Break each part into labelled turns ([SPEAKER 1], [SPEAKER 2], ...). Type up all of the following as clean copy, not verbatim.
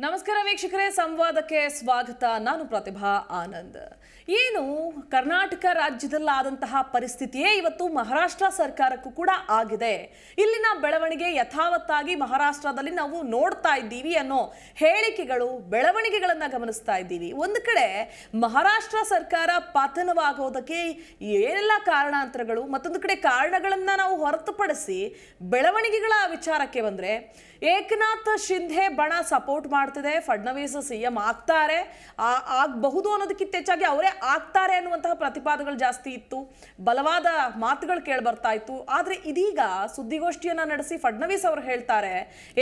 [SPEAKER 1] ನಮಸ್ಕಾರ ವೀಕ್ಷಕರೇ, ಸಂವಾದಕ್ಕೆ ಸ್ವಾಗತ. ನಾನು ಪ್ರತಿಭಾ ಆನಂದ್. ಏನು ಕರ್ನಾಟಕ ರಾಜ್ಯದಲ್ಲಾದಂತಹ ಪರಿಸ್ಥಿತಿಯೇ ಇವತ್ತು ಮಹಾರಾಷ್ಟ್ರ ಸರ್ಕಾರಕ್ಕೂ ಕೂಡ ಆಗಿದೆ. ಇಲ್ಲಿನ ಬೆಳವಣಿಗೆ ಯಥಾವತ್ತಾಗಿ ಮಹಾರಾಷ್ಟ್ರದಲ್ಲಿ ನಾವು ನೋಡ್ತಾ ಇದ್ದೀವಿ ಅನ್ನೋ ಹೇಳಿಕೆಗಳು, ಬೆಳವಣಿಗೆಗಳನ್ನ ಗಮನಿಸ್ತಾ ಇದ್ದೀವಿ. ಒಂದು ಕಡೆ ಮಹಾರಾಷ್ಟ್ರ ಸರ್ಕಾರ ಪತನವಾಗೋದಕ್ಕೆ ಏನೆಲ್ಲ ಕಾರಣಾಂತರಗಳು, ಮತ್ತೊಂದು ಕಡೆ ಕಾರಣಗಳನ್ನ ನಾವು ಹೊರತುಪಡಿಸಿ ಬೆಳವಣಿಗೆಗಳ ವಿಚಾರಕ್ಕೆ ಬಂದ್ರೆ ಏಕನಾಥ್ ಶಿಂಧೆ ಬಣ ಸಪೋರ್ಟ್ ಮಾಡ್ತಿದೆ. ಫಡ್ನವೀಸ್ ಸಿಎಂ ಆಗ್ತಾರೆ, ಆಗಬಹುದು ಅನ್ನೋದಕ್ಕಿಂತ ಹೆಚ್ಚಾಗಿ ಅವರೇ ಆಗ್ತಾರೆ ಅನ್ನುವಂತಹ ಪ್ರತಿಪಾದನೆಗಳು ಜಾಸ್ತಿ ಇತ್ತು, ಬಲವಾದ ಮಾತುಗಳು ಕೇಳಿ ಬರ್ತಾ ಇತ್ತು. ಆದ್ರೆ ಇದೀಗ ಸುದ್ದಿಗೋಷ್ಠಿಯನ್ನ ನಡೆಸಿ ಫಡ್ನವೀಸ್ ಅವರು ಹೇಳ್ತಾರೆ,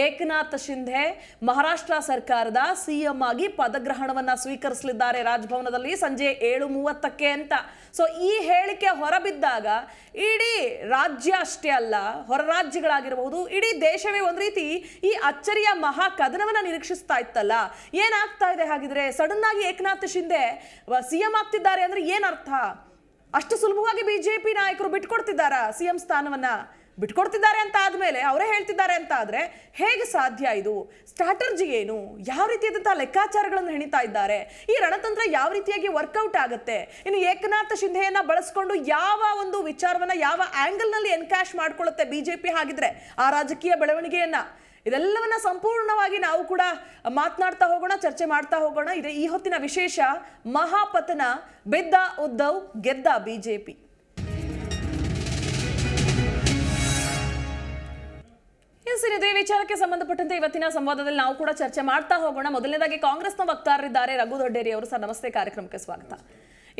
[SPEAKER 1] ಏಕನಾಥ್ ಶಿಂಧೆ ಮಹಾರಾಷ್ಟ್ರ ಸರ್ಕಾರದ ಸಿಎಂ ಆಗಿ ಪದಗ್ರಹಣವನ್ನ ಸ್ವೀಕರಿಸಲಿದ್ದಾರೆ ರಾಜಭವನದಲ್ಲಿ ಸಂಜೆ 7:30ಕ್ಕೆ ಅಂತ. ಸೊ ಈ ಹೇಳಿಕೆ ಹೊರಬಿದ್ದಾಗ ಇಡೀ ರಾಜ್ಯ ಅಷ್ಟೇ ಅಲ್ಲ, ಹೊರ ರಾಜ್ಯಗಳಾಗಿರಬಹುದು, ಇಡೀ ದೇಶವೇ ಒಂದು ರೀತಿ ಈ ಅಚ್ಚರಿಯ ಮಹಾ ಕದನವನ್ನ ನಿರೀಕ್ಷಿಸ್ತಾ ಇತ್ತಲ್ಲ. ಏನಾಗ್ತಾ ಇದೆ ಹಾಗಿದ್ರೆ? ಸಡನ್ ಆಗಿ ಏಕನಾಥ್ ಶಿಂಧೆ ಸಿಎಂ ಆಗ್ತಿದ್ದಾರೆ ಅಂದ್ರೆ ಏನರ್ಥ? ಅಷ್ಟು ಸುಲಭವಾಗಿ ಬಿಜೆಪಿ ನಾಯಕರು ಬಿಟ್ಕೊಡ್ತಿದ್ದಾರಾ ಸಿಎಂ ಸ್ಥಾನವನ್ನ? ಬಿಟ್ಕೊಡ್ತಿದ್ದಾರೆ ಅಂತ ಆದ್ಮೇಲೆ ಅವರೇ ಹೇಳ್ತಿದ್ದಾರೆ ಅಂತ ಆದ್ರೆ ಹೇಗೆ ಸಾಧ್ಯ? ಇದು ಸ್ಟ್ರಾಟರ್ಜಿ ಏನು? ಯಾವ ರೀತಿಯಾದಂತಹ ಲೆಕ್ಕಾಚಾರಗಳನ್ನು ಹೆಣಿತಾ ಇದ್ದಾರೆ? ಈ ರಣತಂತ್ರ ಯಾವ ರೀತಿಯಾಗಿ ವರ್ಕೌಟ್ ಆಗುತ್ತೆ? ಇನ್ನು ಏಕನಾಥ್ ಶಿಂಧೆಯನ್ನ ಬಳಸ್ಕೊಂಡು ಯಾವ ಒಂದು ವಿಚಾರವನ್ನ ಯಾವ ಆಂಗಲ್ ನಲ್ಲಿ ಎನ್ಕ್ಯಾಶ್ ಮಾಡ್ಕೊಳ್ಳುತ್ತೆ ಬಿಜೆಪಿ ಹಾಗಿದ್ರೆ ಆ ರಾಜಕೀಯ ಬೆಳವಣಿಗೆಯನ್ನ? ಇದೆಲ್ಲವನ್ನ ಸಂಪೂರ್ಣವಾಗಿ ನಾವು ಕೂಡ ಮಾತನಾಡ್ತಾ ಹೋಗೋಣ, ಚರ್ಚೆ ಮಾಡ್ತಾ ಹೋಗೋಣ. ಇದೆ ಈ ಹೊತ್ತಿನ ವಿಶೇಷ. ಮಹಾಪತನ, ಬಿದ್ದ ಉದ್ಧವ್, ಗೆದ್ದ ಬಿಜೆಪಿ. ಇದೇ ವಿಚಾರಕ್ಕೆ ಸಂಬಂಧಪಟ್ಟಂತೆ ಇವತ್ತಿನ ಸಂವಾದದಲ್ಲಿ ನಾವು ಕೂಡ ಚರ್ಚೆ ಮಾಡ್ತಾ ಹೋಗೋಣ. ಮೊದಲನೇದಾಗಿ ಕಾಂಗ್ರೆಸ್ನ ವಕ್ತಾರರಿದ್ದಾರೆ ರಘು ದೊಡ್ಡೇರಿ ಅವರು. ಸರ್ ನಮಸ್ತೆ, ಕಾರ್ಯಕ್ರಮಕ್ಕೆ ಸ್ವಾಗತ.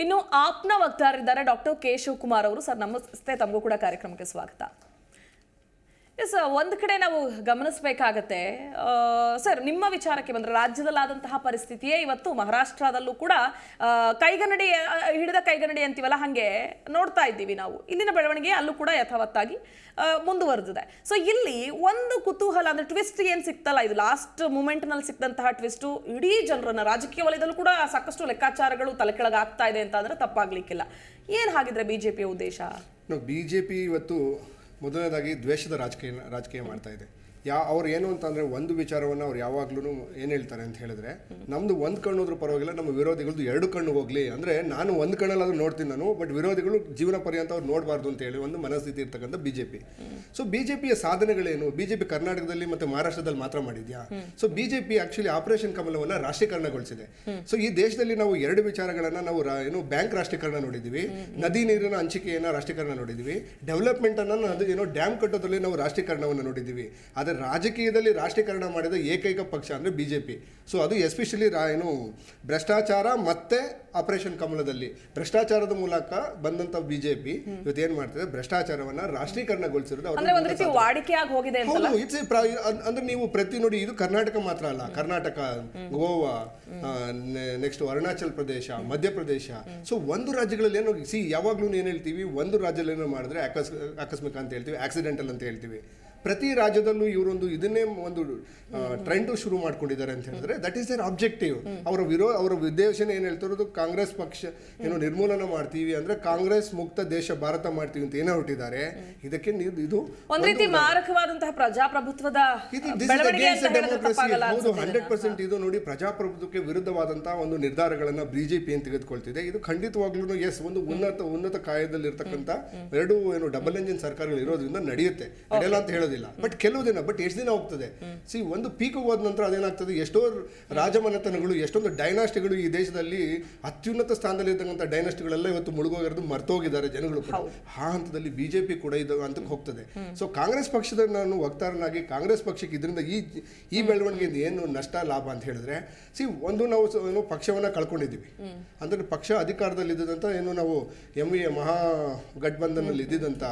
[SPEAKER 1] ಇನ್ನು ಆಪ್ನ ವಕ್ತಾರರಿದ್ದಾರೆ ಡಾಕ್ಟರ್ ಕೆ ಶಿವಕುಮಾರ್ ಅವರು. ಸರ್ ನಮಸ್ತೆ, ತಮಗೂ ಕೂಡ ಕಾರ್ಯಕ್ರಮಕ್ಕೆ ಸ್ವಾಗತ. ಎಸ್, ಒಂದು ಕಡೆ ನಾವು ಗಮನಿಸಬೇಕಾಗತ್ತೆ ಸರ್, ನಿಮ್ಮ ವಿಚಾರಕ್ಕೆ ಬಂದರೆ ರಾಜ್ಯದಲ್ಲಾದಂತಹ ಪರಿಸ್ಥಿತಿಯೇ ಇವತ್ತು ಮಹಾರಾಷ್ಟ್ರದಲ್ಲೂ ಕೂಡ ಕೈಗನ್ನಡಿ ಹಿಡಿದ ಕೈಗನ್ನಡಿ ಅಂತೀವಲ್ಲ, ಹಾಗೆ ನೋಡ್ತಾ ಇದ್ದೀವಿ ನಾವು. ಇಲ್ಲಿನ ಬೆಳವಣಿಗೆ ಅಲ್ಲೂ ಕೂಡ ಯಥಾವತ್ತಾಗಿ ಮುಂದುವರೆದಿದೆ. ಸೊ ಇಲ್ಲಿ ಒಂದು ಕುತೂಹಲ ಅಂದ್ರೆ ಟ್ವಿಸ್ಟ್ ಏನು ಸಿಕ್ತಲ್ಲ, ಇದು ಲಾಸ್ಟ್ ಮೂಮೆಂಟ್ನಲ್ಲಿ ಸಿಕ್ದಂತಹ ಟ್ವಿಸ್ಟು ಇಡೀ ಜನರನ್ನ, ರಾಜಕೀಯ ವಲಯದಲ್ಲೂ ಕೂಡ ಸಾಕಷ್ಟು ಲೆಕ್ಕಾಚಾರಗಳು ತಲೆ ಕೆಳಗಾಗ್ತಾ ಇದೆ ಅಂತ ಅಂದ್ರೆ ತಪ್ಪಾಗ್ಲಿಕ್ಕಿಲ್ಲ. ಏನು ಹಾಗಿದ್ರೆ ಬಿಜೆಪಿಯ ಉದ್ದೇಶ?
[SPEAKER 2] ಬಿಜೆಪಿ ಇವತ್ತು ಮೊದಲನೇದಾಗಿ ದ್ವೇಷದ ರಾಜಕೀಯ ಮಾಡ್ತಾ ಇದೆ. ಅವ್ರು ಏನು ಅಂತಂದರೆ, ಒಂದು ವಿಚಾರವನ್ನು ಅವ್ರು ಯಾವಾಗ್ಲೂ ಏನು ಹೇಳ್ತಾರೆ ಅಂತ ಹೇಳಿದ್ರೆ, ನಮ್ಮದು ಒಂದು ಕಣ್ಣು ಹೋದ್ರೂ ಪರವಾಗಿಲ್ಲ, ನಮ್ಮ ವಿರೋಧಿಗಳದ್ದು 2 ಕಣ್ಣು ಹೋಗಲಿ, ಅಂದರೆ ನಾನು ಒಂದು ಕಣ್ಣಲ್ಲಿ ಅದು ನೋಡ್ತೀನಿ ನಾನು, ಬಟ್ ವಿರೋಧಿಗಳು ಜೀವನ ಪರ್ಯಂತ ಅವ್ರು ನೋಡಬಾರ್ದು ಅಂತ ಹೇಳಿ ಒಂದು ಮನಸ್ಥಿತಿ ಇರ್ತಕ್ಕಂಥ ಬಿಜೆಪಿ. ಸೊ ಬಿಜೆಪಿಯ ಸಾಧನೆಗಳೇನು? ಬಿಜೆಪಿ ಕರ್ನಾಟಕದಲ್ಲಿ ಮತ್ತು ಮಹಾರಾಷ್ಟ್ರದಲ್ಲಿ ಮಾತ್ರ ಮಾಡಿದ್ಯಾ? ಸೊ ಬಿಜೆಪಿ ಆಕ್ಚುಲಿ ಆಪರೇಷನ್ ಕಮಲವನ್ನು ರಾಷ್ಟ್ರೀಕರಣಗೊಳಿಸಿದೆ. ಸೊ ಈ ದೇಶದಲ್ಲಿ ನಾವು 2 ವಿಚಾರಗಳನ್ನು ನಾವು ಏನು ಬ್ಯಾಂಕ್ ರಾಷ್ಟ್ರೀಕರಣ ನೋಡಿದ್ದೀವಿ, ನದಿ ನೀರಿನ ಹಂಚಿಕೆಯನ್ನು ರಾಷ್ಟ್ರೀಕರಣ ನೋಡಿದ್ದೀವಿ, ಡೆವಲಪ್ಮೆಂಟನ್ನು ಅದು ಏನೋ ಡ್ಯಾಮ್ ಕಟ್ಟೋದ್ರಲ್ಲಿ ನಾವು ರಾಷ್ಟ್ರೀಕರಣವನ್ನು ನೋಡಿದ್ದೀವಿ. ಆದರೆ ರಾಜಕೀಯದಲ್ಲಿ ರಾಷ್ಟ್ರೀಕರಣ ಮಾಡಿದ ಏಕೈಕ ಪಕ್ಷ ಅಂದರೆ ಬಿಜೆಪಿ. ಸೊ ಅದು ಎಸ್ಪೆಷಲಿ ಏನು ಭ್ರಷ್ಟಾಚಾರ ಮತ್ತೆ ಆಪರೇಷನ್ ಕಮಲದಲ್ಲಿ ಭ್ರಷ್ಟಾಚಾರದ ಮೂಲಕ ಬಂದಂತ ಬಿಜೆಪಿ ಇವತ್ತು ಏನ್ ಮಾಡ್ತಿದೆ, ಭ್ರಷ್ಟಾಚಾರವನ್ನ ರಾಷ್ಟ್ರೀಕರಣಗೊಳಿಸಿರೋದು ಅಂದ್ರೆ ನೀವು ಪ್ರತಿ ನೋಡಿ, ಇದು ಕರ್ನಾಟಕ ಮಾತ್ರ ಅಲ್ಲ, ಕರ್ನಾಟಕ, ಗೋವಾ, ನೆಕ್ಸ್ಟ್ ಅರುಣಾಚಲ್ ಪ್ರದೇಶ, ಮಧ್ಯಪ್ರದೇಶ. ಸೊ ಒಂದು ರಾಜ್ಯಗಳಲ್ಲಿ ಏನೋ ಯಾವಾಗ್ಲೂ ಏನ್ ಹೇಳ್ತೀವಿ, ಒಂದು ರಾಜ್ಯದಲ್ಲಿ ಏನೋ ಮಾಡಿದ್ರೆ ಆಕಸ್ಮಿಕ ಅಂತ ಹೇಳ್ತೀವಿ, ಆಕ್ಸಿಡೆಂಟಲ್ ಅಂತ ಹೇಳ್ತೀವಿ. ಪ್ರತಿ ರಾಜ್ಯದಲ್ಲೂ ಇವರೊಂದು ಇದನ್ನೇ ಒಂದು ಟ್ರೆಂಡ್ ಶುರು ಮಾಡ್ಕೊಂಡಿದ್ದಾರೆ ಅಂತ ಹೇಳಿದ್ರೆ, ದಟ್ ಈಸ್ ದೇರ್ ಆಬ್ಜೆಕ್ಟಿವ್. ಅವರ ಉದ್ದೇಶ ಏನು ಹೇಳ್ತಿರೋದು, ಕಾಂಗ್ರೆಸ್ ಪಕ್ಷ ಏನೋ ನಿರ್ಮೂಲನ ಮಾಡ್ತೀವಿ ಅಂದ್ರೆ ಕಾಂಗ್ರೆಸ್ ಮುಕ್ತ ದೇಶ ಭಾರತ ಮಾಡ್ತೀವಿ ಅಂತ ಏನೋ ಹೊರಟಿದ್ದಾರೆ. ಇದಕ್ಕೆ ಇದು
[SPEAKER 1] ಒಂದು ರೀತಿ ಮಾರಕವಾದಂತಹ ಪ್ರಜಾಪ್ರಭುತ್ವದ
[SPEAKER 2] ಹೌದು, 100% ಇದು ನೋಡಿ, ಪ್ರಜಾಪ್ರಭುತ್ವಕ್ಕೆ ವಿರುದ್ಧವಾದಂತಹ ಒಂದು ನಿರ್ಧಾರಗಳನ್ನ ಬಿಜೆಪಿ ಏನು ತೆಗೆದುಕೊಳ್ತಿದೆ. ಇದು ಖಂಡಿತವಾಗ್ಲೂ ಎಸ್, ಒಂದು ಉನ್ನತ ಕಾಯದಲ್ಲಿ ಇರ್ತಕ್ಕಂಥ 2 ಏನು ಡಬಲ್ ಎಂಜಿನ್ ಸರ್ಕಾರಗಳು ಇರೋದ್ರಿಂದ ನಡೆಯುತ್ತೆ, ನಡೆಯಲ್ಲ ಅಂತ ಹೇಳೋದಿಲ್ಲ. ಬಟ್ ಕೆಲವು ದಿನ, ಬಟ್ ಎಷ್ಟು ದಿನ ಹೋಗ್ತದೆ? ಒಂದು ಪೀಕ್ ಹೋದ ನಂತರ ಅದೇನಾಗ್ತದೆ, ಎಷ್ಟೋ ರಾಜಮನೆತನಗಳು, ಎಷ್ಟೊಂದು ಡೈನಾಸ್ಟಿಗಳು ಈ ದೇಶದಲ್ಲಿ ಅತ್ಯುನ್ನತ ಸ್ಥಾನದಲ್ಲಿ ಇರ್ತಕ್ಕಂಥ ಡೈನಾಸ್ಟಿಗಳೆಲ್ಲ ಇವತ್ತು ಮುಳುಗೋಗಿರೋದು ಮರ್ತೋಗಿದ್ದಾರೆ ಜನಗಳು ಕೂಡ. ಆ ಹಂತದಲ್ಲಿ ಬಿಜೆಪಿ ಕೂಡ ಇದು ಹಂತಕ್ಕೆ ಹೋಗ್ತದೆ. ಸೊ ಕಾಂಗ್ರೆಸ್ ಪಕ್ಷದ ನಾನು ವಕ್ತಾರನಾಗಿ ಕಾಂಗ್ರೆಸ್ ಪಕ್ಷಕ್ಕೆ ಇದರಿಂದ ಈ ಬೆಳವಣಿಗೆಯಿಂದ ಏನು ನಷ್ಟ ಲಾಭ ಅಂತ ಹೇಳಿದ್ರೆ, ಒಂದು ನಾವು ಏನು ಪಕ್ಷವನ್ನ ಕಳ್ಕೊಂಡಿದ್ದೀವಿ. ಅಂದ್ರೆ ಪಕ್ಷ ಅಧಿಕಾರದಲ್ಲಿ ಇದ್ದಂತ ಏನು ನಾವು ಮಹಾ ಗಠಬಂಧನಲ್ಲಿ ಇದ್ದಿದ್ದಂತ,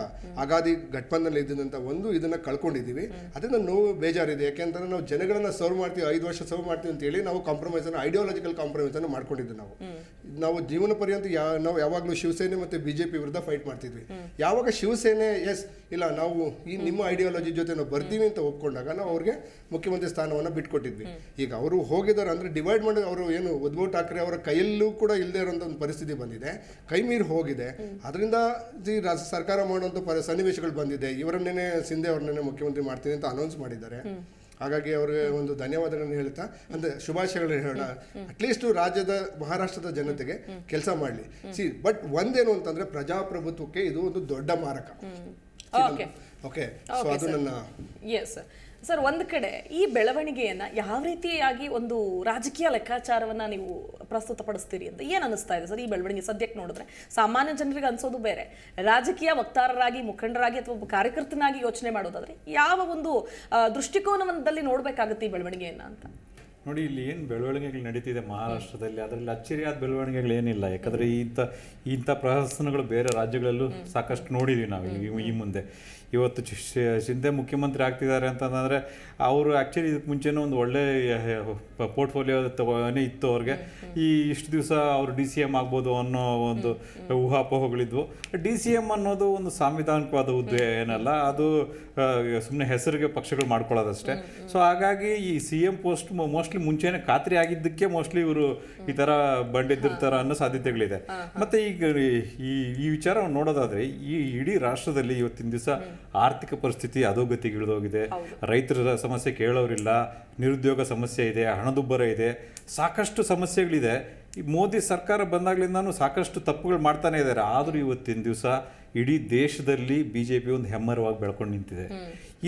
[SPEAKER 2] ಅಗಾದಿ ಗಠಬಂಧನಲ್ಲಿ ಇದ್ದಿದ್ದಂತ ಒಂದು ಇದನ್ನ ಕಳ್ಕೊಂಡಿದ್ದೀವಿ. ಅದರಿಂದ ನೋವು ಬೇಜಾರಿದೆ. ಯಾಕೆಂತಂದ್ರೆ ನಾವು ಜನಗಳನ್ನ ಸರ್ವ್ ಮಾಡ್ತೀವಿ, 5 ವರ್ಷ ಸರ್ವ್ ಮಾಡ್ತೀವಿ ಅಂತ ಹೇಳಿ ನಾವು ಕಾಂಪ್ರಮೈಸ್ ಅನ್ನು, ಐಡಿಯಾಲಜಿಕಲ್ ಕಾಂಪ್ರಮೈಸ್ ಅನ್ನು ಮಾಡ್ಕೊಂಡಿದ್ವಿ. ನಾವು ಜೀವನ ಪರ್ಯಂತ ನಾವು ಯಾವಾಗಲೂ ಶಿವಸೇನೆ ಮತ್ತೆ ಬಿಜೆಪಿ ವಿರುದ್ಧ ಫೈಟ್ ಮಾಡ್ತಿದ್ವಿ. ಯಾವಾಗ ಶಿವಸೇನೆ ಇಲ್ಲ ನಾವು ಈ ನಿಮ್ಮ ಐಡಿಯಾಲಜಿ ಜೊತೆ ನಾವು ಬರ್ತೀವಿ ಅಂತ ಒಪ್ಕೊಂಡಾಗ ನಾವು ಅವ್ರಿಗೆ ಮುಖ್ಯಮಂತ್ರಿ ಸ್ಥಾನವನ್ನು ಬಿಟ್ಕೊಟ್ಟಿದ್ವಿ. ಈಗ ಅವರು ಹೋಗಿದ್ದಾರೆ ಅಂದ್ರೆ ಡಿವೈಡ್ ಮಾಡಿ, ಅವರು ಏನು ಉದ್ಧವ್ ಠಾಕ್ರೆ ಅವರ ಕೈಯಲ್ಲೂ ಕೂಡ ಇಲ್ಲದೆ ಇರುವಂತ ಒಂದು ಪರಿಸ್ಥಿತಿ ಬಂದಿದೆ, ಕೈ ಮೀರಿ ಹೋಗಿದೆ. ಅದರಿಂದ ಸರ್ಕಾರ ಮಾಡುವಂತ ಸನ್ನಿವೇಶಗಳು ಬಂದಿದೆ. ಇವರನ್ನೇ, ಸಿಂಧೆ ಅವ್ರನ್ನೇ ಮುಖ್ಯಮಂತ್ರಿ ಮಾಡ್ತೀನಿ ಅಂತ ಅನೌನ್ಸ್ ಮಾಡಿದ್ದಾರೆ. ಹಾಗಾಗಿ ಅವ್ರಿಗೆ ಒಂದು ಧನ್ಯವಾದಗಳನ್ನ ಹೇಳ್ತಾ ಅಂದ್ರೆ ಶುಭಾಶಯಗಳನ್ನ ಹೇಳೋಣ. ಅಟ್ಲೀಸ್ಟ್ ಮಹಾರಾಷ್ಟ್ರದ ಜನತೆಗೆ ಕೆಲಸ ಮಾಡಲಿ. ಬಟ್ ಒಂದೇನು ಅಂತಂದ್ರೆ ಪ್ರಜಾಪ್ರಭುತ್ವಕ್ಕೆ ಇದು ಒಂದು ದೊಡ್ಡ ಮಾರಕ. ಓಕೆ, ಸೊ ಅದು ನನ್ನ
[SPEAKER 1] ಎಸ್ ಸರ್. ಒಂದು ಕಡೆ ಈ ಬೆಳವಣಿಗೆಯನ್ನ ಯಾವ ರೀತಿಯಾಗಿ ಒಂದು ರಾಜಕೀಯ ಲೆಕ್ಕಾಚಾರವನ್ನ ನೀವು ಪ್ರಸ್ತುತಪಡಿಸ್ತೀರಿ ಅಂತ ಏನು ಅನಿಸ್ತಾ ಇದೆ ಸರ್? ಈ ಬೆಳವಣಿಗೆ ಸದ್ಯಕ್ಕೆ ನೋಡಿದ್ರೆ ಸಾಮಾನ್ಯ ಜನರಿಗೆ ಅನ್ಸೋದು ಬೇರೆ, ರಾಜಕೀಯ ವಕ್ತಾರರಾಗಿ, ಮುಖಂಡರಾಗಿ ಅಥವಾ ಒಬ್ಬ ಕಾರ್ಯಕರ್ತನಾಗಿ ಯೋಚನೆ ಮಾಡೋದಾದ್ರೆ ಯಾವ ಒಂದು ದೃಷ್ಟಿಕೋನದಲ್ಲಿ ನೋಡ್ಬೇಕಾಗುತ್ತೆ ಈ ಬೆಳವಣಿಗೆಯನ್ನ ಅಂತ?
[SPEAKER 3] ನೋಡಿ, ಇಲ್ಲಿ ಏನು ಬೆಳವಣಿಗೆಗಳು ನಡೀತಿದೆ ಮಹಾರಾಷ್ಟ್ರದಲ್ಲಿ, ಅದರಲ್ಲಿ ಅಚ್ಚರಿಯಾದ ಬೆಳವಣಿಗೆಗಳು ಏನಿಲ್ಲ. ಯಾಕಂದರೆ ಇಂಥ ಪ್ರಹಸನಗಳು ಬೇರೆ ರಾಜ್ಯಗಳಲ್ಲೂ ಸಾಕಷ್ಟು ನೋಡಿದ್ದೀವಿ ನಾವು ಈ ಮುಂದೆ. ಇವತ್ತು ಶಿಂದೆ ಮುಖ್ಯಮಂತ್ರಿ ಆಗ್ತಿದ್ದಾರೆ ಅಂತಂದರೆ ಅವರು ಆ್ಯಕ್ಚುಲಿ ಇದಕ್ಕೆ ಮುಂಚೆನೂ ಒಂದು ಒಳ್ಳೆ ಪೋರ್ಟ್ಫೋಲಿಯೋ ಇತ್ತು ಅವ್ರಿಗೆ. ಇಷ್ಟು ದಿವಸ ಅವರು DCM ಆಗ್ಬೋದು ಅನ್ನೋ ಒಂದು ಊಹಾಪೋಹಗಳಿದ್ವು. DCM ಅನ್ನೋದು ಒಂದು ಸಾಂವಿಧಾನಿಕವಾದ ಹುದ್ದೆ ಏನಲ್ಲ, ಅದು ಸುಮ್ಮನೆ ಹೆಸರಿಗೆ ಪಕ್ಷಗಳು ಮಾಡ್ಕೊಳ್ಳೋದಷ್ಟೇ. ಸೊ ಹಾಗಾಗಿ ಈ CM ಪೋಸ್ಟ್ ಮೋಸ್ಟ್ಲಿ ಮುಂಚೆನೇ ಖಾತ್ರಿ ಆಗಿದ್ದಕ್ಕೆ ಮೋಸ್ಟ್ಲಿ ಇವರು ಈ ಥರ ಬಂಡಿದ್ದಿರ್ತಾರ ಅನ್ನೋ ಸಾಧ್ಯತೆಗಳಿದೆ. ಮತ್ತು ಈಗ ಈ ವಿಚಾರ ನೋಡೋದಾದರೆ ಈ ಇಡೀ ರಾಷ್ಟ್ರದಲ್ಲಿ ಇವತ್ತಿನ ದಿವಸ ಆರ್ಥಿಕ ಪರಿಸ್ಥಿತಿ ಅಧೋಗತಿಗಿಳಿದೋಗಿದೆ. ರೈತರ ಸಮಸ್ಯೆ ಕೇಳೋರಿಲ್ಲ, ನಿರುದ್ಯೋಗ ಸಮಸ್ಯೆ ಇದೆ, ಹಣದುಬ್ಬರ ಇದೆ, ಸಾಕಷ್ಟು ಸಮಸ್ಯೆಗಳಿದೆ. ಈ ಮೋದಿ ಸರ್ಕಾರ ಬಂದಾಗಲಿಂದನೂ ಸಾಕಷ್ಟು ತಪ್ಪುಗಳು ಮಾಡ್ತಾನೆ ಇದ್ದಾರೆ. ಆದರೂ ಇವತ್ತಿನ ದಿವಸ ಇಡೀ ದೇಶದಲ್ಲಿ BJP ಒಂದು ಹೆಮ್ಮರವಾಗಿ ಬೆಳ್ಕೊಂಡು ನಿಂತಿದೆ.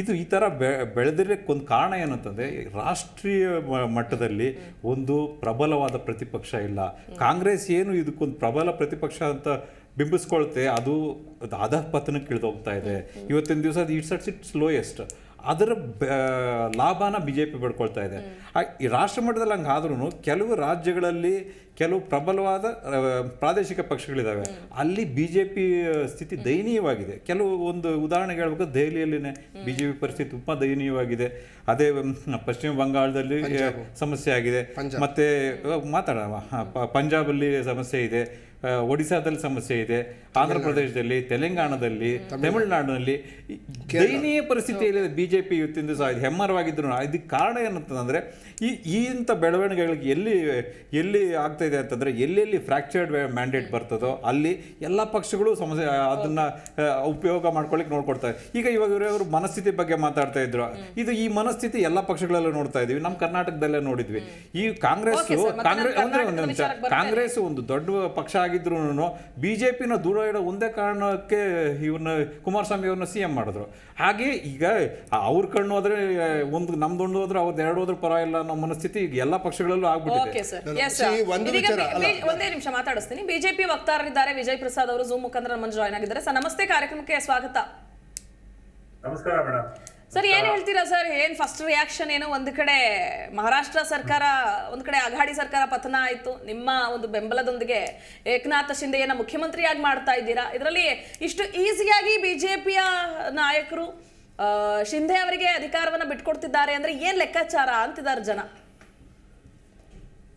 [SPEAKER 3] ಇದು ಈ ಥರ ಬೆಳೆದಿರೋಕ್ಕೊಂದು ಕಾರಣ ಏನಂತಂದರೆ ರಾಷ್ಟ್ರೀಯ ಮಟ್ಟದಲ್ಲಿ ಒಂದು ಪ್ರಬಲವಾದ ಪ್ರತಿಪಕ್ಷ ಇಲ್ಲ. ಕಾಂಗ್ರೆಸ್ ಏನು ಇದಕ್ಕೊಂದು ಪ್ರಬಲ ಪ್ರತಿಪಕ್ಷ ಅಂತ ಬಿಂಬಿಸ್ಕೊಳ್ತೆ, ಅದು ಅಧಃಪತನಕ್ಕೆ ಇಳಿದೋಗ್ತಾ ಇದೆ. ಇವತ್ತಿನ ದಿವಸ ಅದು ಇಟ್ಸ್ ಲೋಯೆಸ್ಟ್. ಅದರ ಲಾಭನ BJP ಪಡ್ಕೊಳ್ತಾ ಇದೆ. ಈ ರಾಷ್ಟ್ರ ಮಟ್ಟದಲ್ಲಿ ಹಂಗೆ ಆದ್ರೂ ಕೆಲವು ರಾಜ್ಯಗಳಲ್ಲಿ ಕೆಲವು ಪ್ರಬಲವಾದ ಪ್ರಾದೇಶಿಕ ಪಕ್ಷಗಳಿದ್ದಾವೆ, ಅಲ್ಲಿ BJP ಸ್ಥಿತಿ ದಯನೀಯವಾಗಿದೆ. ಕೆಲವು ಒಂದು ಉದಾಹರಣೆಗೆ ಹೇಳ್ಬೇಕು, ದೆಹಲಿಯಲ್ಲಿನೇ BJP ಪರಿಸ್ಥಿತಿ ತುಂಬ ದಯನೀಯವಾಗಿದೆ. ಅದೇ ಪಶ್ಚಿಮ ಬಂಗಾಳದಲ್ಲಿ ಸಮಸ್ಯೆ ಆಗಿದೆ, ಮತ್ತೆ ಪಂಜಾಬಲ್ಲಿ ಸಮಸ್ಯೆ ಇದೆ, ಒಡಿಶಾದಲ್ಲಿ ಸಮಸ್ಯೆ ಇದೆ, ಆಂಧ್ರ ಪ್ರದೇಶದಲ್ಲಿ, ತೆಲಂಗಾಣದಲ್ಲಿ, ತಮಿಳುನಾಡಿನಲ್ಲಿ ದಯನೀಯ ಪರಿಸ್ಥಿತಿಯಲ್ಲಿ BJP ಇವತ್ತಿನ ದಿವಸ ಹೆಮ್ಮರವಾಗಿದ್ರು. ಇದಕ್ಕೆ ಕಾರಣ ಏನಂತಂದರೆ ಇಂಥ ಬೆಳವಣಿಗೆಗಳಿಗೆ ಎಲ್ಲಿ ಆಗ್ತಾ ಇದೆ ಅಂತಂದರೆ, ಎಲ್ಲೆಲ್ಲಿ ಫ್ರ್ಯಾಕ್ಚರ್ಡ್ ಮ್ಯಾಂಡೇಟ್ ಬರ್ತದೋ ಅಲ್ಲಿ ಎಲ್ಲ ಪಕ್ಷಗಳು ಸಮಸ್ಯೆ ಅದನ್ನು ಉಪಯೋಗ ಮಾಡ್ಕೊಳ್ಳಿಕ್ಕೆ ನೋಡ್ಕೊಡ್ತಾರೆ. ಇವಾಗ ಇವರು ಮನಸ್ಥಿತಿ ಬಗ್ಗೆ ಮಾತಾಡ್ತಾ ಇದ್ರು. ಈ ಮನಸ್ಥಿತಿ ಎಲ್ಲ ಪಕ್ಷಗಳಲ್ಲೂ ನೋಡ್ತಾ ಇದೀವಿ, ನಮ್ಮ ಕರ್ನಾಟಕದಲ್ಲೇ ನೋಡಿದ್ವಿ. ಈ ಕಾಂಗ್ರೆಸ್ ಒಂದು ದೊಡ್ಡ ಪಕ್ಷ ಆಗಿದ್ರು BJPನ ದೂರ ಇಡೋ ಒಂದೇ ಕಾರಣಕ್ಕೆ ಇವ್ರನ್ನ ಕುಮಾರಸ್ವಾಮಿ ಅವ್ರನ್ನ CM ಮಾಡಿದ್ರು. ಹಾಗೆ ಈಗ ಅವ್ರ ಕಣ್ಣು ಹೋದ್ರೆ ನಮ್ದೊಂದು ಹೋದ್ರೆ ಅವ್ರದ್ದು ಎರಡು ಹೋದ್ರೆ ಪರವಾಗಿಲ್ಲ ಅನ್ನೋ ಮನಸ್ಥಿತಿ ಈಗ ಎಲ್ಲ ಪಕ್ಷಗಳಲ್ಲೂ ಆಗ್ಬಿಟ್ಟಿದೆ.
[SPEAKER 1] ಒಂದೇ ನಿಮಿಷ ಮಾತಾಡಿಸ್ತೀನಿ. BJP ವಕ್ತಾರರಿದ್ದಾರೆ ವಿಜಯ್ ಪ್ರಸಾದ್ ಅವರು, ಝೂಮ್ ಮುಖಾಂತರ ನಮ್ಮನ್ನು ಜಾಯ್ನ್ ಆಗಿದ್ದಾರೆ. ಸರ್ ನಮಸ್ತೆ, ಕಾರ್ಯಕ್ರಮಕ್ಕೆ ಸ್ವಾಗತ.
[SPEAKER 4] ನಮಸ್ಕಾರ ಮೇಡಮ್.
[SPEAKER 1] ಸರ್ ಏನ್ ಹೇಳ್ತೀರಾ ಸರ್? ಏನ್ ಫಸ್ಟ್ ರಿಯಾಕ್ಷನ್ ಏನು? ಒಂದು ಕಡೆ ಮಹಾರಾಷ್ಟ್ರ ಸರ್ಕಾರ, ಒಂದು ಕಡೆ ಅಘಾಡಿ ಸರ್ಕಾರ ಪತನ ಆಯ್ತು, ನಿಮ್ಮ ಒಂದು ಬೆಂಬಲದೊಂದಿಗೆ ಏಕನಾಥ್ ಶಿಂದೆಯನ್ನ ಮುಖ್ಯಮಂತ್ರಿಯಾಗಿ ಮಾಡ್ತಾ ಇದ್ದೀರಾ. ಇದರಲ್ಲಿ ಇಷ್ಟು ಈಸಿಯಾಗಿ BJPಯ ನಾಯಕರು ಶಿಂದೆ ಅವರಿಗೆ ಅಧಿಕಾರವನ್ನ ಬಿಟ್ಕೊಡ್ತಿದ್ದಾರೆ ಅಂದ್ರೆ ಏನ್ ಲೆಕ್ಕಾಚಾರ ಅಂತಿದ್ದಾರೆ ಜನ?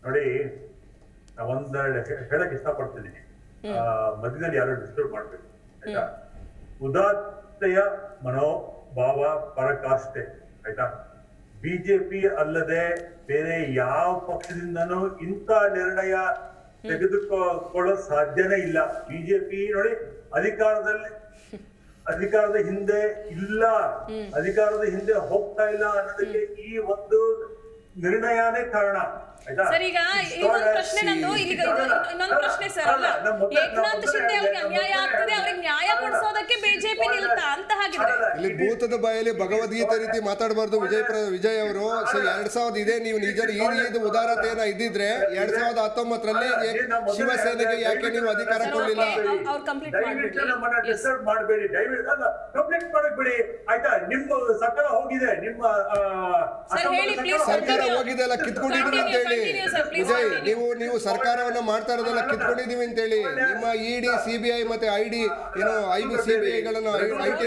[SPEAKER 4] ನೋಡಿ, ಒಂದೆರಡು ಹೇಳಕ್ ಇಷ್ಟಪಡ್ತೀನಿ. ಮಧ್ಯದಲ್ಲಿ ಯಾರು ಡಿಸ್ಟರ್ಬ್ ಮಾಡ್ಬೇಕು ಆಯ್ತಾ? ಉದಾತ್ತತೆಯ ಮನೋಭಾವ ಪರಾಕಾಷ್ಠೆ ಆಯ್ತಾ? BJP ಅಲ್ಲದೆ ಬೇರೆ ಯಾವ ಪಕ್ಷದಿಂದನೂ ಇಂಥ ನಿರ್ಣಯ ತೆಗೆದುಕೊಳ್ಳೋ ಸಾಧ್ಯನೇ ಇಲ್ಲ. BJP ನೋಡಿ, ಅಧಿಕಾರದ ಹಿಂದೆ ಇಲ್ಲ, ಅಧಿಕಾರದ ಹಿಂದೆ ಹೋಗ್ತಾ ಇಲ್ಲ ಅನ್ನೋದಕ್ಕೆ ಈ ಒಂದು ನಿರ್ಣಯನೇ ಕಾರಣ.
[SPEAKER 1] ಸರ್ ಈಗ ಇನ್ನೊಂದು ಪ್ರಶ್ನೆ ನಂದು, ಇನ್ನೊಂದು ಪ್ರಶ್ನೆ ಸರ್, ಅಲ್ಲ ಏಕನಾಥ್ ಶಿಂದೆ ಅವ್ರಿಗೆ ಅನ್ಯಾಯ ಆಗ್ತಿದೆ, ಅವ್ರಿಗೆ ನ್ಯಾಯ ಕೊಡಿಸೋದಕ್ಕೆ BJP ನಿಲ್ತಾ ಅಂತ ಹಾಗಿದ್ರೆ
[SPEAKER 2] ಇಲ್ಲಿ ಭೂತದ ಬಾಯಲ್ಲಿ ಭಗವದ್ಗೀತೆ ರೀತಿ ಮಾತಾಡಬಾರ್ದು ವಿಜಯ್ ಅವರು. 2000 ಇದೆ, ನೀವು ನಿಜ ಈ ರೀತಿ ಉದಾರತೆಯನ್ನ ಇದ್ದಿದ್ರೆ 2019ರಲ್ಲಿ ಶಿವಸೇನೆಗೆ ಯಾಕೆ ನೀವು ಅಧಿಕಾರ ಕೊಡಲಿಲ್ಲ?
[SPEAKER 1] ಅವ್ರು ಕಂಪ್ಲೀಟ್
[SPEAKER 4] ಡಿಸ್ಟರ್ಬ್ ಮಾಡಬೇಡಿ, ದಯವಿಟ್ಟು ಕಂಪ್ಲೀಟ್ ಮಾಡಕ್ ಬಿಡಿ ಆಯ್ತಾ? ನಿಮ್ಮ ಸರ್ಕಾರ ಹೋಗಿದೆ, ನಿಮ್ಮ
[SPEAKER 2] ಸರ್ಕಾರ ಹೋಗಿದೆ ಅಲ್ಲ, ಕಿತ್ಕೊಂಡಿದ್ರು ಅಂತ ಹೇಳಿ ವಿಜಯ್, ನೀವು ಸರ್ಕಾರವನ್ನ ಮಾಡ್ತಾ ಇರೋದನ್ನ ಕಿತ್ಕೊಂಡಿದೀವಿ ಅಂತ ಹೇಳಿ ನಿಮ್ಮ ED, CBI ಮತ್ತೆ ID ಏನೋ IB CBI ಗಳನ್ನ IT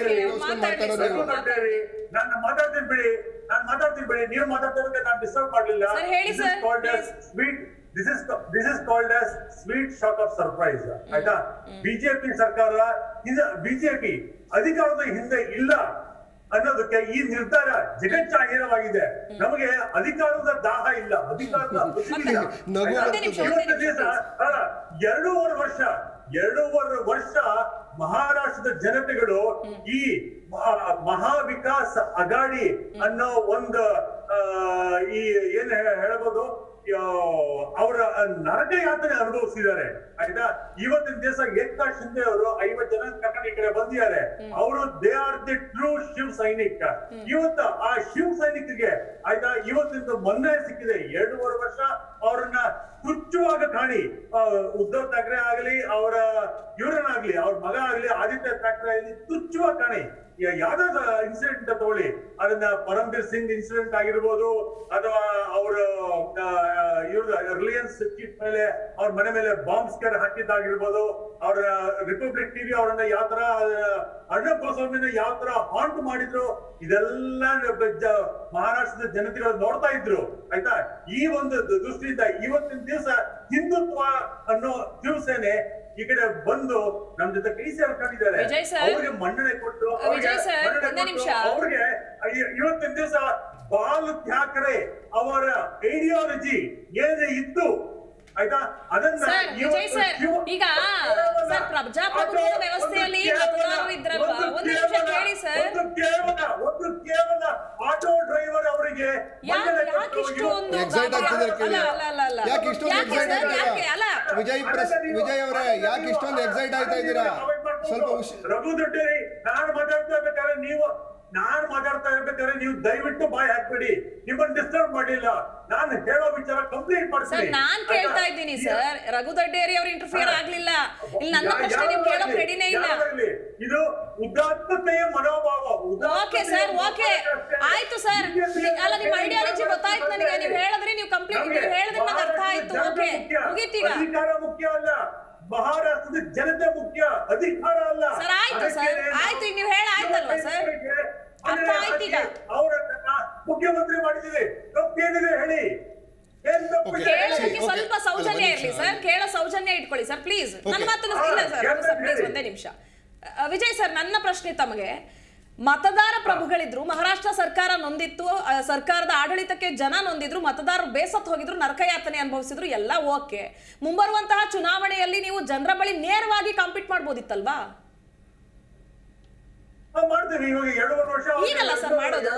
[SPEAKER 2] ಮಾಡ್ತಾ ಇರೋದು ನೀವು.
[SPEAKER 4] ನಾನು ಮಾತಾಡ್ತೀನಿ ಬಿಡಿ, ನೀವು ಮಾತಾಡ್ತಿರೋದಕ್ಕೆ ನಾನು ಡಿಸ್ಟರ್ಬ್ ಮಾಡಲಿಲ್ಲ. This is called as sweet shock of surprise ಆಯ್ತಾ? BJP ಸರ್ಕಾರ, BJP ಅಧಿಕಾರದ ಹಿಂದೆ ಇಲ್ಲ ಅನ್ನೋದಕ್ಕೆ ಈ ನಿರ್ಧಾರ ಜಗಜ್ಜಾಹೀರವಾಗಿದೆ. ನಮಗೆ ಅಧಿಕಾರದ ದಾಹ ಇಲ್ಲ, ಅಧಿಕಾರದ 2.5 ವರ್ಷ ಮಹಾರಾಷ್ಟ್ರದ ಜನತೆಗಳು ಈ ಮಹಾವಿಕಾಸ್ ಅಗಾಡಿ ಅನ್ನೋ ಒಂದು ಈ ಏನ್ ಹೇಳ್ಬೋದು ಅವರ ನರಕ ಯಾತನೆ ಅನುಭವಿಸಿದ್ದಾರೆ ಆಯ್ತಾ. ಇವತ್ತಿನ ದಿವಸ ಏಕನಾಥ್ ಶಿಂದೆ ಅವರು 50 ಜನ ಕರ್ಕೊಂಡು ಈ ಕಡೆ ಬಂದಿದ್ದಾರೆ. ಅವರು they are the true Shiv ಸೈನಿಕ. ಇವತ್ತು ಆ ಶಿವ್ ಸೈನಿಕರಿಗೆ ಆಯ್ತಾ ಇವತ್ತಿನ ಮೊನ್ನೆ ಸಿಕ್ಕಿದೆ 2.5 ವರ್ಷ ಅವರನ್ನ ತುಚ್ಛವಾಗಿ ಕಾಣಿ. ಉದ್ಧವ್ ಠಾಕ್ರೆ ಆಗ್ಲಿ ಅವರ ಇವರನ್ನಾಗ್ಲಿ ಅವ್ರ ಮಗ ಆಗ್ಲಿ ಆದಿತ್ಯ ಠಾಕ್ರೆ ಆಗ್ಲಿ ತುಚ್ಛವಾಗಿ ಕಾಣಿ. ಯಾವ್ದಾದ್ರು ಇನ್ಸಿಡೆಂಟ್ ತಗೊಳ್ಳಿ, ಅದನ್ನ ಪರಮ್ಬೀರ್ ಸಿಂಗ್ ಇನ್ಸಿಡೆಂಟ್ ಆಗಿರ್ಬೋದು ಅಥವಾ ಅವರ ರಿಲಯನ್ಸ್ ಚೀಫ್ ಮೇಲೆ ಅವ್ರ ಮನೆ ಮೇಲೆ ಬಾಂಬ್ ಸ್ಕ್ವೇರ್ ಹಾಕಿದ್ದಾಗಿರ್ಬೋದು, ಅವರ ರಿಪಬ್ಲಿಕ್ ಟಿವಿ ಅವರನ್ನ ಯಾವ ತರ ಅರ್ಣಬ್ ಗೋಸ್ವಾಮಿನ ಯಾವ ತರ ಹಾಂಟ್ ಮಾಡಿದ್ರು, ಇದೆಲ್ಲ ಮಹಾರಾಷ್ಟ್ರದ ಜನತೆಗಳು ನೋಡ್ತಾ ಇದ್ರು ಆಯ್ತಾ. ಈ ಒಂದು ದೃಷ್ಟಿಯಿಂದ ಇವತ್ತಿನ ದಿವಸ ಹಿಂದುತ್ವ ಅನ್ನೋ ಶಿವಸೇನೆ ಈ ಕಡೆ ಬಂದು ನಮ್ ಜೊತೆ ಕೈ ಸೇರ್ಕೊಂಡಿದ್ದಾರೆ. ಅವ್ರಿಗೆ ಮನ್ನಣೆ ಕೊಟ್ಟು ಅವ್ರಿಗೆ ಇವತ್ತಿನ ದಿವಸ ಬಾಲ್ ಠಾಕ್ರೆ ಅವರ ಐಡಿಯಾಲಜಿ ಏನೇ ಇತ್ತು ಆಯ್ತಾ ಅದನ್ನ
[SPEAKER 1] ಈಗ ಸರ್ ಪ್ರಜಾಪ್ರಭುತ್ವ ವ್ಯವಸ್ಥೆಯಲ್ಲಿ ಮತದಾರರು ಇದ್ರಲ್ವಾ, ಒಂದು ನಿಮಿಷ ಕೇಳಿ ಸರ್.
[SPEAKER 4] ಒಂದು ಕೇವಲ ಆಟೋ ಡ್ರೈವರ್ ಅವರಿಗೆ
[SPEAKER 2] ಎಕ್ಸೈಟ್ ಆಗ್ತಿದ್ದಾರೆ ಕೇಳಿ. ಯಾಕೆ ಇಷ್ಟೊಂದು ಎಕ್ಸೈಟ್ ಆಗ್ತಿದ್ದೀರಾ ವಿಜಯ್ ಅವರೇ, ಯಾಕೆ ಇಷ್ಟೊಂದು ಎಕ್ಸೈಟ್ ಆಗ್ತಾ ಇದ್ದೀರಾ? ಸ್ವಲ್ಪ
[SPEAKER 4] ರಘು ದೊಡ್ಡೇರಿ, ನಾನು ಮಾತಾಡ್ತಾ ಇರ್ಬೇಕಾದ್ರೆ ನೀವು ದಯವಿಟ್ಟು ಬಾಯ್ ಹಾಕ್ಬೇಡಿ. ನಿಮ್ಮನ್ನ ಡಿಸ್ಟರ್ಬ್ ಮಾಡಿಲ್ಲ, ನಾನು ಹೇಳೋ ವಿಚಾರ ಕಂಪ್ಲೀಟ್ ಮಾಡ್ತೀನಿ.
[SPEAKER 1] ನಾನ್ ಕೇಳ್ತಾ ಇದ್ದೀನಿ ಸರ್, ರಘು ದೊಡ್ಡೇರಿ ಅವರು ಇಂಟರ್ಫಿಯರ್ ಆಗ್ಲಿಲ್ಲ. ಇಲ್ಲಿ ನನ್ನ ಪ್ರಶ್ನೆ ನೀವು ಕೇಳೋಕ್ ರೆಡಿನೇ ಇಲ್ಲ.
[SPEAKER 4] ಇದು ಉದಾತ್ತತೆಯ ಮನೋಭಾವ.
[SPEAKER 1] ಓಕೆ ಸರ್, ಓಕೆ ಆಯ್ತು ಸರ್. ಅಲ್ಲ, ನಿಮ್ಮ ಐಡಿಯಾಲಜಿ ಗೊತ್ತಾಯ್ತು ನನಗೆ. ನೀವು ಹೇಳಿದ್ರೆ ನೀವು ಕಂಪ್ಲೀಟ್ ಹೇಳಿದ್ರೆ ನನಗೆ ಅರ್ಥ ಆಯ್ತು. ಓಕೆ ಮುಗೀತೀಗ.
[SPEAKER 4] ಅಧಿಕಾರ ಮುಖ್ಯ ಅಲ್ಲ, ಮಹಾರಾಷ್ಟ್ರದ ಜನತೆ ಮುಖ್ಯ, ಅಧಿಕಾರ ಅಲ್ಲ
[SPEAKER 1] ಸರ್. ಆಯ್ತು ಸರ್, ಆಯ್ತು. ಈಗ ನೀವು ಹೇಳ ಆಯ್ತಲ್ವಾ ಸರ್, ಅರ್ಥ ಆಯ್ತು. ಈಗ
[SPEAKER 4] ಅವರನ್ನ ಮುಖ್ಯಮಂತ್ರಿ ಮಾಡಿದ್ದೀವಿ, ತಪ್ಪೇನಿದೆ ಹೇಳಿ.
[SPEAKER 1] ಕೇಳೋದಕ್ಕೆ ಸ್ವಲ್ಪ ಸೌಜನ್ಯ ಇರ್ಲಿ ಸರ್, ಕೇಳೋ ಸೌಜನ್ಯ ಇಟ್ಕೊಳ್ಳಿ ಸರ್ ಪ್ಲೀಸ್. ನನ್ನ ಮಾತನ್ನು ಇಲ್ಲ ಸರ್ ಪ್ಲೀಸ್, ಒಂದೇ ನಿಮಿಷ. ವಿಜಯ್ ಸರ್, ನನ್ನ ಪ್ರಶ್ನೆ ತಮಗೆ, ಮತದಾರ ಪ್ರಭುಗಳಿದ್ರು, ಮಹಾರಾಷ್ಟ್ರ ಸರ್ಕಾರ ನೊಂದಿತ್ತು, ಸರ್ಕಾರದ ಆಡಳಿತಕ್ಕೆ ಜನ ನೊಂದಿದ್ರು, ಮತದಾರರು ಬೇಸತ್ತು ಹೋಗಿದ್ರು, ನರಕಯಾತನೆ ಅನುಭವಿಸಿದ್ರು, ಎಲ್ಲ ಓಕೆ. ಮುಂಬರುವಂತಹ ಚುನಾವಣೆಯಲ್ಲಿ ನೀವು ಜನರ ಬಳಿ ನೇರವಾಗಿ ಕಾಂಪೀಟ್ ಮಾಡ್ಬೋದಿತ್ತಲ್ವಾ?
[SPEAKER 4] ಮಾಡ್ತೀವಿ. ಇವಾಗ 2.5 ವರ್ಷ
[SPEAKER 1] ಈಗಲ್ಲ ಸರ್ ಮಾಡೋದು.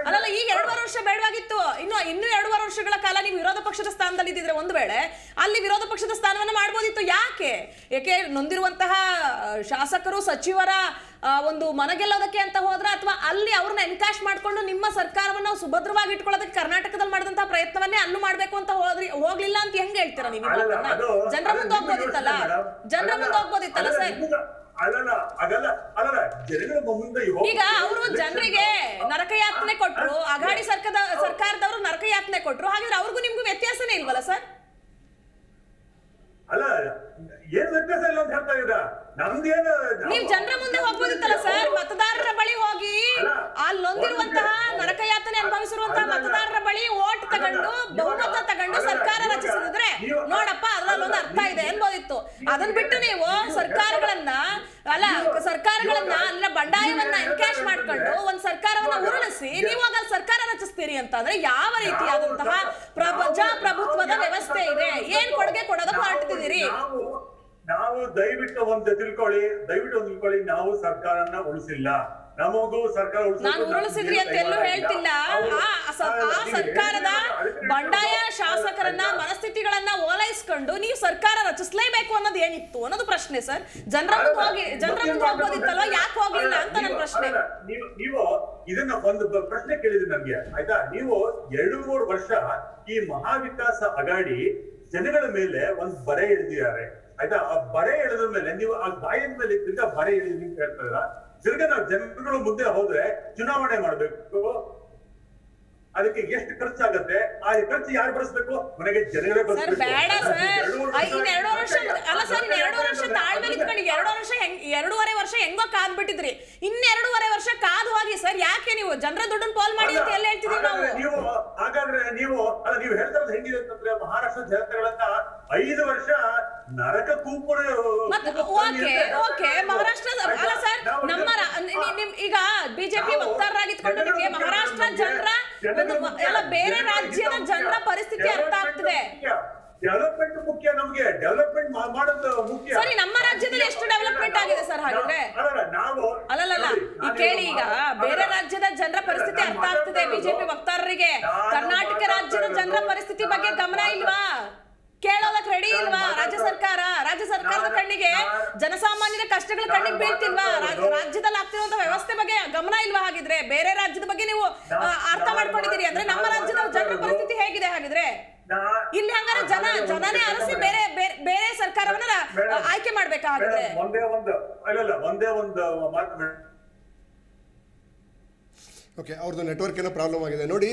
[SPEAKER 1] ಅಲ್ಲಲ್ಲ, ಈಗ 2.5 ವರ್ಷ ಬೇಡವಾಗಿತ್ತು. ಇನ್ನು 2.5 ವರ್ಷಗಳ ಕಾಲ ನೀವು ವಿರೋಧ ಪಕ್ಷದ ಸ್ಥಾನದಲ್ಲಿ ಇದ್ದಿದ್ರೆ ಒಂದು ವೇಳೆ ಅಲ್ಲಿ ವಿರೋಧ ಪಕ್ಷದ ಸ್ಥಾನವನ್ನ ಮಾಡ್ಬೋದಿತ್ತು. ಯಾಕೆ ನೊಂದಿರುವಂತಹ ಶಾಸಕರು ಸಚಿವರ ಒಂದು ಮನಗೆಲ್ಲೋದಕ್ಕೆ ಅಂತ ಹೋದ್ರ, ಅಥವಾ ಅಲ್ಲಿ ಅವ್ರನ್ನ ಎನ್ಕ್ಯಾಶ್ ಮಾಡ್ಕೊಂಡು ನಿಮ್ಮ ಸರ್ಕಾರವನ್ನ ಸುಭದ್ರವಾಗಿ ಇಟ್ಕೊಳ್ಳೋದಕ್ಕೆ ಕರ್ನಾಟಕದಲ್ಲಿ ಮಾಡಿದಂತಹ ಪ್ರಯತ್ನವನ್ನೇ ಅಲ್ಲೂ ಮಾಡ್ಬೇಕು ಅಂತ ಹೋಗ್ಲಿಲ್ಲ ಅಂತ ಹೆಂಗ್ ಹೇಳ್ತೀರಾ ನೀವು? ಜನರ ಮುಂದೆ ಹೋಗ್ಬೋದಿತ್ತಲ್ಲ, ಸರ್. ಈಗ ಅವರು ಜನರಿಗೆ ನರಕಯಾತನೆ ಕೊಟ್ರು, ಅಘಾಡಿ ಸರ್ಕಾರದವರು ನರಕಯಾತನೆ ಕೊಟ್ರು, ಹಾಗಾದ್ರೆ ಅವ್ರಿಗೂ ನಿಮ್ಗೂ ವ್ಯತ್ಯಾಸನೇ ಇಲ್ವಲ್ಲ ಸರ್?
[SPEAKER 4] ಅಲ್ಲ, ಏನ್ ವ್ಯತ್ಯಾಸ ಇಲ್ಲ ಅಂತ ಹೇಳ್ತಾ ಇದ್ದೀರಾ? ನಮ್ದೇನು,
[SPEAKER 1] ನೀವು ಜನರ ಮುಂದೆ ಹೋಗ್ಬೋದಿತ್ತಲ್ಲ ಸರ್, ಮತದಾರರ ಬಳಿ ಹೋಗಿ ಅಲ್ಲೊಂದಿರುವಂತಹ ನರಕಯಾತನೆ ಅನುಭವಿಸಿರುವಂತಹ ಮತದಾರರ ಬಳಿ ಓಟ್ ತಗೊಂಡು ಬಹುಮತ ತಗೊಂಡು ಸರ್ಕಾರ ರಚಿಸಿದ್ರೆ ನೋಡಪ್ಪ ಅದ್ರಲ್ಲೊಂದು ಅರ್ಥ ಇದೆ ಅನ್ಬೋದಿತ್ತು. ಅದನ್ನ ಬಿಟ್ಟು ನೀವು ಸರ್ಕಾರಗಳನ್ನ ಅಲ್ಲಿನ ಬಂಡಾಯವನ್ನ ಎನ್ಕ್ಯಾಶ್ ಮಾಡ್ಕೊಂಡು ಒಂದ್ ಸರ್ಕಾರವನ್ನ ಉರುಳಿಸಿ ನೀವು ಆಗ ಸರ್ಕಾರ ರಚಿಸ್ತೀರಿ ಅಂತಂದ್ರೆ ಯಾವ ರೀತಿಯಾದಂತಹ ಪ್ರಜಾಪ್ರಭುತ್ವದ ವ್ಯವಸ್ಥೆ ಇದೆ? ಏನ್ ಕೊಡುಗೆ ಕೊಡೋದಕ್ಕೆ ಹೊರಟಿದ್ದೀರಿ?
[SPEAKER 4] ನಾವು ದಯವಿಟ್ಟು ಒಂದು ತಿಳ್ಕೊಳ್ಳಿ, ನಾವು ಸರ್ಕಾರನ ಉಳಿಸಿಲ್ಲ. ನಮಗೂ ಸರ್ಕಾರ
[SPEAKER 1] ನಾನು ಉರುಳಿಸಿದ್ರಿ ಅಂತ ಎಲ್ಲೂ ಹೇಳ್ತಿಲ್ಲ. ಆ ಸರ್ಕಾರದ ಬಂಡಾಯ ಶಾಸಕರನ್ನ ಮನಸ್ಥಿತಿಗಳನ್ನ ಓಲೈಸ್ಕೊಂಡು ನೀವು ಸರ್ಕಾರ ರಚಿಸಲೇಬೇಕು ಅನ್ನೋದು ಏನಿತ್ತು ಅನ್ನೋದು ಪ್ರಶ್ನೆ ಸರ್. ಜನರ ಮುಂದೆ ಹೋಗ್ಬೋದಿತ್ತಲ್ವ, ಯಾಕೆ ಹೋಗ್ಲಿಲ್ಲ ಅಂತ ನನ್ನ ಪ್ರಶ್ನೆ.
[SPEAKER 4] ನೀವು ಇದನ್ನ ಒಂದು ಪ್ರಶ್ನೆ ಕೇಳಿದ್ರಿ ನಮ್ಗೆ ಆಯ್ತಾ. ನೀವು 2-3 ವರ್ಷ ಈ ಮಹಾವಿಕಾಸ್ ಅಗಾಡಿ ಜನಗಳ ಮೇಲೆ ಒಂದು ಬರೆ ಎಳೆದಿದ್ದಾರೆ ಆಯ್ತಾ. ಆ ಬರೆ ಎಳೆದ ಮೇಲೆ ನೀವು ಆ ಗಾಯದ ಮೇಲೆ ತಿರ್ಗಾ ಬರೆ ಎಳೆದಿ ಅಂತ ಹೇಳ್ತಾರ. ತಿರ್ಗಾ ನಾವು ಜನಗಳು ಮುಂದೆ ಹೋದ್ರೆ ಚುನಾವಣೆ ಮಾಡ್ಬೇಕು, ಅದಕ್ಕೆ ಎಷ್ಟು ಖರ್ಚಾಗತ್ತೆ? ಆ ಖರ್ಚು ಯಾರು ಭರಿಸ್ಬೇಕು? ಮನೆಗೆ ಜನಗಳೇ ಭರಿಸ್ಬೇಕು.
[SPEAKER 1] ಬೇಡ ಸರ್, ಇನ್ 2 ವರ್ಷ ಅಲ್ಲ ಸರ್, 2 ವರ್ಷ ತಾಳ್ಮೇಲೆ ಇಟ್ಕೊಂಡು 2.5 ವರ್ಷ ಹೆಂಗೋ ಕಾದ್ಬಿಟ್ಟಿದ್ರಿ. 2.5 ವರ್ಷ ಕಾದು ಹೋಗಿ ಸರ್. ಯಾಕೆ ನೀವು ಜನರ ದುಡ್ಡನ್ನು ಪೋಲ್ ಮಾಡಿ ಅಂತ ಎಲ್ಲ ಹೇಳ್ತಿದೀವಿ ನಾವು?
[SPEAKER 4] ಹಾಗಾದ್ರೆ ನೀವು ಹೇಳ್ತಾ ಇರೋದು ಹೆಂಗಿದೆ ಅಂತಂದ್ರೆ, ಮಹಾರಾಷ್ಟ್ರ ಜನತೆಗಳನ್ನ 5 ವರ್ಷ ನರಕ ಕೂಪುರ.
[SPEAKER 1] ಓಕೆ ಮಹಾರಾಷ್ಟ್ರ ಅಲ್ಲ ಸರ್, ನಮ್ಮ ಈಗ ಬಿಜೆಪಿ ವಕ್ತಾರರಾಗಿದ್ಕೊಂಡು ನಿಮಗೆ ಮಹಾರಾಷ್ಟ್ರ ಜನರ ಎಲ್ಲ ಬೇರೆ ರಾಜ್ಯದ ಜನರ ಪರಿಸ್ಥಿತಿ ಅರ್ಥ ಆಗ್ತಿದೆ.
[SPEAKER 4] ಡೆವಲಪ್ಮೆಂಟ್ ಮುಖ್ಯ, ನಮ್ಗೆ ಡೆವಲಪ್ಮೆಂಟ್ ಮಾಡೋದು ಮುಖ್ಯ.
[SPEAKER 1] ಸರಿ, ನಮ್ಮ ರಾಜ್ಯದಲ್ಲಿ ಎಷ್ಟು ಡೆವಲಪ್ಮೆಂಟ್ ಆಗಿದೆ ಸರ್ ಹಾಗಿದ್ರೆ? ಅಲ್ಲಲ್ಲ, ಈ ಕೇಳಿ, ಈಗ ಬೇರೆ ರಾಜ್ಯದ ಜನರ ಪರಿಸ್ಥಿತಿ ಅರ್ಥ ಆಗ್ತದೆ ಬಿಜೆಪಿ ವಕ್ತಾರರಿಗೆ. ಕರ್ನಾಟಕ ರಾಜ್ಯದ ಜನರ ಪರಿಸ್ಥಿತಿ ಬಗ್ಗೆ ಗಮನ ಇಲ್ವಾ? ಕೇಳೋದಕ್ ರೆಡಿ ಇಲ್ವಾ ರಾಜ್ಯ ಸರ್ಕಾರದ ಕಣ್ಣಿಗೆ ಜನಸಾಮಾನ್ಯರ ಕಷ್ಟಗಳ ಕಣ್ಣಿಗೆ ಬೀಳ್ತಿಲ್ವಾ? ರಾಜ್ಯದಲ್ಲಿ ಆಗ್ತಿರುವಂತ ವ್ಯವಸ್ಥೆ ಬಗ್ಗೆ ಗಮನ ಇಲ್ವಾ? ಹಾಗಿದ್ರೆ ಬೇರೆ ರಾಜ್ಯದ ಬಗ್ಗೆ ನೀವು ಅರ್ಥ ಮಾಡ್ಕೊಂಡಿದ್ದೀರಿ ಅಂದ್ರೆ ನಮ್ಮ ರಾಜ್ಯದ ಜನರ ಪರಿಸ್ಥಿತಿ ಹೇಗಿದೆ ಹಾಗಿದ್ರೆ? ಇಲ್ಲಿ ಹಂಗಾರೆ ಜನನೇ ಅರಸಿ ಬೇರೆ ಸರ್ಕಾರವನ್ನ ಆಯ್ಕೆ ಮಾಡ್ಬೇಕಾ ಹಾಗಿದ್ರೆ?
[SPEAKER 4] ಒಂದೇ ಒಂದು ಮಾತು.
[SPEAKER 2] ಓಕೆ, ಅವ್ರದ್ದು ನೆಟ್ವರ್ಕ್ ಏನೋ ಪ್ರಾಬ್ಲಮ್ ಆಗಿದೆ ನೋಡಿ.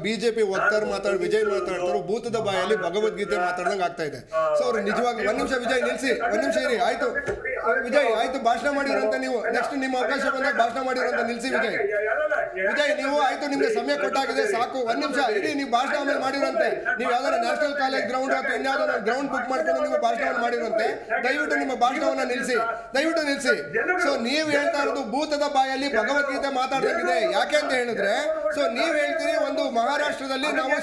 [SPEAKER 2] ಬಿಜೆಪಿ ವಕ್ತಾರ ವಿಜಯ್ ಮಾತಾಡ್ತಾರೆ, ಭೂತದ ಬಾಯಲ್ಲಿ ಭಗವದ್ಗೀತೆ ಮಾತಾಡ್ದಂಗೆ ಆಗ್ತಾ ಇದೆ. ಸೊ ಅವ್ರು ನಿಜವಾಗಿ ಒಂದ್ ನಿಮಿಷ ವಿಜಯ್ ನಿಲ್ಸಿ, ಒಂದ್ ನಿಮಿಷ ಇರಿ. ಆಯ್ತು ವಿಜಯ್, ಆಯ್ತು ಭಾಷಣ ಮಾಡಿರಂತ ನೀವು, ನೆಕ್ಸ್ಟ್ ನಿಮ್ಮ ಅವಕಾಶ ಬಂದಾಗ ಭಾಷಣ ಮಾಡಿರಂತ ನಿಲ್ಸಿ ವಿಜಯ್. ನೀವು ಆಯ್ತು, ನಿಮ್ಗೆ ಸಮಯ ಕೊಟ್ಟಾಗಿದೆ, ಸಾಕು. ಒಂದ್ ನಿಮಿಷ ಇರಿ, ನೀವು ಭಾಷಣ ಆಮೇಲೆ ಮಾಡಿರಂತೆ. ನೀವು ಯಾವ್ದಾರ ನ್ಯಾಷನಲ್ ಕಾಲೇಜ್ ಗ್ರೌಂಡ್ ಅಥವಾ ಇನ್ಯಾವ್ದಾರ ಗ್ರೌಂಡ್ ಬುಕ್ ಮಾಡ್ಕೊಂಡು ನೀವು ಭಾಷಣವನ್ನು ಮಾಡಿರಂತೆ. ದಯವಿಟ್ಟು ನಿಮ್ಮ ಭಾಷಣವನ್ನ ನಿಲ್ಸಿ, ದಯವಿಟ್ಟು ನಿಲ್ಸಿ. ಸೊ ನೀವು ಹೇಳ್ತಾ ಇರೋದು ಭೂತದ ಬಾಯಲ್ಲಿ ಭಗವದ್ಗೀತೆ ಮಾತಾಡ್ದಂಗಿದೆ. ಯಾಕೆ ಅಂತ ಹೇಳಿದ್ರೆ, ಸೊ ನೀವ್ ಹೇಳ್ತೀರಿ ಒಂದು ಮಹಾರಾಷ್ಟ್ರದಲ್ಲಿ ನಾವು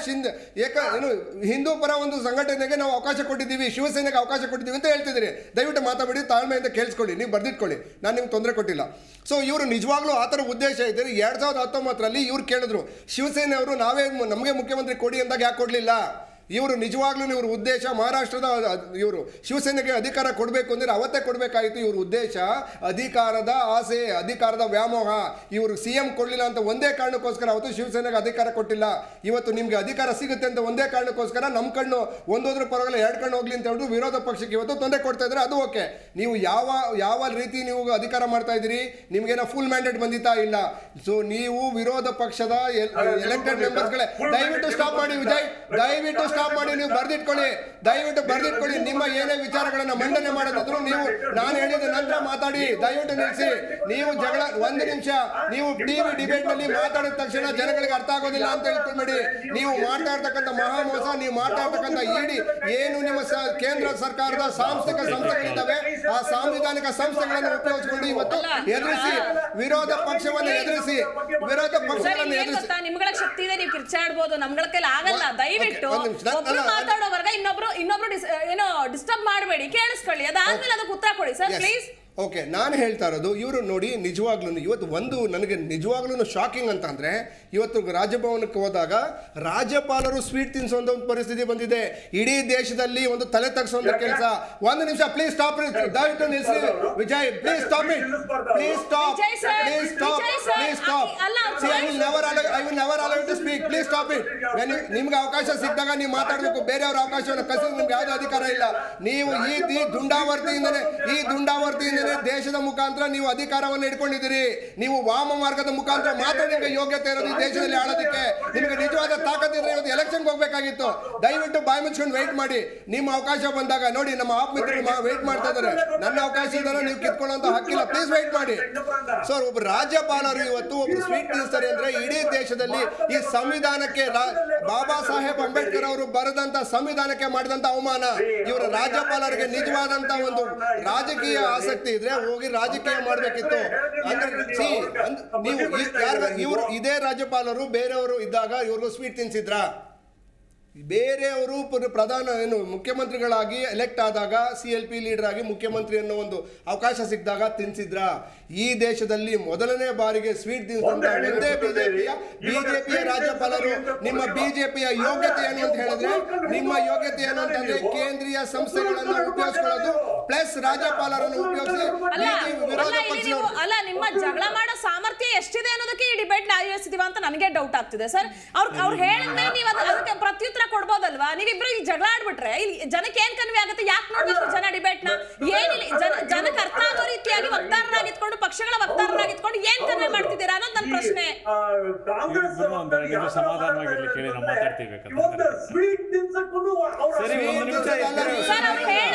[SPEAKER 2] ಹಿಂದೂ ಪರ ಒಂದು ಸಂಘಟನೆಗೆ ನಾವು ಅವಕಾಶ ಕೊಟ್ಟಿದ್ದೀವಿ, ಶಿವಸೇನೆಗೆ ಅವಕಾಶ ಕೊಟ್ಟಿದ್ದೀವಿ ಅಂತ ಹೇಳ್ತಿದ್ದೀರಿ. ದಯವಿಟ್ಟು ಮಾತಾಡಿ, ತಾಳ್ಮೆಯಿಂದ ಕೇಳಿಸ್ಕೊಳ್ಳಿ, ನೀವು ಬರ್ದಿಟ್ಕೊಳ್ಳಿ, ನಾನು ನಿಮ್ಗೆ ತೊಂದರೆ ಕೊಟ್ಟಿಲ್ಲ. ಸೊ ಇವರು ನಿಜವಾಗ್ಲೂ ಆ ಥರ ಉದ್ದೇಶ ಇದ್ದೀರಿ. 2019ರಲ್ಲಿ ಇವ್ರು ಕೇಳಿದ್ರು ಶಿವಸೇನೆ ಅವರು ನಮಗೆ ಮುಖ್ಯಮಂತ್ರಿ ಕೊಡಿ ಅಂದಾಗ ಯಾಕೆ ಕೊಡಲಿಲ್ಲ? ಇವರು ನಿಜವಾಗ್ಲೂ ಇವ್ರ ಉದ್ದೇಶ ಮಹಾರಾಷ್ಟ್ರದ ಇವರು ಶಿವಸೇನೆಗೆ ಅಧಿಕಾರ ಕೊಡಬೇಕು ಅಂದರೆ ಅವತ್ತೇ ಕೊಡಬೇಕಾಯಿತು. ಇವ್ರ ಉದ್ದೇಶ ಅಧಿಕಾರದ ಆಸೆ, ಅಧಿಕಾರದ ವ್ಯಾಮೋಹ. ಇವರು CM ಕೊಡಲಿಲ್ಲ ಅಂತ ಒಂದೇ ಕಾರಣಕ್ಕೋಸ್ಕರ ಅವತ್ತು ಶಿವಸೇನೆಗೆ ಅಧಿಕಾರ ಕೊಟ್ಟಿಲ್ಲ. ಇವತ್ತು ನಿಮ್ಗೆ ಅಧಿಕಾರ ಸಿಗುತ್ತೆ ಅಂತ ಒಂದೇ ಕಾರಣಕ್ಕೋಸ್ಕರ ನಮ್ಮ ಕಣ್ಣು ಒಂದೋದ್ರ ಪರವಾಗಿಲ್ಲ, 2 ಕಣ್ಣು ಹೋಗ್ಲಿ ಅಂತ ಹೇಳಿದ್ರು ವಿರೋಧ ಪಕ್ಷಕ್ಕೆ ಇವತ್ತು ತೊಂದರೆ ಕೊಡ್ತಾ ಇದ್ರೆ ಅದು ಓಕೆ. ನೀವು ಯಾವ ರೀತಿ ನೀವು ಅಧಿಕಾರ ಮಾಡ್ತಾ ಇದ್ದೀರಿ? ನಿಮ್ಗೇನೋ ಫುಲ್ ಮ್ಯಾಂಡೇಟ್ ಬಂದಿತ್ತಾ? ಇಲ್ಲ. ಸೊ ನೀವು ವಿರೋಧ ಪಕ್ಷದ ಎಲೆಕ್ಟೆಡ್ ಮೆಂಬರ್ಸ್ಗಳೇ, ದಯವಿಟ್ಟು ಸ್ಟಾಪ್ ಮಾಡಿ ವಿಜಯ್, ದಯವಿಟ್ಟು ಸ್ಟಾಪ್ ಮಾಡಿ. ನೀವು ಬರ್ದಿಟ್ಕೊಳ್ಳಿ, ದಯವಿಟ್ಟು ಬರ್ದಿಟ್ಕೊಳ್ಳಿ. ನಿಮ್ಮ ಏನೇ ವಿಚಾರಗಳನ್ನ ಮಂಡನೆ ಮಾಡೋದಿದ್ರು ನೀವು ನಾನು ಹೇಳಿದ ನಂತರ ಮಾತಾಡಿ, ದಯವಿಟ್ಟು ನಿಲ್ಲಿಸಿ. ನೀವು ಜಗಳ ಒಂದು ನಿಮಿಷ, ನೀವು ಟಿವಿ ಡಿಬೇಟ್ ನಲ್ಲಿ ಮಾತಾಡಿದ ತಕ್ಷಣ ಜನಗಳಿಗೆ ಅರ್ಥ ಆಗೋದಿಲ್ಲ ಅಂತ ಹೇಳ್ಕೊಂಡ್ಬೇಡಿ. ನೀವು ಮಾಡ್ತಾ ಇರ್ತಕ್ಕಂಥ ಮಹಾಮೋಸ, ನೀವು ಮಾಡ್ತಾ ಇರ್ತಕ್ಕಂಥ ಏನು ನಿಮ್ಮ ಕೇಂದ್ರ ಸರ್ಕಾರದ ಸಾಂಸ್ಥಿಕ ಸಂಸ್ಥೆಗಳಿದ್ದಾವೆ, ಆ ಸಾಂವಿಧಾನಿಕ ಸಂಸ್ಥೆಗಳನ್ನು ಉಪಯೋಗಿಸಿಕೊಂಡು ಇವತ್ತು ಎದುರಿಸಿ, ವಿರೋಧ ಪಕ್ಷವನ್ನು ಎದುರಿಸಿ, ವಿರೋಧ ಪಕ್ಷಗಳನ್ನು ಎದುರಿಸಿ.
[SPEAKER 1] ನಿಮ್ಗಳ ಶಕ್ತಿ ಇದೆ, ನೀವು ಕಿರ್ಚಾಡ್ಬೋದು, ನಮ್ಗಳ ಕೈಲಿ ಆಗಲ್ಲ. ದಯವಿಟ್ಟು ಒಬ್ರು ಮಾತಾಡೋವರ್ಗ ಇನ್ನೊಬ್ರು ಏನೋ ಡಿಸ್ಟರ್ಬ್ ಮಾಡಬೇಡಿ, ಕೇಳಿಸ್ಕೊಳ್ಳಿ. ಅದಾದ್ಮೇಲೆ ಅದಕ್ಕೆ ಉತ್ತರ ಕೊಡಿ ಸರ್ ಪ್ಲೀಸ್.
[SPEAKER 2] ಓಕೆ, ನಾನು ಹೇಳ್ತಾ ಇರೋದು ಇವರು ನೋಡಿ ನಿಜವಾಗ್ಲೂ ಇವತ್ತು ನನಗೆ ನಿಜವಾಗ್ಲೂ ಶಾಕಿಂಗ್ ಅಂತ ಅಂದರೆ, ಇವತ್ತು ರಾಜಭವನಕ್ಕೆ ಹೋದಾಗ ರಾಜ್ಯಪಾಲರು ಸ್ವೀಟ್ ತಿನ್ನಿಸುವಂಥ ಒಂದು ಪರಿಸ್ಥಿತಿ ಬಂದಿದೆ. ಇಡೀ ದೇಶದಲ್ಲಿ ಒಂದು ತಲೆ ತಗ್ಸುವಂಥ ಕೆಲಸ. ಒಂದು ನಿಮಿಷ ಪ್ಲೀಸ್ ಸ್ಟಾಪ್, ದಯವಿಟ್ಟು ನಿಲ್ಲಿಸಿ Vijay, please stop it, please stop, please stop, please stop. I will never allow to speak, please stop it. ನಿಮ್ಗೆ ಅವಕಾಶ ಸಿಕ್ಕಿದಾಗ ನೀವು ಮಾತಾಡಬೇಕು, ಬೇರೆಯವ್ರ ಅವಕಾಶವನ್ನು ಕಸಿದ್ರೆ ನಿಮ್ಗೆ ಯಾವುದೇ ಅಧಿಕಾರ ಇಲ್ಲ. ನೀವು ಈ ದುಂಡಾವರ್ತಿಯಿಂದನೇ ದೇಶದ ಮುಖಾಂತರ ನೀವು ಅಧಿಕಾರವನ್ನು ಇಟ್ಕೊಂಡಿದ್ದೀರಿ. ನೀವು ವಾಮ ಮಾರ್ಗದ ಮುಖಾಂತರ ಮಾತ್ರ ನಿಮಗೆ ಯೋಗ್ಯತೆ ಇರೋದು ಈ ದೇಶದಲ್ಲಿ ಆಳೋದಕ್ಕೆ. ನಿಮಗೆ ನಿಜವಾದ ತಾಕತ್ತಿದ್ರೆ ಇವತ್ತು ಎಲೆಕ್ಷನ್ಗೆ ಹೋಗ್ಬೇಕಾಗಿತ್ತು. ದಯವಿಟ್ಟು ಬಾಯಿ ಮುಚ್ಕೊಂಡು ವೆಯ್ಟ್ ಮಾಡಿ, ನಿಮ್ಮ ಅವಕಾಶ ಬಂದಾಗ. ನೋಡಿ, ನಮ್ಮ ಆಪ್ ಮಿತ್ರರು ವೆಯ್ಟ್ ಮಾಡ್ತಾ ಇದ್ದಾರೆ. ನನ್ನ ಅವಕಾಶ ಇದ್ದಾರೆ, ನೀವು ಕಿತ್ಕೊಳ್ಳುವಂತ ಹಕ್ಕಿಲ್ಲ, ಪ್ಲೀಸ್ ವೆಯ್ಟ್ ಮಾಡಿ. ಸರ್, ಒಬ್ಬ ರಾಜ್ಯಪಾಲರು ಇವತ್ತು ಒಬ್ರು ಸ್ವೀಟ್ ತಿನ್ನಿಸ್ತಾರೆ ಅಂದ್ರೆ ಇಡೀ ದೇಶದಲ್ಲಿ ಈ ಸಂವಿಧಾನಕ್ಕೆ, ಬಾಬಾ ಸಾಹೇಬ್ ಅಂಬೇಡ್ಕರ್ ಅವರು ಬರೆದಂತ ಸಂವಿಧಾನಕ್ಕೆ ಮಾಡಿದಂತ ಅವಮಾನ. ಇವರ ರಾಜ್ಯಪಾಲರಿಗೆ ನಿಜವಾದಂತ ಒಂದು ರಾಜಕೀಯ ಆಸಕ್ತಿ ಇದ್ರೆ ಹೋಗಿ ರಾಜಕೀಯ ಮಾಡಬೇಕಿತ್ತು. ಇವರು ಇದೇ ರಾಜ್ಯಪಾಲರು ಬೇರೆಯವರು ಇದ್ದಾಗ ಇವ್ರಿಗೂ ಸ್ವೀಟ್ ತಿನ್ಸಿದ್ರ? ಬೇರೆಯವರು ಮುಖ್ಯಮಂತ್ರಿಗಳಾಗಿ ಎಲೆಕ್ಟ್ ಆದಾಗ CLP ಲೀಡರ್ ಆಗಿ ಮುಖ್ಯಮಂತ್ರಿ ಅನ್ನೋ ಒಂದು ಅವಕಾಶ ಸಿಕ್ಕಿದಾಗ ತಿನ್ಸಿದ್ರ? ಈ ದೇಶದಲ್ಲಿ ಮೊದಲನೇ ಬಾರಿಗೆ ಸ್ವೀಟ್ ತಿನ್ನಿಸಿದಂತ ಒಂದೇ ಬಿಜೆಪಿಯ ರಾಜ್ಯಪಾಲರು. ನಿಮ್ಮ ಬಿಜೆಪಿಯ ಯೋಗ್ಯತೆ ಏನು ಅಂತ ಹೇಳಿದ್ರೆ, ನಿಮ್ಮ ಯೋಗ್ಯತೆ ಏನು ಅಂತಂದ್ರೆ ಕೇಂದ್ರೀಯ ಸಂಸ್ಥೆಗಳನ್ನು ಉಪಯೋಗಿಸ್ಕೊಳ್ಳೋದು ಪ್ಲಸ್ ರಾಜ್ಯಪಾಲರನ್ನು ಉಪಯೋಗಿಸಿ ವಿರೋಧ ಪಕ್ಷ.
[SPEAKER 1] ಅಲ್ಲ, ನಿಮ್ಮ ಜಗಳ ಮಾಡೋ ಸಾಮರ್ಥ್ಯ ಎಷ್ಟಿದೆ ಅನ್ನೋದಕ್ಕೆ ಈ ಡಿಬೇಟ್ ಆಯೋಜಿಸಿದೀವ ಅಂತ ನನಗೆ ಡೌಟ್ ಆಗ್ತಿದೆ ಸರ್. ಅವ್ರು ಹೇಳಿದ್ಮೇಲೆ ನೀವು ಅದಕ್ಕೆ ಪ್ರತ್ಯುತ್ತರ ಕೊಡ್ಬೋದಲ್ವಾ? ನೀವಿಬ್ರು ಈ ಜಗಳ ಆಡ್ಬಿಟ್ರೆ ಇಲ್ಲಿ ಜನಕ್ಕೆ ಏನ್ ಕನ್ವೆ ಆಗುತ್ತೆ? ಯಾಕೆ ನೋಡ್ಬೇಕು ಜನ ಡಿಬೇಟ್ ನ? ಏನಿಲ್ಲ, ಜನಕ್ಕೆ ಅರ್ಥ ಆಗೋ ರೀತಿಯಾಗಿ ವಕ್ತಾರರಾಗಿತ್ಕೊಂಡು, ಪಕ್ಷಗಳ ವಕ್ತಾರರಾಗಿತ್ಕೊಂಡು ಏನ್ ಕನ್ವೆ ಮಾಡ್ತಿದ್ದೀರಾ ಅನ್ನೋದು ನನ್ನ ಪ್ರಶ್ನೆ.
[SPEAKER 3] ಸಮಾಧಾನವಾಗಿರ್ಲಿ, ಕೇಳಿ ನಾವು ಮಾತಾಡ್ತೀವಿ.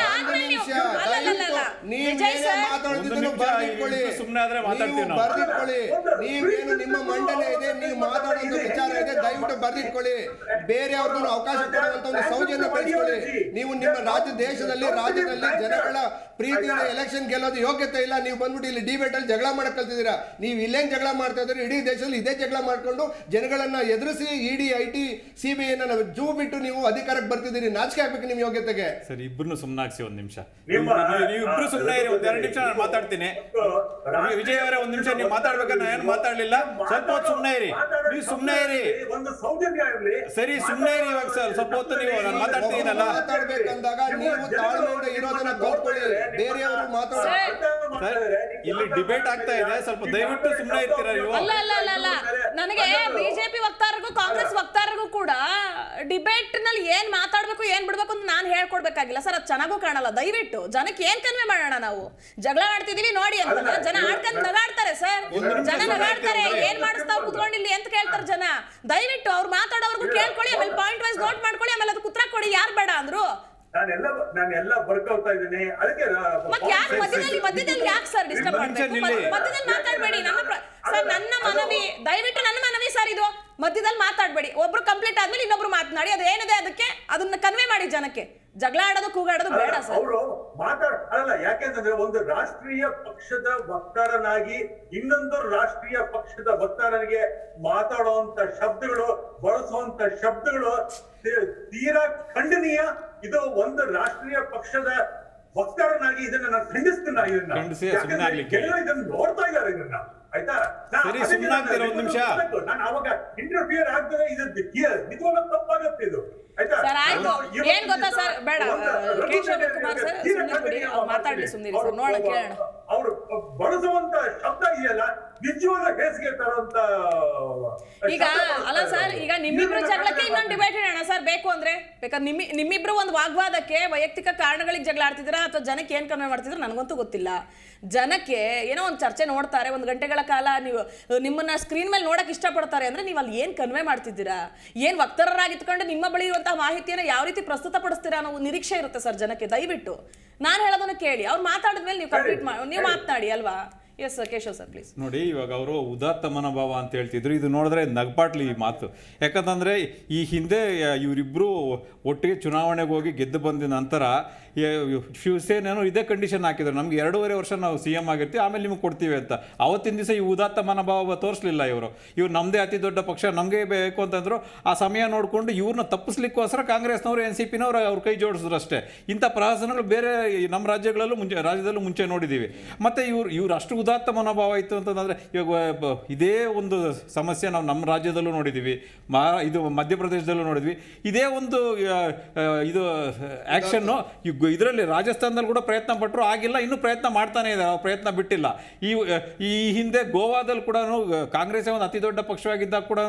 [SPEAKER 3] ಸುಮ್ಮನೆ ಆದ್ರೆ ಮಾತಾಡ್ತೀವಿ ನಾವು.
[SPEAKER 2] ಬರ್ದಿಟ್ಕೊಳ್ಳಿ, ನೀವೇನು ನಿಮ್ಮ ಮಂಡನೆ ಇದೆ, ನೀವು ಮಾತಾಡೋದು ವಿಚಾರ ಇದೆ, ದಯವಿಟ್ಟು ಬರೆದಿಟ್ಕೊಳ್ಳಿ. ಬೇರೆಯವ್ರಿಗೂ ಅವಕಾಶ ಕೊಡುವಂತ ಒಂದು ಸೌಜನ್ಯ ಬೆಳೆಸ್ಕೊಳ್ಳಿ. ನೀವು ನಿಮ್ಮ ರಾಜ್ಯದಲ್ಲಿ ಜನಗಳ ಪ್ರೀತಿಯಿಂದ ಎಲೆಕ್ಷನ್ ಗೆಲ್ಲೋದು ಯೋಗ್ಯತೆ ಇಲ್ಲ. ನೀವು ಬಂದ್ಬಿಟ್ಟು ಇಲ್ಲಿ ಡಿಬೇಟ್ ಅಲ್ಲಿ ಜಗಳ ಮಾಡಕ್ ಕಲ್ತಿದ್ದೀರಾ. ನೀವು ಇಲ್ಲೇನ್ ಜಗಳ ಮಾಡ್ತಾ ಇದ್ರೆ ಇಡೀ ದೇಶದಲ್ಲಿ ಇದೇ ಜಗಳ ಮಾಡ್ಕೊಂಡು ಜನಗಳನ್ನ ಎದುರಿಸಿ ಇಡಿ ಐಟಿ ಸಿಬಿಐ ಜೂ ಬಿಟ್ಟು ನೀವು ಅಧಿಕಾರಕ್ಕೆ ಬರ್ತಿದ್ದೀರಿ. ನಾಚಿಕೆ ಆಗ್ಬೇಕು ನಿಮ್ ಯೋಗ್ಯತೆಗೆ.
[SPEAKER 3] ಸರ್ ಇಬ್ಬರನ್ನು ಸುಮ್ಮನಾಗ್ಸಿ ಒಂದ್ ನಿಮಿಷ.
[SPEAKER 5] ನೀವಿಬ್ರು ಸುಮ್ಮನೆ ಇರಿ, ಒಂದ್ 2 ನಿಮಿಷ ನಾನು ಮಾತಾಡ್ತೀನಿ. ವಿಜಯ್ ಅವರೇ ಒಂದ್ ನಿಮಿಷ ನೀವು ಮಾತಾಡ್ಬೇಕಾದ್ರೆ ನಾನು ಏನು ಮಾತಾಡ್ಲಿಲ್ಲ. ಸ್ವಲ್ಪ ಹೊತ್ತು ಸುಮ್ಮನೆ ಇರಿ, ನೀವು ಸುಮ್ಮನೆ ಇರಿ.
[SPEAKER 4] ಒಂದು ಸೌಜನ್ಯ ಇರಲಿ.
[SPEAKER 5] ಸರಿ ಸುಮ್ಮನೆ ಇರಿ. ಇವಾಗ ಸರ್ ಸ್ವಲ್ಪ ಹೊತ್ತು ನೀವು ನಾನು ಮಾತಾಡ್ತೀನಲ್ಲ.
[SPEAKER 2] ಮಾತಾಡ್ಬೇಕಂದಾಗ ನೀವು ತಾಳ್ಮೆಯಿಂದ ಇರೋದನ್ನ ಕಲ್ತ್ಕೊಳ್ಳಿ. ಬೇರೆಯವರು
[SPEAKER 5] ಇಲ್ಲಿ ಡಿಬೇಟ್ ಆಗ್ತಾ ಇದೆ, ಸ್ವಲ್ಪ ದಯವಿಟ್ಟು ಸುಮ್ಮನೆ ಇರ್ತೀರಾ ನೀವು?
[SPEAKER 1] ಅಲ್ಲ ಅಲ್ಲ ಅಲ್ಲ ಅಲ್ಲ ನನಗೆ ಬಿಜೆಪಿ ವಕ್ತಾರರಿಗೂ ಕಾಂಗ್ರೆಸ್ ವಕ್ತಾರರಿಗೂ ಕೂಡ ಡಿಬೇಟ್ ನಲ್ಲಿ ಏನ್ ಮಾತಾಡ್ಬೇಕು ಏನ್ ಬಿಡ್ಬೇಕು ಅಂತ ನಾನು ಹೇಳ್ಕೊಡ್ಬೇಕಾಗಿಲ್ಲ ಸರ್. ಅದು ಚೆನ್ನಾಗೂ ಕಾಣಲ್ಲ. ದಯವಿಟ್ಟು ಜನಕ್ಕೆ ಏನ್ ಕನ್ವೆ ಮಾಡೋಣ. ನಾವು ಜಗಳ ಆಡ್ತಿದೀವಿ ನೋಡಿ ಅಂತ ಜನ ಆಡ್ಕೊಂಡು ನಗಾಡ್ತಾರೆ ಸರ್. ಜನ ನಗಾಡ್ತಾರೆ. ಏನ್ ಮಾಡಿಸ್ತಾವ್ ಕುತ್ಕೊಂಡಿಲ್ಲಿ ಅಂತ ಕೇಳ್ತಾರೆ ಜನ. ದಯವಿಟ್ಟು ಅವ್ರು ಮಾತಾಡೋರ್ಗು ಕೇಳ್ಕೊಳ್ಳಿ, ಆಮೇಲೆ ಪಾಯಿಂಟ್ ವೈಸ್ ನೋಟ್ ಮಾಡ್ಕೊಳ್ಳಿ, ಆಮೇಲೆ ಅದು ಉತ್ತರ ಕೊಡಿ. ಯಾರು ಬೇಡ ಅಂದ್ರು?
[SPEAKER 4] ನಾನೆಲ್ಲ ಬರ್ಕೊಳ್ತಾ ಇದ್ದೀನಿ. ಅದಕ್ಕೆ
[SPEAKER 1] ಮತ್ತೆ ಯಾಕೆ ಮಧ್ಯದಲ್ಲಿ ಯಾಕೆ ಸರ್ ಡಿಸ್ಟರ್ಬ್ ಮಾಡ್ಬೇಕು? ಮಧ್ಯದಲ್ಲಿ ಮಾತಾಡ್ಬೇಡಿ. ನನ್ನ ಮನವಿ, ದಯವಿಟ್ಟು ನನ್ನ ಮನವಿ ಸರ್ ಇದು. ಮಧ್ಯದಲ್ಲಿ ಮಾತಾಡ್ಬೇಡಿ. ಒಬ್ರು ಕಂಪ್ಲೀಟ್ ಆದ್ಮೇಲೆ ಇನ್ನೊಬ್ರು ಮಾತನಾಡಿ. ಅದು ಏನಿದೆ ಅದಕ್ಕೆ ಅದನ್ನ ಕನ್ವೆ ಮಾಡಿ ಜನಕ್ಕೆ. ಜಗಳ ಆಡೋದು ಕೂಗಾಡೋದು ಬೇಡ ಸರ್.
[SPEAKER 4] ಅವರು ಅಲ್ಲ, ಯಾಕೆಂತಂದ್ರೆ ಒಂದು ರಾಷ್ಟ್ರೀಯ ಪಕ್ಷದ ವಕ್ತಾರನಾಗಿ ಇನ್ನೊಂದು ರಾಷ್ಟ್ರೀಯ ಪಕ್ಷದ ವಕ್ತಾರನಿಗೆ ಮಾತಾಡುವಂತ ಶಬ್ದಗಳು, ಬಳಸುವಂತ ಶಬ್ದಗಳು ತೀರಾ ಖಂಡನೀಯ. ಇದು ಒಂದು ರಾಷ್ಟ್ರೀಯ ಪಕ್ಷದ ವಕ್ತಾರನಾಗಿ ಇದನ್ನ ನಾನು ಖಂಡಿಸ್ತೀನಿ. ಇದನ್ನ ನೋಡ್ತಾ ಇದ್ದಾರೆ ಇದನ್ನ. ಆಯ್ತಾ?
[SPEAKER 5] ಸರಿ, ಸುಮ್ಮನಾಗ್ತೀರಾ ಒಂದ್ ನಿಮಿಷ?
[SPEAKER 4] ನಾನು ಅವಾಗ ಇಂಟರ್ಫಿಯರ್ ಆಗ್ತದೆ. ಇದು ನಿಜವಾಗ್ಲೂ ತಪ್ಪಾಗತ್ತೆ ಇದು. ಆಯ್ತಾ?
[SPEAKER 1] ಸರ್ ಆಯ್ತು. ಏನ್ ಗೊತ್ತಾ ಸರ್, ಬೇಡ ಕೇಶವ ಕುಮಾರ್ ಸರ್ ಸುಮ್ಮನೆ ಬಿಡಿ, ಮಾತಾಡ್ಲಿ ಸುಮ್ಮನೆ ಸರ್, ನೋಡೋಣ ಕೇಳೋಣ.
[SPEAKER 4] ಅವರು ಬಳಸುವಂತ ಶಬ್ದ ಇದೆಯಲ್ಲ ನಿಜವಾದ ಹೇಸಿಗೆ ತರುವಂತ.
[SPEAKER 1] ಈಗ ಅಲ್ಲ ಸರ್, ಈಗ ನಿಮ್ಮಿಬ್ರು ಜಗಳಕ್ಕೆ ಇನ್ನೊಂದು ಡಿಬೇಟ್ ಇಡೋಣ ಸರ್ ಬೇಕು ಅಂದ್ರೆ. ಬೇಕಾದ್ರೆ ನಿಮ್ಮಿಬ್ರು ಒಂದು ವಾಗ್ವಾದಕ್ಕೆ ವೈಯಕ್ತಿಕ ಕಾರಣಗಳಿಗೆ ಜಗಳ ಆಡ್ತಿದ್ದೀರಾ ಅಥವಾ ಜನಕ್ಕೆ ಏನ್ ಕನ್ವೆ ಮಾಡ್ತಿದ್ರು ನನಗಂತೂ ಗೊತ್ತಿಲ್ಲ. ಜನಕ್ಕೆ ಏನೋ ಒಂದು ಚರ್ಚೆ ನೋಡ್ತಾರೆ, 1 ಗಂಟೆಗಳ ಕಾಲ ನೀವು ನಿಮ್ಮನ್ನ ಸ್ಕ್ರೀನ್ ಮೇಲೆ ನೋಡಕ್ ಇಷ್ಟಪಡ್ತಾರೆ ಅಂದ್ರೆ ನೀವು ಅಲ್ಲಿ ಏನ್ ಕನ್ವೆ ಮಾಡ್ತಿದ್ದೀರಾ, ಏನ್ ವಕ್ತಾರರಾಗಿತ್ಕೊಂಡು ನಿಮ್ಮ ಬಳಿ ಇರುವಂತಹ ಮಾಹಿತಿಯನ್ನು ಯಾವ ರೀತಿ ಪ್ರಸ್ತುತ ಪಡಿಸ್ತೀರಾ ಅನ್ನೋ ನಿರೀಕ್ಷೆ ಇರುತ್ತೆ ಸರ್ ಜನಕ್ಕೆ. ದಯವಿಟ್ಟು ನಾನು ಹೇಳೋದನ್ನ ಕೇಳಿ. ಅವ್ರು ಮಾತಾಡಿದ್ಮೇಲೆ ನೀವು ಕಂಪ್ಲೀಟ್ ನೀವು ಮಾತನಾಡಿ ಅಲ್ವಾ? Yes Keshav sir please.
[SPEAKER 3] ನೋಡಿ, ಇವಾಗ ಅವರು ಉದಾತ್ತ ಮನೋಭಾವ ಅಂತ ಹೇಳ್ತಿದ್ರು. ಇದು ನೋಡಿದ್ರೆ ನಗ್ಪಾಟ್ಲಿ ಈ ಮಾತು. ಯಾಕಂತಂದರೆ ಈ ಹಿಂದೆ ಇವರಿಬ್ಬರು ಒಟ್ಟಿಗೆ ಚುನಾವಣೆಗೆ ಹೋಗಿ ಗೆದ್ದು ಬಂದ ನಂತರ ಶಿವಸೇನೆಯೂ ಇದೇ ಕಂಡೀಷನ್ ಹಾಕಿದ್ರು, ನಮ್ಗೆ 2.5 ವರ್ಷ ನಾವು CM ಆಗಿರ್ತೀವಿ, ಆಮೇಲೆ ನಿಮಗೆ ಕೊಡ್ತೀವಿ ಅಂತ. ಅವತ್ತಿನ ದಿವಸ ಈ ಉದಾತ್ತ ಮನೋಭಾವ ತೋರಿಸಲಿಲ್ಲ ಇವರು. ನಮ್ಮದೇ ಅತಿ ದೊಡ್ಡ ಪಕ್ಷ, ನಮಗೆ ಬೇಕು ಅಂತಂದ್ರು. ಆ ಸಮಯ ನೋಡಿಕೊಂಡು ಇವ್ರನ್ನ ತಪ್ಪಿಸ್ಲಿಕ್ಕೋಸ್ಕರ ಕಾಂಗ್ರೆಸ್ನವರು NCPನವರು ಅವ್ರ ಕೈ ಜೋಡಿಸಿದ್ರು ಅಷ್ಟೇ. ಇಂಥ ಪ್ರಹಸನಗಳು ಬೇರೆ ನಮ್ಮ ರಾಜ್ಯದಲ್ಲೂ ಮುಂಚೆ ನೋಡಿದ್ದೀವಿ. ಮತ್ತು ಇವ್ರು ಅಷ್ಟು ಉದಾತ್ತ ಮನೋಭಾವ ಇತ್ತು ಅಂತಂದರೆ ಇವಾಗ ಇದೇ ಒಂದು ಸಮಸ್ಯೆ ನಾವು ನಮ್ಮ ರಾಜ್ಯದಲ್ಲೂ ನೋಡಿದ್ದೀವಿ, ಇದು ಮಧ್ಯಪ್ರದೇಶದಲ್ಲೂ ನೋಡಿದ್ವಿ. ಇದೇ ಒಂದು ಇದು ಆ್ಯಕ್ಷನ್ನು ಇದರಲ್ಲಿ ರಾಜಸ್ಥಾನದಲ್ಲಿ ಕೂಡ ಪ್ರಯತ್ನ ಪಟ್ಟರು, ಆಗಿಲ್ಲ. ಇನ್ನೂ ಪ್ರಯತ್ನ ಮಾಡ್ತಾನೆ ಇದೆ, ಪ್ರಯತ್ನ ಬಿಟ್ಟಿಲ್ಲ. ಈ ಹಿಂದೆ ಗೋವಾದಲ್ಲಿ ಕೂಡ ಕಾಂಗ್ರೆಸ್ ಒಂದು ಅತಿ ದೊಡ್ಡ ಪಕ್ಷವಾಗಿದ್ದಾಗ ಕೂಡ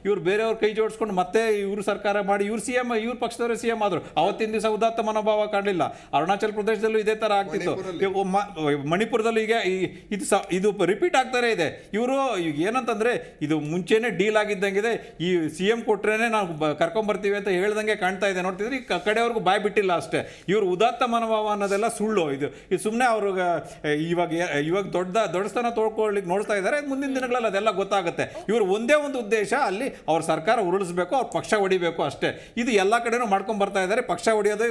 [SPEAKER 3] ಇವ್ರು ಬೇರೆಯವ್ರ ಕೈ ಜೋಡಿಸ್ಕೊಂಡು ಮತ್ತೆ ಇವರು ಸರ್ಕಾರ ಮಾಡಿ ಇವ್ರ ಪಕ್ಷದವರೇ CM ಆದರು. ಅವತ್ತಿನ ದಿವಸ ಉದಾತ್ತ ಮನೋಭಾವ ಕಾಣಲಿಲ್ಲ. ಅರುಣಾಚಲ ಪ್ರದೇಶದಲ್ಲೂ ಇದೇ ಥರ ಆಗ್ತಿತ್ತು. ಮಣಿಪುರದಲ್ಲಿ ಈಗ ಇದು ರಿಪೀಟ್ ಆಗ್ತಾನೆ ಇದೆ. ಇವರು ಈಗ ಏನಂತಂದರೆ ಇದು ಮುಂಚೆನೇ ಡೀಲ್ ಆಗಿದ್ದಂಗಿದೆ. ಈ CM ಕೊಟ್ರೇನೆ ನಾವು ಕರ್ಕೊಂಬರ್ತೀವಿ ಅಂತ ಹೇಳ್ದಂಗೆ ಕಾಣ್ತಾ ಇದೆ. ನೋಡ್ತಿದ್ರೆ ಈ ಕಡೆಯವ್ರಿಗೂ ಬಾಯ್ ಬಿಟ್ಟಿಲ್ಲ ಅಷ್ಟೇ. ಇವರು ಉದಾತ್ತ ಮನೋಭಾವ ಅನ್ನೋದೆಲ್ಲ ಸುಳ್ಳು. ಇದು ಸುಮ್ಮನೆ ಅವ್ರಿಗೆ ಇವಾಗ ದೊಡ್ಡ ಸ್ಥಾನ ತೊಳ್ಕೊಳ್ಳಿಕ್ಕೆ ನೋಡ್ತಾ ಇದ್ದಾರೆ. ಮುಂದಿನ ದಿನಗಳಲ್ಲಿ ಅದೆಲ್ಲ ಗೊತ್ತಾಗುತ್ತೆ. ಇವರು ಒಂದೇ ಒಂದು ಉದ್ದೇಶ, ಅಲ್ಲಿ ಅವ್ರ ಸರ್ಕಾರ ಉರುಳಿಸ್ಬೇಕು, ಅವ್ರ ಪಕ್ಷ ಹೊಡಿಬೇಕು ಅಷ್ಟೇ. ಇದು ಎಲ್ಲ ಕಡೆನೂ ಮಾಡ್ಕೊಂಡು ಬರ್ತಾ ಇದ್ದಾರೆ. ಪಕ್ಷ ಹೊಡೆಯೋದು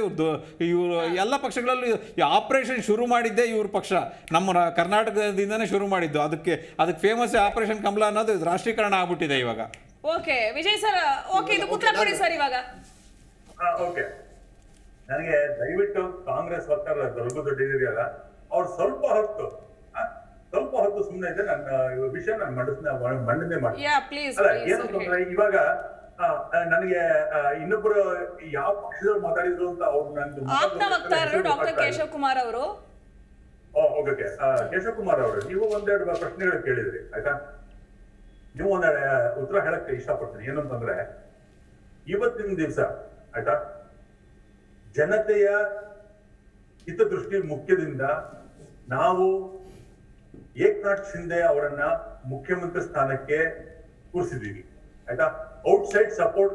[SPEAKER 3] ಇವರು ಎಲ್ಲ ಪಕ್ಷಗಳಲ್ಲೂ ಆಪರೇಷನ್ ಶುರು ಮಾಡಿದ್ದೆ ಇವ್ರ ಪಕ್ಷ. ನಮ್ಮ ಕರ್ನಾಟಕದಿಂದನೇ ಶುರು ಮಾಡಿದ್ದು. ಅದಕ್ಕೆ ಫೇಮಸ್ ಆಪರೇಷನ್ ಕಮಲ ಅನ್ನೋದು ರಾಷ್ಟ್ರೀಕರಣ ಆಗ್ಬಿಟ್ಟಿದೆ ಇವಾಗ.
[SPEAKER 1] ಓಕೆ ವಿಜಯ್ ಸರ್, ಓಕೆ ಇದು ಉತ್ತರ ಕೊಡಿ ಸರ್ ಇವಾಗ.
[SPEAKER 4] ಓಕೆ, ನನಗೆ ದಯವಿಟ್ಟು ಕಾಂಗ್ರೆಸ್ ವಕ್ತಾರ ದೊಡ್ಡದಿದೆಯಲ್ಲ, ಅವ್ರು ಸ್ವಲ್ಪ ಹೊತ್ತು ಸುಮ್ಮನೆ ಇದ್ರೆ ನನ್ನ ವಿಷಯ ನಾನು ಮಂಡನೆ ಮಾಡ್ತೀನಿ. ಏನಂತಂದ್ರೆ ಇವಾಗ ನನಗೆ ಇನ್ನೊಬ್ರು ಯಾವ ಪಕ್ಷದವ್ರು ಮಾತಾಡಿದ್ರು ಅಂತ ಅವ್ರು
[SPEAKER 1] ಆಪ್ತ ವಕ್ತಾರರು ಡಾಕ್ಟರ್ ಕೇಶವ್ ಕುಮಾರ್ ಅವರು.
[SPEAKER 4] ಓಕೆ, ಕೇಶವ್ ಕುಮಾರ್ ಅವರು, ನೀವು 1-2 ಪ್ರಶ್ನೆಗಳು ಕೇಳಿದ್ರಿ. ಆಯ್ತಾ? ನೀವು ಉತ್ತರ ಹೇಳಕ್ಕೆ ಇಷ್ಟಪಡ್ತೀನಿ. ಏನಂತಂದ್ರೆ ಇವತ್ತಿನ ದಿವಸ ಆಯ್ತಾ, ಜನತೆಯ ಹಿತದೃಷ್ಟಿ ಮುಖ್ಯದಿಂದ ನಾವು ಏಕನಾಥ್ ಶಿಂದೆ ಅವರನ್ನ ಮುಖ್ಯಮಂತ್ರಿ ಸ್ಥಾನಕ್ಕೆ ಕೂರಿಸಿದೀವಿ. ಆಯ್ತಾ? ಔಟ್ಸೈಡ್ ಸಪೋರ್ಟ್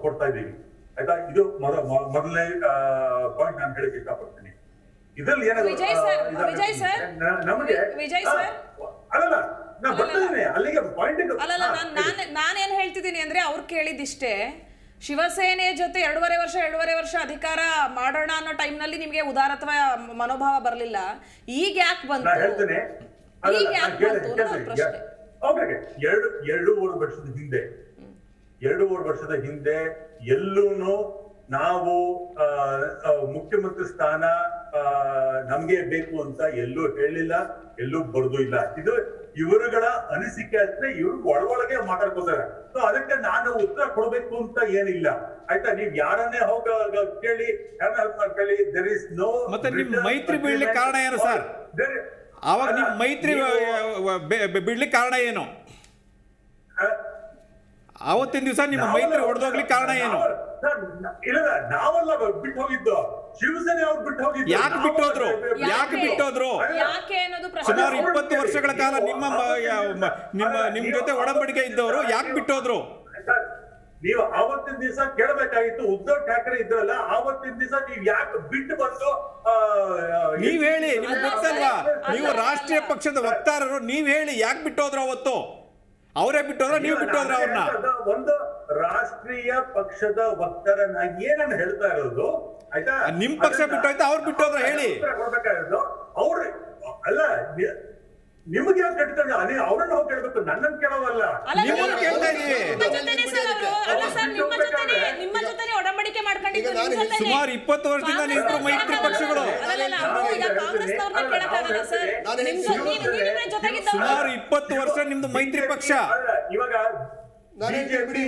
[SPEAKER 4] ಕೊಡ್ತಾ ಇದ್ದೀವಿ. ಆಯ್ತಾ? ಇದು ಮೊದಲನೇ ಪಾಯಿಂಟ್ ನಾನು ಹೇಳಕ್ಕೆ ಇಷ್ಟಪಡ್ತೀನಿ. ಇದ್ರಲ್ಲಿ ಏನಾದ್ರು ನಮಗೆ ಅಲ್ಲಲ್ಲ, ನಾ ಬರ್ತಿದ್ದೀನಿ ಅಲ್ಲಿಗೆ ಪಾಯಿಂಟ್ ಇದು
[SPEAKER 1] ಅಲ್ಲಲ್ಲ ನಾನೇನ್ ಹೇಳ್ತಿದ್ದೀನಿ ಅಂದ್ರೆ ಅವ್ರು ಕೇಳಿದಿಷ್ಟೇ, ಶಿವಸೇನೆ ಜೊತೆ 2.5 ವರ್ಷ ಅಧಿಕಾರ ಮಾಡೋಣ ಅನ್ನೋ ಟೈಮ್ನಲ್ಲಿ ನಿಮ್ಗೆ ಉದಾರತ್ವ ಮನೋಭಾವ ಬರಲಿಲ್ಲ, ಈಗ ಯಾಕೆ
[SPEAKER 4] ನಾ
[SPEAKER 1] ಬಂತು?
[SPEAKER 4] ಹೇಳ್ತೇನೆ
[SPEAKER 1] ಈಗ ಯಾಕೆ ಬಂತು ಅನ್ನೋ ಒಂದು ಪ್ರಶ್ನೆ.
[SPEAKER 4] ಎರಡೂವರೆ ವರ್ಷದ ಹಿಂದೆ ಎಲ್ಲೂನು ನಾವು ಮುಖ್ಯಮಂತ್ರಿ ಸ್ಥಾನ ನಮ್ಗೆ ಬೇಕು ಅಂತ ಎಲ್ಲೂ ಹೇಳಿಲ್ಲ, ಎಲ್ಲೂ ಬರ್ದು ಇಲ್ಲ. ಇದು ಇವರುಗಳ ಅನಿಸಿಕೆ ಅಷ್ಟೇ, ಇವ್ರು ಒಳಗೆ ಮಾತಾಡ್ಕೋತಾರೆ. ಸೊ ಅದಕ್ಕೆ ನಾನು ಉತ್ತರ ಕೊಡ್ಬೇಕು ಅಂತ ಏನಿಲ್ಲ, ಆಯ್ತಾ? ನೀವ್ ಯಾರನ್ನೇ ಹೋಗ ಕೇಳಿ, ಯಾರನ್ನ ಕೇಳಿ, ದೇರ್ ಇಸ್ ನೋ.
[SPEAKER 5] ಮತ್ತೆ ನಿಮ್ ಮೈತ್ರಿ ಬೀಳ್ಲಿಕ್ಕೆ ಕಾರಣ ಏನು ಸರ್? ಆವಾಗ ನಿಮ್ ಮೈತ್ರಿ ಬಿಡ್ಲಿಕ್ಕೆ ಕಾರಣ ಏನು? ಆವತ್ತಿನ ದಿವಸ ನಿಮ್ಮ ಮೈತ್ರಿ ಹೊಡೆದೋಗ್ಲಿಕ್ಕೆ ಕಾರಣ ಏನು?
[SPEAKER 4] ಇಲ್ಲ, ನಾವೆಲ್ಲ ಬಿಟ್ಟು ಹೋಗಿದ್ದು, ಶಿವಸೇನೆ ಅವ್ರು ಬಿಟ್ಟು ಹೋಗಿದ್ದು.
[SPEAKER 5] ಯಾಕೆ ಬಿಟ್ಟೋದ್ರು? ಯಾಕೆ ಬಿಟ್ಟೋದ್ರು?
[SPEAKER 1] ಯಾಕೆ ಅನ್ನೋದು ಪ್ರಶ್ನೆ.
[SPEAKER 5] ಸುಮಾರು 20 ವರ್ಷಗಳ ಕಾಲ ನಿಮ್ಮ ಜೊತೆ ಒಡಂಬಡಿಕೆ ಇದ್ದವರು ಯಾಕೆ ಬಿಟ್ಟೋದ್ರು?
[SPEAKER 4] ನೀವು ಆವತ್ತಿನ ದಿವಸ ಕೇಳಬೇಕಾಗಿತ್ತು. ಉದ್ಧವ್ ಠಾಕ್ರೆ ಇದ್ರಲ್ಲ, ಆವತ್ತಿನ ದಿವಸ ನೀವ್ ಯಾಕೆ ಬಿಟ್ಟು ಬಂದು
[SPEAKER 5] ನೀವ್ ಹೇಳಿ, ನಿಮ್ಗೆ ಗೊತ್ತಲ್ವಾ? ನೀವು ರಾಷ್ಟ್ರೀಯ ಪಕ್ಷದ ವಕ್ತಾರರು, ನೀವ್ ಹೇಳಿ ಯಾಕೆ ಬಿಟ್ಟೋದ್ರು ಅವತ್ತು? ಅವರೇ ಬಿಟ್ಟೋದ್ರ, ನೀವು ಬಿಟ್ಟೋದ್ರ ಅವ್ರನ್ನ?
[SPEAKER 4] ಒಂದು ರಾಷ್ಟ್ರೀಯ ಪಕ್ಷದ ವಕ್ತಾರನಾಗಿ ನಾನು ಹೇಳ್ತಾ ಇರೋದು, ಆಯ್ತಾ?
[SPEAKER 5] ನಿಮ್ ಪಕ್ಷ ಬಿಟ್ಟೋಯ್ತಾ, ಅವ್ರು ಬಿಟ್ಟೋದ್ರ? ಹೇಳಿ.
[SPEAKER 4] ಕೊಡ್ಬೇಕಾಗಿರೋದು ಅವ್ರು ಅಲ್ಲ, ನಿಮಗೆ ಯಾಕೆ ಕಟ್ಕೊಂಡು ಅವ್ರನ್ನ ಹೋಗಿ ಕೇಳ್ಬೇಕು, ನನ್ನನ್ನು ಕೇಳೋವಲ್ಲ.
[SPEAKER 5] ನಿಮ್ಮನ್ನು ಕೇಳ್ತಾ ಇದೀವಿ.
[SPEAKER 1] ನಿಮ್ಮ ಜೊತೆನೆ ಒಡಂಬಡಿಕೆ ಮಾಡ್ಕೊಂಡಿದ್ದು
[SPEAKER 5] ಸುಮಾರು 20 ವರ್ಷದಿಂದ ನಿಂತರು ಮೈತ್ರಿ ಪಕ್ಷಗಳು. ಸುಮಾರು 20 ವರ್ಷ ನಿಮ್ದು ಮೈತ್ರಿ ಪಕ್ಷ.
[SPEAKER 4] ಇವಾಗ ಬಿಜೆಪಿ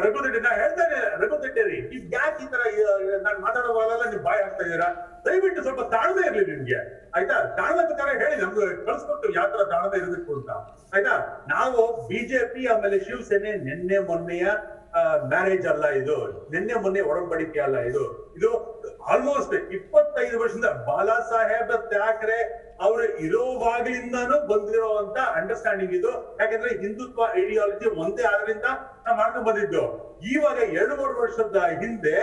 [SPEAKER 4] ರಘುದಡ್ಡಿ, ನಾ ಹೇಳ್ತಾನೆ ರಘುದಡ್ಡಿ ರೀ, ಈಗ ಯಾಕೆ ಈ ತರ ನಾನು ಮಾತಾಡೋವಾಗಲ್ಲ ನೀವು ಬಾಯ್ ಹಾಕ್ತಾ ಇದೀರಾ? ದಯವಿಟ್ಟು ಸ್ವಲ್ಪ ತಾಳ್ಮೆ ಇರ್ಲಿ ನಿಮ್ಗೆ, ಆಯ್ತಾ? ತಾಳ್ಮೆ ಬೇಕಾದ್ರೆ ಹೇಳಿ, ನಮ್ಗೆ ಕಳ್ಸ್ಕೊಟ್ಟು ಯಾವ ತರ ತಾಳ್ಮೆ ಇರಬೇಕು ಅಂತ, ಆಯ್ತಾ? ನಾವು ಬಿಜೆಪಿ ಆಮೇಲೆ ಶಿವಸೇನೆ ನಿನ್ನೆ ಮೊನ್ನೆಯ ಮ್ಯಾರೇಜ್ ಅಲ್ಲ ಇದು, ನಿನ್ನೆ ಮೊನ್ನೆ ಒಡಂಬಡಿಕೆ ಅಲ್ಲ ಇದು. ಇದು ಆಲ್ಮೋಸ್ಟ್ 25 ವರ್ಷದಿಂದ ಬಾಲಾ ಸಾಹೇಬ್ ಠಾಕ್ರೆ ಅವರು ಇರೋವಾಗ್ಲಿಂದಾನು ಬಂದಿರುವಂತ ಅಂಡರ್ಸ್ಟ್ಯಾಂಡಿಂಗ್ ಇದು. ಯಾಕಂದ್ರೆ ಹಿಂದುತ್ವ ಐಡಿಯಾಲಜಿ ಒಂದೇ ಆದ್ರಿಂದ ನಾವು ಮಾಡ್ಕೊಂಡು ಬಂದಿದ್ದು. ಇವಾಗ 2-3 ವರ್ಷದ ಹಿಂದೆ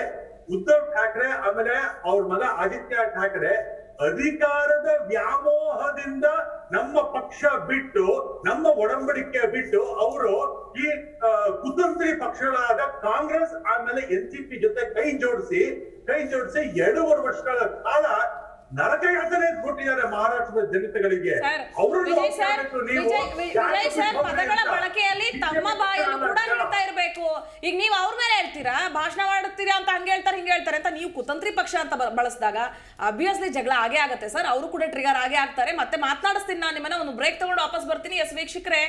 [SPEAKER 4] ಉದ್ಧವ್ ಠಾಕ್ರೆ ಆಮೇಲೆ ಅವ್ರ ಮಗ ಆದಿತ್ಯ ಠಾಕ್ರೆ ಅಧಿಕಾರದ ವ್ಯಾಮೋಹದಿಂದ ನಮ್ಮ ಪಕ್ಷ ಬಿಟ್ಟು, ನಮ್ಮ ಒಡಂಬಡಿಕೆ ಬಿಟ್ಟು ಅವರು ಈ ಕುತಂತ್ರಿ ಪಕ್ಷಗಳಾದ ಕಾಂಗ್ರೆಸ್ ಆಮೇಲೆ ಎನ್ಸಿಪಿ ಜೊತೆ ಕೈ ಜೋಡಿಸಿ 2.5 ವರ್ಷಗಳ ಕಾಲ ನರಕ ಯಾತನೆ ಕೊಟ್ಟಿದ್ದಾರೆ ಮಹಾರಾಷ್ಟ್ರದ ಜನತೆಗಳಿಗೆ.
[SPEAKER 1] ವಿಜಯ್ ಸರ್, ಪದಗಳ ಬಳಕೆಯಲ್ಲಿ ತಮ್ಮ ಬಾಯಲ್ಲೂ ಕೂಡ ಹೇಳ್ತಾ ಇರ್ಬೇಕು. ಈಗ ನೀವು ಅವ್ರ ಮೇಲೆ ಹೇಳ್ತೀರಾ, ಭಾಷಣ ಮಾಡುತ್ತೀರಾ ಅಂತ ಹಂಗೆ ಹೇಳ್ತಾರೆ ಹಿಂಗೆ ಹೇಳ್ತಾರೆ ಅಂತ. ನೀವು ಕುತಂತ್ರಿ ಪಕ್ಷ ಅಂತ ಬಳಸಿದಾಗ ಅಬ್ವಿಯಸ್ಲಿ ಜಗಳ ಆಗೇ ಆಗುತ್ತೆ ಸರ್. ಅವರು ಕೂಡ ಟ್ರಿಗರ್ ಆಗೇ ಆಗ್ತಾರೆ. ಮತ್ತೆ ಮಾತನಾಡಿಸ್ತೀನಿ ನಾನು ನಿಮ್ಮನ್ನ. ಒಂದು ಬ್ರೇಕ್ ತಗೊಂಡು ವಾಪಸ್ ಬರ್ತೀನಿ. ಎಸ್ ವೀಕ್ಷಕರೇ,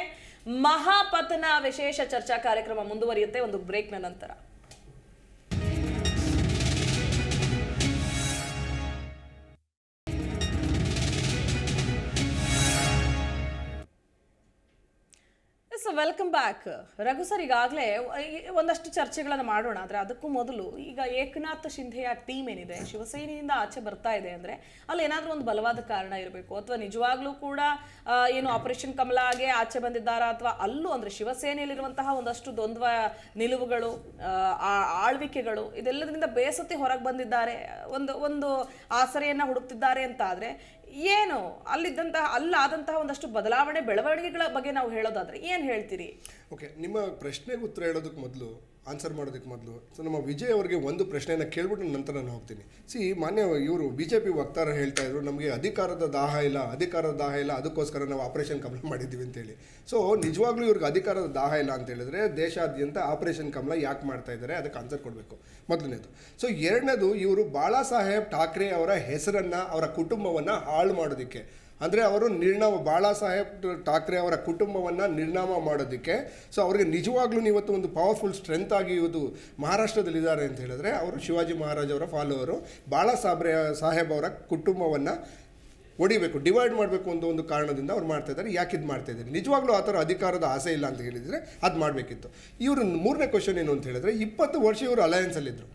[SPEAKER 1] ಮಹಾಪತನ ವಿಶೇಷ ಚರ್ಚಾ ಕಾರ್ಯಕ್ರಮ ಮುಂದುವರಿಯುತ್ತೆ ಒಂದು ಬ್ರೇಕ್ನ ನಂತರ. Welcome back. ರಘು ಸರ್, ಈಗಾಗಲೇ ಒಂದಷ್ಟು ಚರ್ಚೆಗಳನ್ನು ಮಾಡೋಣ. ಆದರೆ ಅದಕ್ಕೂ ಮೊದಲು, ಈಗ ಏಕನಾಥ್ ಶಿಂಧೆಯ ಟೀಮ್ ಏನಿದೆ ಶಿವಸೇನೆಯಿಂದ ಆಚೆ ಬರ್ತಾ ಇದೆ ಅಂದರೆ ಅಲ್ಲಿ ಏನಾದರೂ ಒಂದು ಬಲವಾದ ಕಾರಣ ಇರಬೇಕು, ಅಥವಾ ನಿಜವಾಗ್ಲೂ ಕೂಡ ಏನು ಆಪರೇಷನ್ ಕಮಲಾಗೆ ಆಚೆ ಬಂದಿದ್ದಾರಾ, ಅಥವಾ ಅಲ್ಲೂ ಅಂದರೆ ಶಿವಸೇನೆಯಲ್ಲಿರುವಂತಹ ಒಂದಷ್ಟು ದ್ವಂದ್ವ ನಿಲುವುಗಳು, ಆಳ್ವಿಕೆಗಳು, ಇದೆಲ್ಲದರಿಂದ ಬೇಸತ್ತಿ ಹೊರಗೆ ಬಂದಿದ್ದಾರೆ, ಒಂದು ಆಸರೆಯನ್ನು ಹುಡುಕ್ತಿದ್ದಾರೆ ಅಂತ ಆದರೆ ಏನು ಅಲ್ಲಾದಂತಹ ಒಂದಷ್ಟು ಬೆಳವಣಿಗೆಗಳ ಬಗ್ಗೆ ನಾವು ಹೇಳೋದಾದ್ರೆ ಏನು ಹೇಳ್ತೀರಿ?
[SPEAKER 2] ಓಕೆ, ನಿಮ್ಮ ಪ್ರಶ್ನೆಗೆ ಉತ್ತರ ಹೇಳೋದಕ್ಕೆ ಮೊದಲು, ಆನ್ಸರ್ ಮಾಡೋದಕ್ಕೆ ಮೊದಲು, ಸೊ ನಮ್ಮ ವಿಜಯ್ ಅವರಿಗೆ ಒಂದು ಪ್ರಶ್ನೆಯನ್ನು ಕೇಳ್ಬಿಟ್ಟು ನಂತರ ನಾನು ಹೋಗ್ತೀನಿ. ಮಾನ್ಯ ಇವರು BJP ವಕ್ತಾರ ಹೇಳ್ತಾ ಇದ್ರು, ನಮಗೆ ಅಧಿಕಾರದ ದಾಹ ಇಲ್ಲ, ಅದಕ್ಕೋಸ್ಕರ ನಾವು ಆಪರೇಷನ್ ಕಮಲ ಮಾಡಿದ್ದೀವಿ ಅಂತೇಳಿ. ಸೊ ನಿಜವಾಗ್ಲೂ ಇವ್ರಿಗೆ ಅಧಿಕಾರದ ದಾಹ ಇಲ್ಲ ಅಂತ ಹೇಳಿದ್ರೆ ದೇಶಾದ್ಯಂತ ಆಪರೇಷನ್ ಕಮಲ ಯಾಕೆ ಮಾಡ್ತಾ ಇದ್ದಾರೆ, ಅದಕ್ಕೆ ಆನ್ಸರ್ ಕೊಡಬೇಕು ಮೊದಲನೇದು. ಸೊ ಎರಡನೇದು, ಇವರು ಬಾಳಾ ಸಾಹೇಬ್ ಠಾಕ್ರೆ ಅವರ ಹೆಸರನ್ನು, ಅವರ ಕುಟುಂಬವನ್ನು ಹಾಳು ಮಾಡೋದಕ್ಕೆ, ಅಂದರೆ ಅವರು ಬಾಳಾ ಸಾಹೇಬ್ ಠಾಕ್ರೆ ಅವರ ಕುಟುಂಬವನ್ನು ನಿರ್ನಾಮ ಮಾಡೋದಕ್ಕೆ, ಸೊ ಅವ್ರಿಗೆ ನಿಜವಾಗ್ಲೂ ಇವತ್ತು ಒಂದು ಪವರ್ಫುಲ್ ಸ್ಟ್ರೆಂತ್ ಆಗಿ ಇವತ್ತು ಮಹಾರಾಷ್ಟ್ರದಲ್ಲಿದ್ದಾರೆ ಅಂತ ಹೇಳಿದ್ರೆ ಅವರು ಶಿವಾಜಿ ಮಹಾರಾಜ್ ಅವರ ಫಾಲೋವರು. ಬಾಳಾ ಸಾಹೇಬ್ ಅವರ ಕುಟುಂಬವನ್ನು ಹೊಡಿಬೇಕು, ಡಿವೈಡ್ ಮಾಡಬೇಕು ಅಂತ ಒಂದು ಕಾರಣದಿಂದ ಅವ್ರು ಮಾಡ್ತಾಯಿದ್ದಾರೆ. ಯಾಕೆ ಇದು ಮಾಡ್ತಾಯಿದ್ದಾರೆ? ನಿಜವಾಗ್ಲೂ ಆ ಥರ ಅಧಿಕಾರದ ಆಸೆ ಇಲ್ಲ ಅಂತ ಹೇಳಿದರೆ ಅದು ಮಾಡಬೇಕಿತ್ತು. ಇವರು ಮೂರನೇ ಕ್ವಶನ್ ಏನು ಅಂತ ಹೇಳಿದ್ರೆ, 20 ವರ್ಷ ಇವರು ಅಲಯನ್ಸಲ್ಲಿದ್ದರು.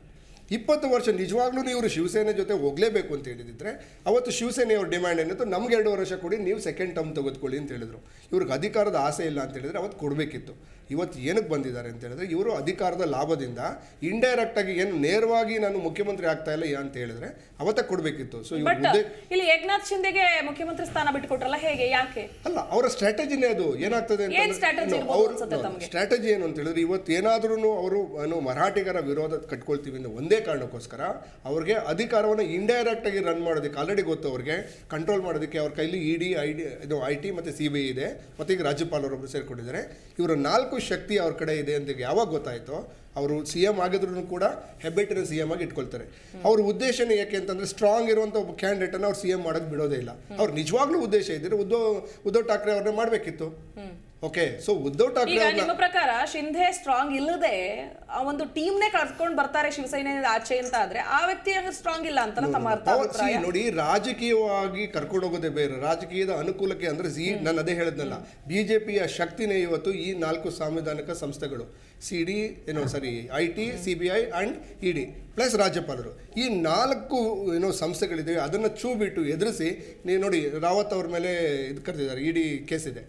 [SPEAKER 2] 20 ವರ್ಷ ನಿಜವಾಗ್ಲೂ ಇವರು ಶಿವಸೇನೆ ಜೊತೆ ಹೋಗಲೇಬೇಕು ಅಂತ ಹೇಳಿದಿದ್ರೆ ಅವತ್ತು ಶಿವಸೇನೆಯವ್ರ ಡಿಮ್ಯಾಂಡ್ ಏನಿತ್ತು, ನಮ್ಗೆ 2 ವರ್ಷ ಕೊಡಿ, ನೀವು ಸೆಕೆಂಡ್ ಟರ್ಮ್ ತೆಗೆದುಕೊಳ್ಳಿ ಅಂತ ಹೇಳಿದ್ರು. ಇವ್ರಿಗೆ ಅಧಿಕಾರದ ಆಸೆ ಇಲ್ಲ ಅಂತ ಹೇಳಿದ್ರೆ ಅವತ್ತು ಕೊಡಬೇಕಿತ್ತು. ಇವತ್ತು ಏನಕ್ಕೆ ಬಂದಿದ್ದಾರೆ ಅಂತ ಹೇಳಿದ್ರೆ, ಇವರು ಅಧಿಕಾರದ ಲಾಭದಿಂದ ಇಂಡೈರೆಕ್ಟಾಗಿ ಏನು ನೇರವಾಗಿ ನಾನು ಮುಖ್ಯಮಂತ್ರಿ ಆಗ್ತಾ ಇಲ್ಲ ಅಂತ ಹೇಳಿದ್ರೆ ಅವತ್ತೇ ಕೊಡಬೇಕಿತ್ತು. ಸೊ
[SPEAKER 1] ಬಟ್ ಇಲ್ಲಿ ಏಕನಾಥ್ ಶಿಂದೆಗೆ ಮುಖ್ಯಮಂತ್ರಿ ಸ್ಥಾನ ಬಿಟ್ಟುಕೊಟ್ರಲ್ಲ, ಹೇಗೆ, ಯಾಕೆ?
[SPEAKER 2] ಅಲ್ಲ, ಅವರ ಸ್ಟ್ರಾಟಜಿನೇ ಅದು. ಏನಾಗ್ತದೆ
[SPEAKER 1] ಏನ್ strategy ಇರ್ಬೋದು ಅನ್ಸುತ್ತೆ ತಮ್ಗೆ?
[SPEAKER 2] ಸ್ಟ್ರಾಟಜಿ ಏನು ಅಂತ ಹೇಳಿದ್ರೆ, ಇವತ್ತು ಏನಾದ್ರೂ ಅವರು ಮರಾಠಿಗರ ವಿರೋಧ ಕಟ್ಕೊಳ್ತೀವಿ ಅಂತ ಒಂದೇ ಕಾರಣಕ್ಕೋಸ್ಕರ ಅವ್ರಿಗೆ ಅಧಿಕಾರವನ್ನು ಇಂಡೈರೆಕ್ಟ್ ಆಗಿ ರನ್ ಮಾಡೋದಕ್ಕೆ ಆಲ್ರೆಡಿ ಗೊತ್ತು. ಅವ್ರಿಗೆ ಕಂಟ್ರೋಲ್ ಮಾಡೋದಕ್ಕೆ ಅವ್ರ ಕೈಲಿ ಇಡಿ, IT ಮತ್ತು CBI ಇದೆ, ಮತ್ತು ಈಗ ರಾಜ್ಯಪಾಲರೊಬ್ಬರು ಸೇರ್ಕೊಂಡಿದ್ದಾರೆ. ಇವರ 4 ಶಕ್ತಿ ಅವ್ರ ಕಡೆ ಇದೆ ಅಂತ ಯಾವಾಗ ಗೊತ್ತಾಯ್ತೋ, ಅವರು CM ಆಗಿದ್ರು ಕೂಡ ಹೆಬ್ಬೆಟ್ಟಿನ CM ಆಗಿ ಇಟ್ಕೊಳ್ತಾರೆ. ಅವ್ರ ಉದ್ದೇಶನೇ ಯಾಕೆ ಅಂತಂದ್ರೆ, ಸ್ಟ್ರಾಂಗ್ ಇರುವಂಥ ಒಬ್ಬ ಕ್ಯಾಂಡಿಡೇಟನ್ನು ಅವ್ರು CM ಮಾಡೋಕ್ಕೆ ಬಿಡೋದೇ ಇಲ್ಲ. ಅವ್ರು ನಿಜವಾಗ್ಲೂ ಉದ್ದೇಶ ಇದ್ದರೆ ಉದ್ಧವ್ ಠಾಕ್ರೆ ಅವ್ರನ್ನ ಮಾಡಬೇಕಿತ್ತು. ಓಕೆ, ಸೊ ಉದ್ಧವ್ ಠಾಕ್ರೆ
[SPEAKER 1] ಈಗ ನಿಮ್ಮ ಪ್ರಕಾರ ಶಿಂಧೆ ಸ್ಟ್ರಾಂಗ್ ಇಲ್ಲದೆ ಆ ಒಂದು ಟೀಮ್ನೇ ಕಳ್ಕೊಂಡು ಬರ್ತಾರೆ ಶಿವಸೇನೆ ಆಚೆ ಅಂತ ಆದ್ರೆ, ಆ ವ್ಯಕ್ತಿ ಸ್ಟ್ರಾಂಗ್ ಇಲ್ಲ ಅಂತ ತಮ್ಮ ಅಭಿಪ್ರಾಯ?
[SPEAKER 2] ನೋಡಿ, ರಾಜಕೀಯವಾಗಿ ಕರ್ಕೊಂಡು ಹೋಗೋದೇ ಬೇರೆ, ರಾಜಕೀಯದ ಅನುಕೂಲಕ್ಕೆ ಅಂದ್ರೆ ನಾನು ಅದೇ ಹೇಳಿದ್ನಲ್ಲ, BJPಯ ಶಕ್ತಿನೇ ಇವತ್ತು ಈ 4 ಸಾಂವಿಧಾನಿಕ ಸಂಸ್ಥೆಗಳು, IT, CBI and ED plus ರಾಜ್ಯಪಾಲರು. ಈ 4 ಸಂಸ್ಥೆಗಳಿವೆ. ಅದನ್ನು ಬಿಟ್ಟು ಎದುರಿಸಿ ನೀವು ನೋಡಿ, ರಾವತ್ ಅವ್ರ ಮೇಲೆ ಇದು ಕರೆದಿದ್ದಾರೆ, ED ಕೇಸ್ ಇದೆ.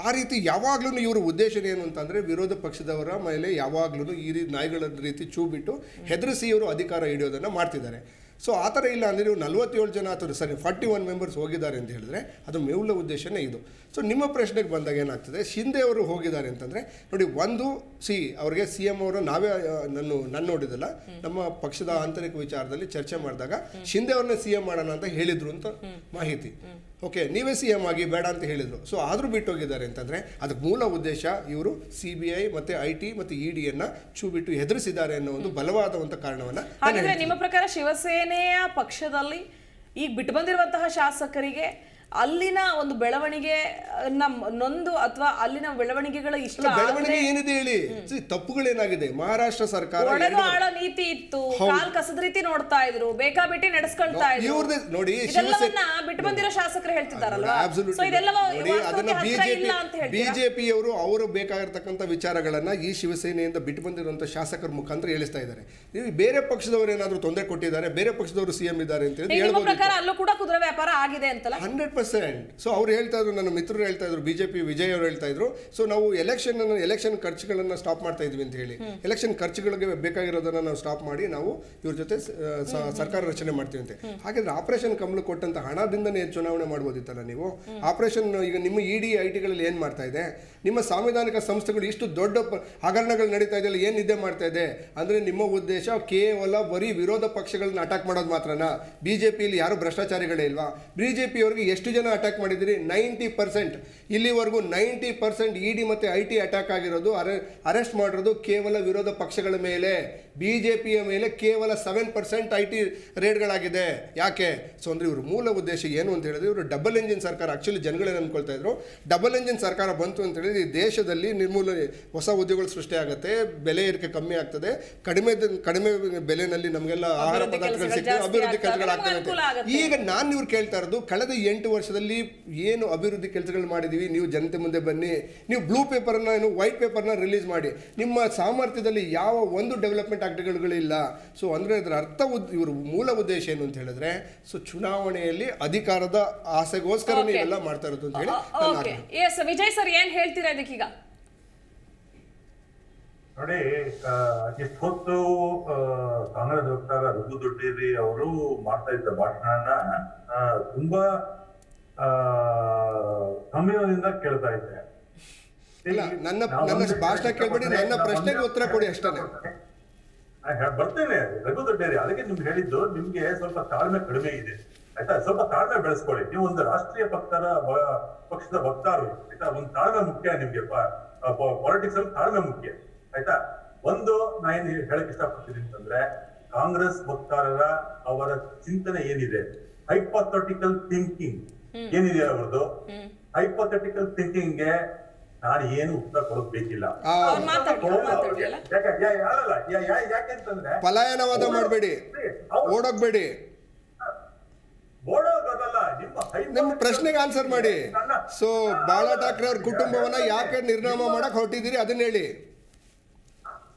[SPEAKER 2] ಆ ರೀತಿ ಯಾವಾಗ್ಲೂ ಇವ್ರ ಉದ್ದೇಶ ಏನು ಅಂತಂದರೆ, ವಿರೋಧ ಪಕ್ಷದವರ ಮೇಲೆ ಯಾವಾಗ್ಲೂ ಈ ನಾಯಿಗಳ ರೀತಿ ಬಿಟ್ಟು ಹೆದರಿಸಿ ಇವರು ಅಧಿಕಾರ ಹಿಡಿಯೋದನ್ನು ಮಾಡ್ತಿದ್ದಾರೆ. ಸೊ ಆ ಥರ ಇಲ್ಲ ಅಂದರೆ, ನೀವು 47 ಜನ ಅಥವಾ 41 ಮೆಂಬರ್ಸ್ ಹೋಗಿದ್ದಾರೆ ಅಂತ ಹೇಳಿದ್ರೆ ಅದು ಮೂಲ ಉದ್ದೇಶನೇ ಇದು. ಸೊ ನಿಮ್ಮ ಪ್ರಶ್ನೆಗೆ ಬಂದಾಗ ಏನಾಗ್ತದೆ, ಶಿಂದೆ ಅವರು ಹೋಗಿದ್ದಾರೆ ಅಂತಂದರೆ ನೋಡಿ, ಅವ್ರಿಗೆ CM ಅವರು ನಾವೇ ನನ್ನ ನೋಡಿದಲ್ಲ, ನಮ್ಮ ಪಕ್ಷದ ಆಂತರಿಕ ವಿಚಾರದಲ್ಲಿ ಚರ್ಚೆ ಮಾಡಿದಾಗ ಶಿಂದೆ ಅವ್ರನ್ನ CM ಮಾಡೋಣ ಅಂತ ಹೇಳಿದ್ರು ಅಂತ ಮಾಹಿತಿ. ಓಕೆ, ನೀವೇ CM ಆಗಿ ಬೇಡ ಅಂತ ಹೇಳಿದ್ರು. ಸೊ ಆದರೂ ಬಿಟ್ಟು ಹೋಗಿದ್ದಾರೆ ಅಂತಂದರೆ ಅದಕ್ಕೆ ಮೂಲ ಉದ್ದೇಶ ಇವರು CBI ಮತ್ತು IT ಮತ್ತು EDಯನ್ನು ಬಿಟ್ಟು ಹೆದರಿಸಿದ್ದಾರೆ ಅನ್ನೋ ಒಂದು ಬಲವಾದಂಥ ಕಾರಣವನ್ನು.
[SPEAKER 1] ಹಾಗಿದ್ರೆ ನಿಮ್ಮ ಪ್ರಕಾರ ಶಿವಸೇನೆಯ ಪಕ್ಷದಲ್ಲಿ ಈಗ ಬಿಟ್ಟು ಬಂದಿರುವಂತಹ ಶಾಸಕರಿಗೆ ಅಲ್ಲಿನ ಒಂದು ಬೆಳವಣಿಗೆ ನೊಂದು ಅಥವಾ ಅಲ್ಲಿನ ಬೆಳವಣಿಗೆಗಳು ಇಷ್ಟ
[SPEAKER 2] ಬೆಳವಣಿಗೆ ಏನಿದೆ ಹೇಳಿ, ತಪ್ಪುಗಳೇನಾಗಿದೆ? ಮಹಾರಾಷ್ಟ್ರ ಸರ್ಕಾರ
[SPEAKER 1] ಆಳ ನೀತಿ ಇತ್ತು, ಕಾಲ್ ಕಸದ ರೀತಿ ನೋಡ್ತಾ ಇದ್ರು, ಬೇಕಾಬಿಟ್ಟಿ ನಡೆಸ್ಕೊಳ್ತಾ ಇದ್ರು.
[SPEAKER 2] ನೋಡಿ,
[SPEAKER 1] ಬಿಟ್ಟು ಬಂದಿರೋ ಶಾಸಕರು ಹೇಳ್ತಿದ್ದಾರಲ್ವಾ,
[SPEAKER 2] ಬಿಜೆಪಿಯವರು ಅವರು ಬೇಕಾಗಿರ್ತಕ್ಕಂಥ ವಿಚಾರಗಳನ್ನ ಈ ಶಿವಸೇನೆಯಿಂದ ಬಿಟ್ಟು ಬಂದಿರುವಂತ ಶಾಸಕರ ಮುಖಾಂತರ ಹೇಳಿಸ್ತಾ ಇದ್ದಾರೆ. ನೀವು ಬೇರೆ ಪಕ್ಷದವರು ಏನಾದ್ರು ತೊಂದರೆ ಕೊಟ್ಟಿದ್ದಾರೆ, ಬೇರೆ ಪಕ್ಷದವರು CM ಇದ್ದಾರೆ ಅಂತ ಹೇಳಿ
[SPEAKER 1] ಪ್ರಕಾರ ಅಲ್ಲೂ ಕೂಡ ಕುದುರೆ ವ್ಯಾಪಾರ ಆಗಿದೆ ಅಂತಲ್ಲ?
[SPEAKER 2] 100%. ಸೊ ಅವ್ರು ಹೇಳ್ತಾ ಇದ್ರು, ನನ್ನ ಮಿತ್ರರು ಹೇಳ್ತಾ ಇದ್ರು, BJP ವಿಜಯ್ ಅವರು ಹೇಳ್ತಾ ಇದ್ರು, ಸೊ ನಾವು ಎಲೆಕ್ಷನ್ ಖರ್ಚುಗಳನ್ನ ಸ್ಟಾಪ್ ಮಾಡ್ತಾ ಇದ್ವಿ ಅಂತ ಹೇಳಿ, ಎಲೆಕ್ಷನ್ ಖರ್ಚುಗಳಿಗೆ ಬೇಕಾಗಿರೋದನ್ನ ನಾವು ಸ್ಟಾಪ್ ಮಾಡಿ ನಾವು ಇವ್ರ ಜೊತೆ ಸರ್ಕಾರ ರಚನೆ ಮಾಡ್ತೀವಿ ಅಂತ. ಹಾಗಾದ್ರೆ ಆಪರೇಷನ್ ಕಮಲ ಕೊಟ್ಟಂತ ಹಣದಿಂದನೇ ಚುನಾವಣೆ ಮಾಡ್ಬೋದಿತ್ತಲ್ಲ ನೀವು? ಆಪರೇಷನ್ ಈಗ ನಿಮ್ಮ ED, ITಗಳಲ್ಲಿ ಏನ್ ಮಾಡ್ತಾ ಇದೆ? ನಿಮ್ಮ ಸಾಂವಿಧಾನಿಕ ಸಂಸ್ಥೆಗಳು ಇಷ್ಟು ದೊಡ್ಡ ಹಗರಣಗಳು ನಡೀತಾ ಇದೆಯಲ್ಲ, ಏನ್ ನಿದ್ದೆ ಮಾಡ್ತಾ ಇದೆ ಅಂದ್ರೆ, ನಿಮ್ಮ ಉದ್ದೇಶ ಕೇವಲ ಬರೀ ವಿರೋಧ ಪಕ್ಷಗಳನ್ನ ಅಟ್ಯಾಕ್ ಮಾಡೋದು ಮಾತ್ರನಾ? BJPಯಲ್ಲಿ ಯಾರು ಭ್ರಷ್ಟಾಚಾರಿಗಳೇ ಇಲ್ವಾ? BJPಯವರಿಗೆ ಎಷ್ಟು ಜನ ಅಟ್ಯಾಕ್ ಮಾಡಿದಿರಿ? 90%. ಇಲ್ಲಿವರೆಗೂ 90% ED ಮತ್ತು IT ಅಟ್ಯಾಕ್ ಆಗಿರೋದು, ಅರೆಸ್ಟ್ ಮಾಡಿರೋದು ಕೇವಲ ವಿರೋಧ ಪಕ್ಷಗಳ ಮೇಲೆ. BJPಯ ಮೇಲೆ ಕೇವಲ 7% IT ರೇಡ್ಗಳಾಗಿದೆ. ಯಾಕೆ? ಸೊ ಅಂದ್ರೆ ಇವರು ಮೂಲ ಉದ್ದೇಶ ಏನು ಅಂತ ಹೇಳಿದ್ರೆ, ಇವರು ಡಬಲ್ ಎಂಜಿನ್ ಸರ್ಕಾರ. ಆಕ್ಚುಲಿ ಜನಗಳೇನು ಅನ್ಕೊಳ್ತಾ ಇದ್ರು, ಡಬಲ್ ಎಂಜಿನ್ ಸರ್ಕಾರ ಬಂತು ಅಂತ ಹೇಳಿದ್ರೆ ಈ ದೇಶದಲ್ಲಿ ಹೊಸ ಉದ್ಯೋಗಗಳು ಸೃಷ್ಟಿ ಆಗುತ್ತೆ, ಬೆಲೆ ಏರಿಕೆ ಕಮ್ಮಿ ಆಗ್ತದೆ, ಕಡಿಮೆ ಬೆಲೆನಲ್ಲಿ ನಮಗೆಲ್ಲ ಆಹಾರ ಪದಾರ್ಥಗಳು ಸಿಗ್ತದೆ, ಅಭಿವೃದ್ಧಿ ಕೆಲಸಗಳಾಗ್ತದೆ. ಈಗ ನಾನು ಇವ್ರು ಕೇಳ್ತಾ ಇರೋದು, ಕಳೆದ 8 ವರ್ಷದಲ್ಲಿ ಏನು ಅಭಿವೃದ್ಧಿ ಕೆಲಸಗಳು ಮಾಡಿದೀವಿ, ನೀವು ಜನತೆ ಮುಂದೆ ಬನ್ನಿ, ನೀವು ಬ್ಲೂ ಪೇಪರ್ನ ವೈಟ್ ಪೇಪರ್ನ ರಿಲೀಸ್ ಮಾಡಿ. ನಿಮ್ಮ ಸಾಮರ್ಥ್ಯದಲ್ಲಿ ಯಾವ ಒಂದು ಡೆವಲಪ್ಮೆಂಟ್ ಆಕ್ಟಿವಿಟಿಗಳಿಲ್ಲ. ಸೊ ಅಂದ್ರೆ ಇದರ ಅರ್ಥ ಇವರು ಮೂಲ ಉದ್ದೇಶ ಏನು ಅಂತ ಹೇಳಿದ್ರೆ, ಸೊ ಚುನಾವಣೆಯಲ್ಲಿ ಅಧಿಕಾರದ ಆಸೆಗೋಸ್ಕರ ನೀವೆಲ್ಲ ಮಾಡ್ತಾ ಇರೋದು ಅಂತ ಹೇಳಿ.
[SPEAKER 1] ವಿಜಯ್ ಸರ್ ಏನ್ ಹೇಳ್ತೀರಾ ಇದಕ್ಕೀಗ?
[SPEAKER 4] ನೋಡಿ, ಇಷ್ಟು ಹೊತ್ತು ಕಾಂಗ್ರೆಸ್ ವಕ್ತಾರ ರಘು ದೊಡ್ಡೇರಿ ಅವರು ಮಾಡ್ತಾ ಇದ್ದ ಭಾಷಣನ ತುಂಬಾ ಸಂಯಮದಿಂದ ಕೇಳ್ತಾ ಇದ್ದೆ.
[SPEAKER 2] ನನ್ನ ಭಾಷಣ ಕೇಳ್ಬೇಡಿ, ನನ್ನ ಪ್ರಶ್ನೆಗೆ ಉತ್ತರ ಕೊಡಿ ಅಷ್ಟೇ.
[SPEAKER 4] ಬರ್ತೇನೆ ರಘು ದೊಡ್ಡೇರಿ, ಅದಕ್ಕೆ ನಿಮ್ಗೆ ಹೇಳಿದ್ದು, ನಿಮ್ಗೆ ಸ್ವಲ್ಪ ತಾಳ್ಮೆ ಕಡಿಮೆ ಇದೆ ಆಯ್ತಾ, ಸ್ವಲ್ಪ ತಾಳ್ಮೆ ಬೆಳೆಸ್ಕೊಳ್ಳಿ. ನೀವು ಒಂದು ರಾಷ್ಟ್ರೀಯ ಪಕ್ಷದ ವಕ್ತಾರರು ಆಯ್ತಾ, ಒಂದು ತಾಳ್ಮೆ ಮುಖ್ಯ ನಿಮ್ಗೆ. ಪಾಲಿಟಿಕ್ಸ್ ಅಲ್ಲಿ ತಾಳ್ಮೆ ಮುಖ್ಯ ಆಯ್ತಾ. ಒಂದು ನಾ ಏನ್ ಹೇಳಕ್ ಇಷ್ಟಪಡ್ತೀನಿ ಅಂತಂದ್ರೆ, ಕಾಂಗ್ರೆಸ್ ವಕ್ತಾರರ ಅವರ ಚಿಂತನೆ ಏನಿದೆ, ಹೈಪೋಥೆಟಿಕಲ್ ಥಿಂಕಿಂಗ್ ಏನಿದೆ ಅವ್ರದ್ದು, ಹೈಪೋಥೆಟಿಕಲ್ ಥಿಂಕಿಂಗ್ಗೆ ನಾನು ಏನು ಉತ್ತರ ಕೊಡೋದ್ ಬೇಕಿಲ್ಲ. ಯಾಕೆಂತಂದ್ರೆ
[SPEAKER 2] ಪಲಾಯನವಾದ ಮಾಡಬೇಡಿ, ಓಡೋಗ್ಬೇಡಿ,
[SPEAKER 4] ಓಡೋದಲ್ಲ,
[SPEAKER 2] ನಿಮ್ಮ ಪ್ರಶ್ನೆಗೆ ಆನ್ಸರ್ ಮಾಡಿ. ಸೊ ಬಾಳಾ ಠಾಕ್ರೆ ಅವ್ರ ಕುಟುಂಬವನ್ನ ಯಾಕೆ ನಿರ್ನಾಮ ಮಾಡಕ್ ಹೊರಟಿದ್ದೀರಿ ಅದನ್ನ ಹೇಳಿ.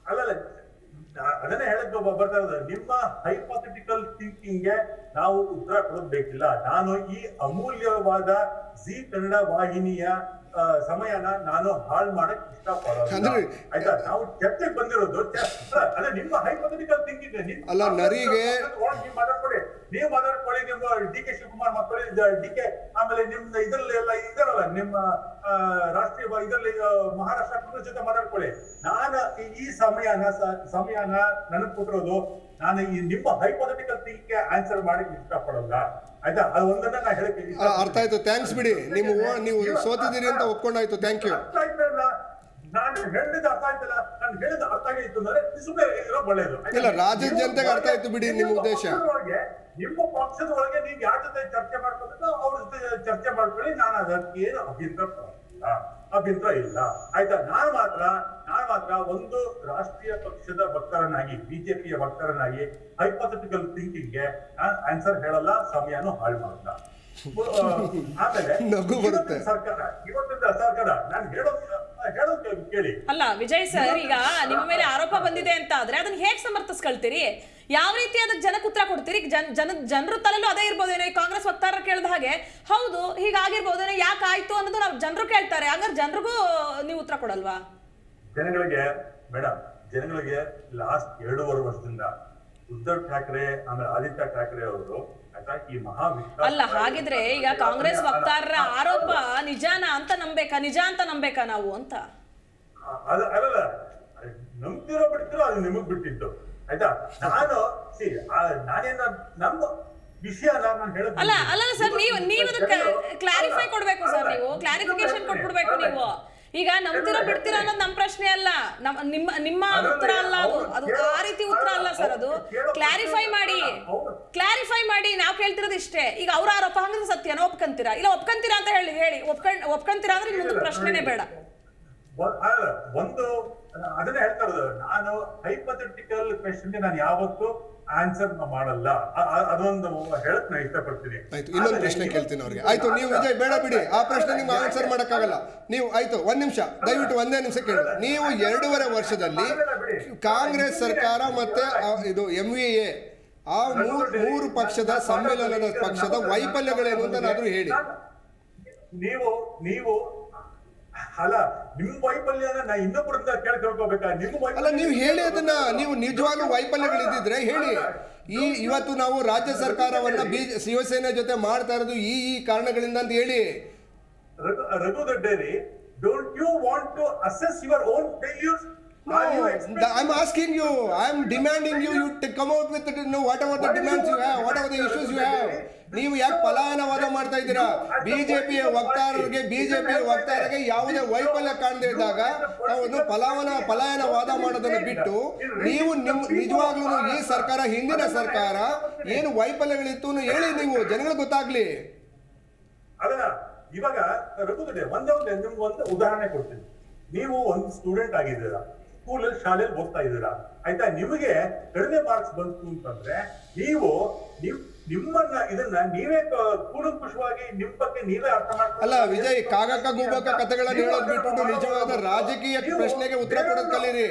[SPEAKER 4] ಅಲ್ಲಲ್ಲ, ಅದನ್ನೇ ಹೇಳಕ್ ಬರ್ತಾ ಇರೋದು, ನಿಮ್ಮ ಹೈಪೋಥೆಟಿಕಲ್ ಥಿಂಕಿಂಗ್ಗೆ ನಾವು ಉತ್ತರ ಕೊಡೋದ್ ಬೇಕಿಲ್ಲ. ನಾನು ಈ ಅಮೂಲ್ಯವಾದ ಜಿ ಕನ್ನಡ ವಾಹಿನಿಯ ಸಮಯನ ನಾನು ಹಾಳು ಮಾಡಕ್ ಇಷ್ಟಪಡೋದಿಲ್ಲ. ಆಯ್ತಾ, ನಾವು ಚರ್ಚೆಗೆ ಬಂದಿರೋದು ಅಲ್ಲ, ನಿಮ್ಮ ಹೈಪೋಥೆಟಿಕಲ್ ಥಿಂಕಿಂಗ್
[SPEAKER 2] ಅಲ್ಲ, ನರಿಗೆ
[SPEAKER 4] ನೀವು ಮಾತಾಡ್ಕೊಳ್ಳಿ, ನಿಮ್ಮ ಡಿ ಕೆ ಶಿವಕುಮಾರ್ ಮಾಡ್ಕೊಳ್ಳಿ, ಡಿ ಕೆ ಆಮೇಲೆ ನಿಮ್ ಇದ್ರಲ್ಲೆಲ್ಲ ಇದಾರಲ್ಲ ನಿಮ್ಮ ರಾಷ್ಟ್ರೀಯ ಇದ್ರಲ್ಲಿ ಮಹಾರಾಷ್ಟ್ರ ಕಾಂಗ್ರೆಸ್ ಜೊತೆ ಮಾತಾಡ್ಕೊಳ್ಳಿ. ನಾನು ಈ ಸಮಯನ ನನಗ್ ಕೊಟ್ಟಿರೋದು, ನಾನು ಈ ನಿಮ್ಮ ಹೈಪೋಥೆಟಿಕಲ್ ಥಿಂಕಿಂಗ್ ಆನ್ಸರ್ ಮಾಡಕ್ ಇಷ್ಟಪಡಲ್ಲ. ಆಯ್ತಾ, ಅದು ಒಂದನ್ನ ನಾ ಹೇಳಕ್ಕೆ
[SPEAKER 2] ಅರ್ಥ ಆಯ್ತು, ಥ್ಯಾಂಕ್ಸ್ ಬಿಡಿ. ನೀವು ಸೋತಿದ್ದೀರಿ ಅಂತ ಒಪ್ಕೊಂಡಾಯ್ತು, ಥ್ಯಾಂಕ್ ಯು.
[SPEAKER 4] ಅರ್ಥ ಆಯ್ತಲ್ಲ, ನಾನು ಹೇಳಿದ ಅರ್ಥ ಆಯ್ತಲ್ಲ, ನಾನು ಹೇಳಿದ ಅರ್ಥ ಆಗಿತ್ತು ಅಂದ್ರೆ ಸುಮ್ಮನೆ ಇರೋ ಒಳ್ಳೇದು.
[SPEAKER 2] ಇಲ್ಲ, ರಾಜ್ಯದ ಜನತೆಗೆ ಅರ್ಥ ಆಯ್ತು ಬಿಡಿ ನಿಮ್ಮ ಉದ್ದೇಶ.
[SPEAKER 4] ನಿಮ್ಮ ಪಕ್ಷದ ಒಳಗೆ ನೀವು ಯಾರ ಜೊತೆ ಚರ್ಚೆ ಮಾಡ್ಕೊಂಡು ಅವ್ರ ಜೊತೆ ಚರ್ಚೆ ಮಾಡ್ಕೊಳ್ಳಿ, ನಾನು ಅದಕ್ಕೆ ಏನು ಅಭ್ಯಂತರ ಇಲ್ಲ. ಆಯ್ತಾ, ನಾನು ಮಾತ್ರ ಒಂದು ರಾಷ್ಟ್ರೀಯ ಪಕ್ಷದ ವಕ್ತಾರನಾಗಿ, ಬಿಜೆಪಿಯ ವಕ್ತಾರನಾಗಿ ಹೈಪೋಥೆಟಿಕಲ್ ಥಿಂಕಿಂಗ್ಗೆ ಆನ್ಸರ್ ಹೇಳಲ್ಲ, ಸಮಯನೂ ಹಾಳು ಮಾಡಲ್ಲ. ಆಮೇಲೆ
[SPEAKER 2] ನಗು ಬರುತ್ತೆ.
[SPEAKER 4] ಇವತ್ತಿನ ಸರ್ಕಾರ ನಾನು ಹೇಳೋದು ಕೇಳಿ.
[SPEAKER 1] ಅಲ್ಲ ವಿಜಯ್ ಸರ್, ಈಗ ನಿಮ್ಮ ಮೇಲೆ ಆರೋಪ ಬಂದಿದೆ ಅಂತ ಆದ್ರೆ ಅದನ್ನ ಹೇಗೆ ಸಮರ್ಥಿಸ್ಕೊಳ್ತೀರಿ? ಯಾವ ರೀತಿ ಅದಕ್ಕೆ ಜನಕ್ಕೆ ಉತ್ತರ ಕೊಡ್ತೀರಿ? ಜನರ ತಲೆಯಲ್ಲೂ ಅದೇ ಇರ್ಬೋದೇನೋ. ಈ ಕಾಂಗ್ರೆಸ್ ವಕ್ತಾರರು ಕೇಳಿದ ಹಾಗೆ ಹೌದು ಹೀಗಾಗಿರ್ಬೋದೇನೋ, ಯಾಕೆ ಆಯ್ತು ಅನ್ನೋದು ನಾವು ಜನರು ಕೇಳ್ತಾರೆ. ಹಂಗಾರೆ ಜನರಿಗೂ ನೀವು ಉತ್ತರ ಕೊಡಲ್ವಾ?
[SPEAKER 4] ಜನಗಳಿಗೆ ಲಾಸ್ಟ್ 2.5 ವರ್ಷದಿಂದ ಉದ್ಧವ್ ಠಾಕ್ರೆ ಆಮೇಲೆ ಆದಿತ್ಯ ಠಾಕ್ರೆ ಅವರು ಈ
[SPEAKER 1] ಅಲ್ಲ, ಹಾಗಿದ್ರೆ ಈಗ ಕಾಂಗ್ರೆಸ್ ವಕ್ತಾರರ ಆರೋಪ ನಿಜ ಅಂತ ನಂಬೇಕಾ ನಾವು ಅಂತ?
[SPEAKER 4] ಅಲ್ಲ, ನಂಬ್ತಿರೋ ಬಿಡ್ತಿರೋ ಅದು ನಿಮಗ್ ಬಿಟ್ಟಿದ್ದು. ಆಯ್ತಾ, ನಾನೇನ ನಮ್ಮ ವಿಷಯನ ನಾನು ಹೇಳ
[SPEAKER 1] ಅಲ್ಲ ಸರ್, ನೀವು ಕ್ಲಾರಿಫೈ ಕೊಡ್ಬೇಕು ಸರ್, ನೀವು ಕ್ಲಾರಿಫಿಕೇಶನ್ ಕೊಟ್ಬಿಡ್ಬೇಕು. ನೀವು ಈಗ ನಂಬ್ತಿರೋ ಬಿಡ್ತಿರೋ ಅನ್ನೋದು ನಮ್ಮ ಪ್ರಶ್ನೆ ಅಲ್ಲ, ನಿಮ್ಮ ಉತ್ತರ ಅಲ್ಲ ಅದು ಆ ರೀತಿ ಉತ್ತರ ಅಲ್ಲ ಸರ್. ಅದು ಕ್ಲಾರಿಫೈ ಮಾಡಿ ನಾವು ಕೇಳ್ತಿರೋದು ಇಷ್ಟೇ. ಈಗ ಅವ್ರ ಆರೋಪ ಹಂಗಂದ್ರೆ ಸತ್ಯನ ಒಪ್ಕಂತೀರಾ? ಇಲ್ಲ ಒಪ್ಕಂತೀರಾ ಅಂತ ಹೇಳಿ ಒಪ್ಕಂತೀರಾ ಅಂದ್ರೆ ಇನ್ನೊಂದು ಪ್ರಶ್ನೆನೇ ಬೇಡ.
[SPEAKER 4] ಒಂದು ಅದನ್ನ ಹೇಳ್ತಾ ಇರೋದು, ನಾನು ಹೈಪೋಥೆಟಿಕಲ್ ಕ್ವೆಶ್ಚನ್ಗೆ ನಾನು ಯಾವತ್ತೂ ಆನ್ಸರ್ ಮಾಡಲ್ಲ. ಅದೊಂದು ಹೇಳಕ್ ನಾ ಇಷ್ಟಪಡ್ತೀನಿ.
[SPEAKER 2] ಆಯ್ತು, ಇನ್ನೊಂದು ಪ್ರಶ್ನೆ ಕೇಳ್ತೀನಿ ಅವ್ರಿಗೆ. ಆಯ್ತು, ನೀವು ವಿಜಯ್ ಬೇಡ ಬಿಡಿ, ಆ ಪ್ರಶ್ನೆ ನಿಮ್ಗೆ ಆನ್ಸರ್ ಮಾಡಕ್ಕಾಗಲ್ಲ. ನೀವು ಆಯ್ತು, 1 ನಿಮಿಷ ದಯವಿಟ್ಟು 1 ನಿಮಿಷ ಕೇಳಿ. ನೀವು 2.5 ವರ್ಷದಲ್ಲಿ ಕಾಂಗ್ರೆಸ್ ಸರ್ಕಾರ ಮತ್ತೆ ಇದು MVA ಆ ಮೂರು ಪಕ್ಷದ ಸಮ್ಮಿಲನದ ಪಕ್ಷದ ವೈಫಲ್ಯಗಳೇನು ಅಂತ ನಾದ್ರೂ ಹೇಳಿ.
[SPEAKER 4] ನೀವು ಅಲ್ಲ, ನಿಮ್ ವೈಫಲ್ಯನ ನಾ ಇನ್ನೊಬ್ಬರಿಂದ ಕೇಳ್ಕೊಳ್ಬೇಕಾ?
[SPEAKER 2] ಅಲ್ಲ, ನೀವು ಹೇಳಿ ಅದನ್ನ. ನೀವು ನಿಜವಾಗ್ಲೂ ವೈಫಲ್ಯಗಳಿದ್ದಿದ್ರೆ ಹೇಳಿ. ಇವತ್ತು ನಾವು ರಾಜ್ಯ ಸರ್ಕಾರವನ್ನ ಶಿವಸೇನೆ ಜೊತೆ ಮಾಡ್ತಾ ಇರೋದು ಈ ಕಾರಣಗಳಿಂದ ಅಂತ ಹೇಳಿ.
[SPEAKER 4] Raghu Dodderi, don't you want to assess your own failures?
[SPEAKER 2] No, I'm asking you, I'm demanding you to come out with whatever the demands you have, whatever the issues you have. ನೀವು ಯಾಕೆ ಪಲಾಯನವಾದ ಮಾಡ್ತಾ ಇದ್ದೀರಾ? ಬಿಜೆಪಿಯ ವಕ್ತಾರರಿಗೆ ಯಾವುದೇ ವೈಫಲ್ಯ ಕಾಣದೇ ಇದ್ದಾಗ ನಾವು ಪಲಾಯನವಾದ ಮಾಡೋದನ್ನ ಬಿಟ್ಟು ನೀವು ನಿಜವಾಗ್ಲೂ ಈ ಸರ್ಕಾರ, ಹಿಂದಿನ ಸರ್ಕಾರ ಏನು ವೈಫಲ್ಯಗಳಿತ್ತು ಹೇಳಿ, ನೀವು ಜನಗಳಿಗೆ ಗೊತ್ತಾಗ್ಲಿ.
[SPEAKER 4] ಅಲ್ಲ, ಇವಾಗ ರಘುದೊಡ್ಡೆ ನಿಮ್ಗೆ ಒಂದು ಉದಾಹರಣೆ ಕೊಡ್ತೀನಿ. ನೀವು ಒಂದು ಸ್ಟೂಡೆಂಟ್ ಆಗಿದ್ದೀರಾ, ಶಾಲೆಯಲ್ಲಿ ಓದ್ತಾ ಇದ್ದೀರಾ. ಆಯ್ತಾ, ನಿಮಗೆ ಕಡಿಮೆ ಮಾರ್ಕ್ಸ್ ಬಂತು ಅಂತಂದ್ರೆ ಇದನ್ನ ನೀವೇ ಕೂಲಂಕುಷವಾಗಿ ನಿಮ್ಮ ಬಗ್ಗೆ ನೀವೇ ಅರ್ಥ ಮಾಡ್ಕೊಳ್ಳಿ.
[SPEAKER 2] ಅಲ್ಲ ವಿಜಯ್, ಕಾಗಕ್ಕ ಗೂಬಕ್ಕ ಕಥೆಗಳನ್ನು ಹೇಳೋದು ಬಿಟ್ಬಿಟ್ಟು ನಿಜವಾದ ರಾಜಕೀಯ ಪ್ರಶ್ನೆಗೆ ಉತ್ತರ ಕೊಡೋದು ಕಲೀರಿ.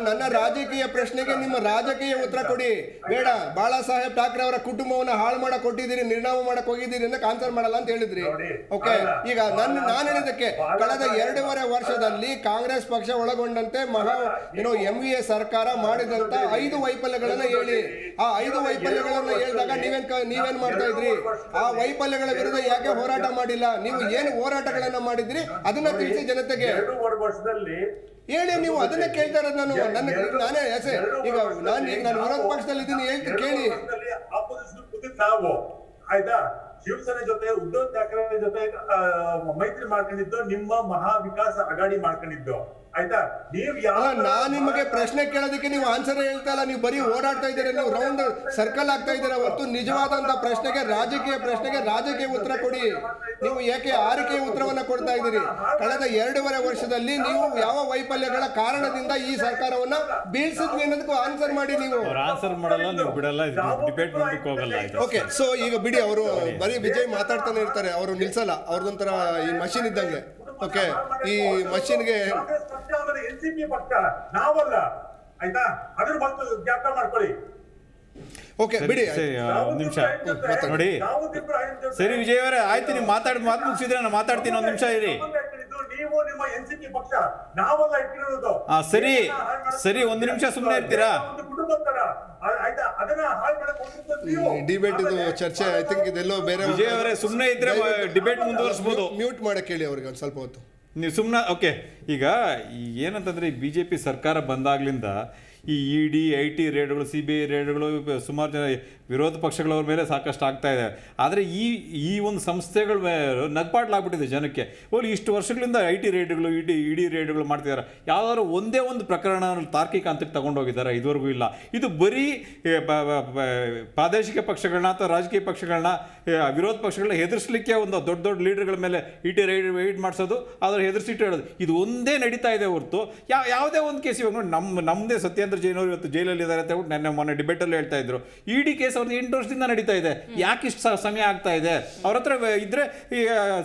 [SPEAKER 2] ನನ್ನ ರಾಜಕೀಯ ಪ್ರಶ್ನೆಗೆ ನಿಮ್ಮ ರಾಜಕೀಯ ಉತ್ತರ ಕೊಡಿ. ಬೇಡ, ಬಾಳಾ ಸಾಹೇಬ್ ಠಾಕ್ರೆ ಅವರ ಕುಟುಂಬವನ್ನ ಹಾಳು ಮಾಡಕ್ ಕೊಟ್ಟಿದ್ದೀರಿ, ನಿರ್ನಾಮ ಮಾಡಕ್ ಹೋಗಿದ್ದೀರಿ ಅಂತ ಆನ್ಸರ್ ಮಾಡಲ್ಲ ಅಂತ ಹೇಳಿದ್ರಿ. ಓಕೆ, ಈಗ ನಾನು ಹೇಳಿದಕ್ಕೆ ಕಳೆದ 2.5 ವರ್ಷದಲ್ಲಿ ಕಾಂಗ್ರೆಸ್ ಪಕ್ಷ ಒಳಗೊಂಡಂತೆ MVA ಸರ್ಕಾರ ಮಾಡಿದಂತ 5 ವೈಫಲ್ಯಗಳನ್ನ ಹೇಳಿ. ಆ 5 ವೈಫಲ್ಯಗಳನ್ನ ಹೇಳಿದಾಗ ನೀವೇನ್ ಮಾಡ್ತಾ ಇದ್ರಿ? ಆ ವೈಫಲ್ಯಗಳ ವಿರುದ್ಧ ಯಾಕೆ ಹೋರಾಟ ಮಾಡಿಲ್ಲ? ನೀವು ಏನು ಹೋರಾಟಗಳನ್ನ ಮಾಡಿದ್ರಿ ಅದನ್ನ ತಿಳಿಸಿ ಜನತೆಗೆ ಹೇಳಿ. ನೀವು ಅದನ್ನ ಕೇಳ್ತಾ ಇರೋದು ನಾನೇ ಈಗ ನಾನು ವಿರೋಧ ಪಕ್ಷದಲ್ಲಿ ಇದ್ದೀನಿ, ಕೇಳಿ.
[SPEAKER 4] ನಾವು ಆಯ್ತಾ, ಶಿವಸೇನೆ ಜೊತೆ ಉದ್ಧವ್ ಠಾಕ್ರೆ ಜೊತೆ ಮೈತ್ರಿ ಮಾಡ್ಕೊಂಡಿದ್ದು, ನಿಮ್ಮ ಮಹಾ ವಿಕಾಸ ಅಗಾಡಿ ಮಾಡ್ಕೊಂಡಿದ್ದು. ಆಯ್ತಾ,
[SPEAKER 2] ನಾನ್ ನಿಮಗೆ ಪ್ರಶ್ನೆ ಕೇಳೋದಕ್ಕೆ ನೀವು ಆನ್ಸರ್ ಹೇಳ್ತಾ ಇಲ್ಲ, ನೀವು ಬರೀ ಓಡಾಡ್ತಾ ಇದ್ದೀರಾ, ನೀವು ರೌಂಡ್ ಸರ್ಕಲ್ ಆಗ್ತಾ ಇದ್ದೀರಾ ಹೊರತು ನಿಜವಾದಂತ ಪ್ರಶ್ನೆಗೆ, ರಾಜಕೀಯ ಉತ್ತರ ಕೊಡಿ. ನೀವು ಯಾಕೆ ಆರಿಕೆಯ ಉತ್ತರವನ್ನ ಕೊಡ್ತಾ ಇದ್ದೀರಿ? ಕಳೆದ 2.5 ವರ್ಷದಲ್ಲಿ ನೀವು ಯಾವ ವೈಫಲ್ಯಗಳ ಕಾರಣದಿಂದ ಈ ಸರ್ಕಾರವನ್ನ ಬೀಳ್ಸಿದ್ವಿ ಅನ್ನೋದಕ್ಕೂ ಆನ್ಸರ್ ಮಾಡಿ. ನೀವು
[SPEAKER 3] ಆನ್ಸರ್ ಮಾಡಲ್ಲ, ನೀವು ಬಿಡಲ್ಲ, ಡಿಬೇಟ್ ಮಾಡಕ್ಕೆ ಹೋಗಲ್ಲ.
[SPEAKER 2] ಓಕೆ, ಸೊ ಈಗ ಬಿಡಿ, ಅವರು ಬರೀ ವಿಜಯ್ ಮಾತಾಡ್ತಾನೆ ಇರ್ತಾರೆ, ಅವರು ನಿಲ್ಸಲ್ಲ. ಅವ್ರದೊಂಥರ ಈ ಮಷಿನ್ ಇದ್ದಂಗೆ. ಓಕೆ, ಈ ಮಷಿನ್ಗೆ
[SPEAKER 4] NCP ಪಕ್ಷ ನಾವಲ್ಲ. ಆಯ್ತಾ, ಅದನ್ನ ಬಂದು ಜ್ಞಾಪಕ ಮಾಡ್ಕೊಳ್ಳಿ.
[SPEAKER 2] ಓಕೆ ಬಿಡಿ.
[SPEAKER 3] ಸರಿ, ಒಂದು ನಿಮಿಷ ನೋಡಿ. ಸರಿ ವಿಜಯ್ ಅವರೇ, ಆಯ್ತು, ನೀವು ಮಾತು ಮುಗಿಸಿದ್ರೆ ನಾನು ಮಾತಾಡ್ತೀನಿ. ಒಂದು ನಿಮಿಷ ಇರಿ.
[SPEAKER 4] ನೀವು ನಿಮ್ಮ ಎನ್ಸಿಪಿ ಪಕ್ಷ, ನಾವೆಲ್ಲ ಇಟ್ಟಿರೋದು.
[SPEAKER 3] ಸರಿ ಸರಿ, ಒಂದು ನಿಮಿಷ ಸುಮ್ಮನೆ ಇರ್ತೀರಾ?
[SPEAKER 4] ಒಂದು ಕುಟುಂಬದ ತರ, ಆಯ್ತಾ, ಅದನ್ನ ಹಾಳು ಮಾಡಕ್ ಹೊರಟಿದ್ದು ನೀವು.
[SPEAKER 2] ಡಿಬೇಟ್ ಇದು ಚರ್ಚೆ ಐ ಥಿಂಕ್ ಇದೆಲ್ಲೋ ಬೇರೆ.
[SPEAKER 3] ವಿಜಯ್ ಅವರೇ, ಸುಮ್ಮನೆ ಇದ್ರೆ ಡಿಬೇಟ್ ಮುಂದುವರಿಸಬಹುದು.
[SPEAKER 2] ಮ್ಯೂಟ್ ಮಾಡಕ್ಕೆ ಹೇಳಿ ಅವ್ರಿಗೆ ಒಂದು ಸ್ವಲ್ಪ ಹೊತ್ತು.
[SPEAKER 3] ನೀವು ಸುಮ್ಮನೆ ಓಕೆ. ಈಗ ಏನಂತಂದ್ರೆ ಈ BJP ಸರ್ಕಾರ ಬಂದಾಗ್ಲಿಂದ ಈ ED IT ರೇಡ್ಗಳು, CBI ರೇಡ್ಗಳು ಸುಮಾರು ಜನ ವಿರೋಧ ಪಕ್ಷಗಳವ್ರ ಮೇಲೆ ಸಾಕಷ್ಟು ಆಗ್ತಾ ಇದೆ. ಆದರೆ ಈ ಒಂದು ಸಂಸ್ಥೆಗಳ ನಗ್ಪಾಟ್ಲಾಗ್ಬಿಟ್ಟಿದೆ ಜನಕ್ಕೆ. ಹೋಗಿ ಇಷ್ಟು ವರ್ಷಗಳಿಂದ IT ರೇಡ್ಗಳು ED ರೇಡ್ಗಳು ಮಾಡ್ತಿದ್ದಾರೆ. ಯಾವ್ದಾದ್ರು ಒಂದೇ ಒಂದು ಪ್ರಕರಣ ತಾರ್ಕಿಕ ಹಂತಕ್ಕೆ ತಗೊಂಡೋಗಿದ್ದಾರೆ ಇದುವರೆಗೂ ಇಲ್ಲ. ಇದು ಬರೀ ಪ್ರಾದೇಶಿಕ ಪಕ್ಷಗಳನ್ನ ಅಥವಾ ರಾಜಕೀಯ ಪಕ್ಷಗಳನ್ನ, ವಿರೋಧ ಪಕ್ಷಗಳನ್ನ ಹೆದರ್ಸ್ಲಿಕ್ಕೆ ಒಂದು ದೊಡ್ಡ ದೊಡ್ಡ ಲೀಡರ್ಗಳ ಮೇಲೆ ED ರೇಡ್ ಮಾಡಿಸೋದು, ಅದ್ರ ಹೆದರ್ಸಿಟ್ಟು ಹೇಳೋದು, ಇದು ಒಂದೇ ನಡೀತಾ ಇದೆ ಹೊರತು ಯಾವುದೇ ಒಂದು ಕೇಸ್. ಇವಾಗ ನೋಡಿ, ನಮ್ಮದೇ ಸತ್ಯೇಂದ್ರ ಜೈನ್ ಅವರು ಇವತ್ತು ಜೈಲಲ್ಲಿ ಇದ್ದಾರೆ ಅಂತ ಹೇಳ್ಬಿಟ್ಟು ನನ್ನ ಮೊನ್ನೆ ಡಿಬೇಟಲ್ಲಿ ಹೇಳ್ತಾ ಇದ್ರು. ED ಕೇಸ್ ಅವ್ರದ್ದು 8 ವರ್ಷದಿಂದ ನಡೀತಾ ಇದೆ. ಯಾಕೆ ಇಷ್ಟು ಸಮಯ ಆಗ್ತಾ ಇದೆ? ಅವ್ರ ಹತ್ರ ಇದ್ರೆ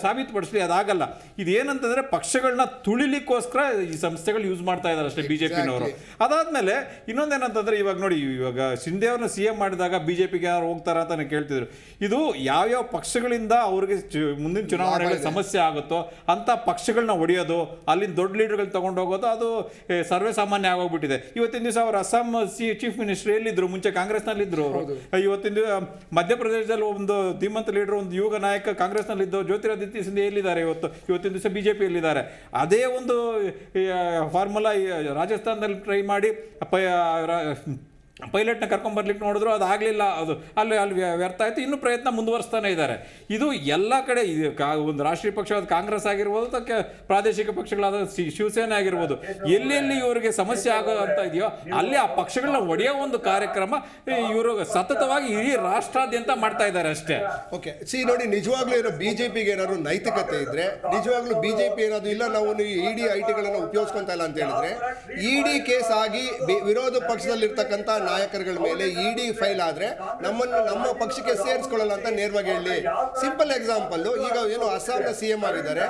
[SPEAKER 3] ಸಾಬೀತುಪಡಿಸ್ಲಿ, ಅದಾಗಲ್ಲ. ಇದೇನಂತಂದ್ರೆ ಪಕ್ಷಗಳನ್ನ ತುಳಿಲಿಕ್ಕೋಸ್ಕರ ಈ ಸಂಸ್ಥೆಗಳು ಯೂಸ್ ಮಾಡ್ತಾ ಇದ್ದಾರೆ ಅಷ್ಟೇ BJPನವರು. ಅದಾದ್ಮೇಲೆ ಇನ್ನೊಂದೇನಂತಂದ್ರೆ, ಇವಾಗ ನೋಡಿ, ಇವಾಗ ಶಿಂದೆ ಅವ್ರನ್ನ CM ಮಾಡಿದಾಗ BJPಗೆ ಯಾರು ಹೋಗ್ತಾರ ಅಂತ ನಾನು ಕೇಳ್ತಿದ್ರು. ಇದು ಯಾವ್ಯಾವ ಪಕ್ಷಗಳಿಂದ ಅವ್ರಿಗೆ ಮುಂದಿನ ಚುನಾವಣೆಗಳಿಗೆ ಸಮಸ್ಯೆ ಆಗುತ್ತೋ ಅಂತ ಪಕ್ಷಗಳನ್ನ ಹೊಡೆಯೋದು, ಅಲ್ಲಿಂದ ದೊಡ್ಡ ಲೀಡರ್ಗಳು ತಗೊಂಡು ಹೋಗೋದು, ಅದು ಸರ್ವೇ ಸಾಮಾನ್ಯ ಆಗೋಗ್ಬಿಟ್ಟಿದೆ. ಇವತ್ತಿನ ದಿವಸ ಅವರು ಅಸ್ಸಾಂ ಚೀಫ್ ಮಿನಿಸ್ಟರ್ ಎಲ್ಲಿದ್ರು? ಮುಂಚೆ ಕಾಂಗ್ರೆಸ್ನಲ್ಲಿದ್ದರು. ಇವತ್ತಿನ ಮಧ್ಯಪ್ರದೇಶದಲ್ಲಿ ಒಂದು ಧೀಮಂತ ಲೀಡರ್, ಒಂದು ಯುವ ನಾಯಕ ಕಾಂಗ್ರೆಸ್ನಲ್ಲಿದ್ದು ಜ್ಯೋತಿರಾದಿತ್ಯ ಸಿಂಧಿಯಾ ಎಲ್ಲಿದ್ದಾರೆ? ಇವತ್ತಿನ ದಿವಸ BJPಯಲ್ಲಿದ್ದಾರೆ. ಅದೇ ಒಂದು ಫಾರ್ಮುಲಾ ರಾಜಸ್ಥಾನದಲ್ಲಿ ಟ್ರೈ ಮಾಡಿ ಪೈಲಟ್ನ ಕರ್ಕೊಂಡ್ಬರ್ಲಿಕ್ಕೆ ನೋಡಿದ್ರು, ಅದು ಆಗಲಿಲ್ಲ. ಅದು ಅಲ್ಲಿ ವ್ಯರ್ಥ ಆಯಿತು. ಇನ್ನೂ ಪ್ರಯತ್ನ ಮುಂದುವರಿಸ್ತಾನೆ ಇದ್ದಾರೆ. ಇದು ಎಲ್ಲ ಕಡೆ ಒಂದು ರಾಷ್ಟ್ರೀಯ ಪಕ್ಷವಾದ ಕಾಂಗ್ರೆಸ್ ಆಗಿರ್ಬೋದು, ಅಥವಾ ಪ್ರಾದೇಶಿಕ ಪಕ್ಷಗಳಾದ ಶಿವಸೇನೆ ಆಗಿರ್ಬೋದು, ಎಲ್ಲೆಲ್ಲಿ ಇವರಿಗೆ ಸಮಸ್ಯೆ ಆಗೋದಂತ ಇದೆಯೋ ಅಲ್ಲಿ ಆ ಪಕ್ಷಗಳನ್ನ ಒಡೆಯೋ ಒಂದು ಕಾರ್ಯಕ್ರಮ ಇವರು ಸತತವಾಗಿ ಇಡೀ ರಾಷ್ಟ್ರಾದ್ಯಂತ ಮಾಡ್ತಾ ಇದ್ದಾರೆ ಅಷ್ಟೇ.
[SPEAKER 2] ಓಕೆ, ನೋಡಿ, ನಿಜವಾಗ್ಲೂ ಏನೋ BJPಗೆ ಏನಾದ್ರು ನೈತಿಕತೆ ಇದ್ರೆ, ನಿಜವಾಗ್ಲೂ BJP ಏನಾದ್ರು ಇಲ್ಲ ನಾವು ED IT-ಗಳನ್ನ ಉಪಯೋಗಿಸ್ಕೊಂತ ಇಲ್ಲ ಅಂತ ಹೇಳಿದ್ರೆ, ED ಕೇಸ್ ಆಗಿ ವಿರೋಧ ಪಕ್ಷದಲ್ಲಿರ್ತಕ್ಕಂಥ ನಾಯಕರುಗಳ ಮೇಲೆ ED ಫೈಲ್ ಆದ್ರೆ ನಮ್ಮ ಪಕ್ಷಕ್ಕೆ ಸೇರಿಸ್ಕೊಳ್ಳಲ್ಲ ಅಂತ ನೇರವಾಗಿ ಹೇಳಿ. ಸಿಂಪಲ್ ಎಕ್ಸಾಂಪಲ್, ಈಗ ಏನು ಅಸ್ಸಾಂನ CM ಆಗಿದ್ದಾರೆ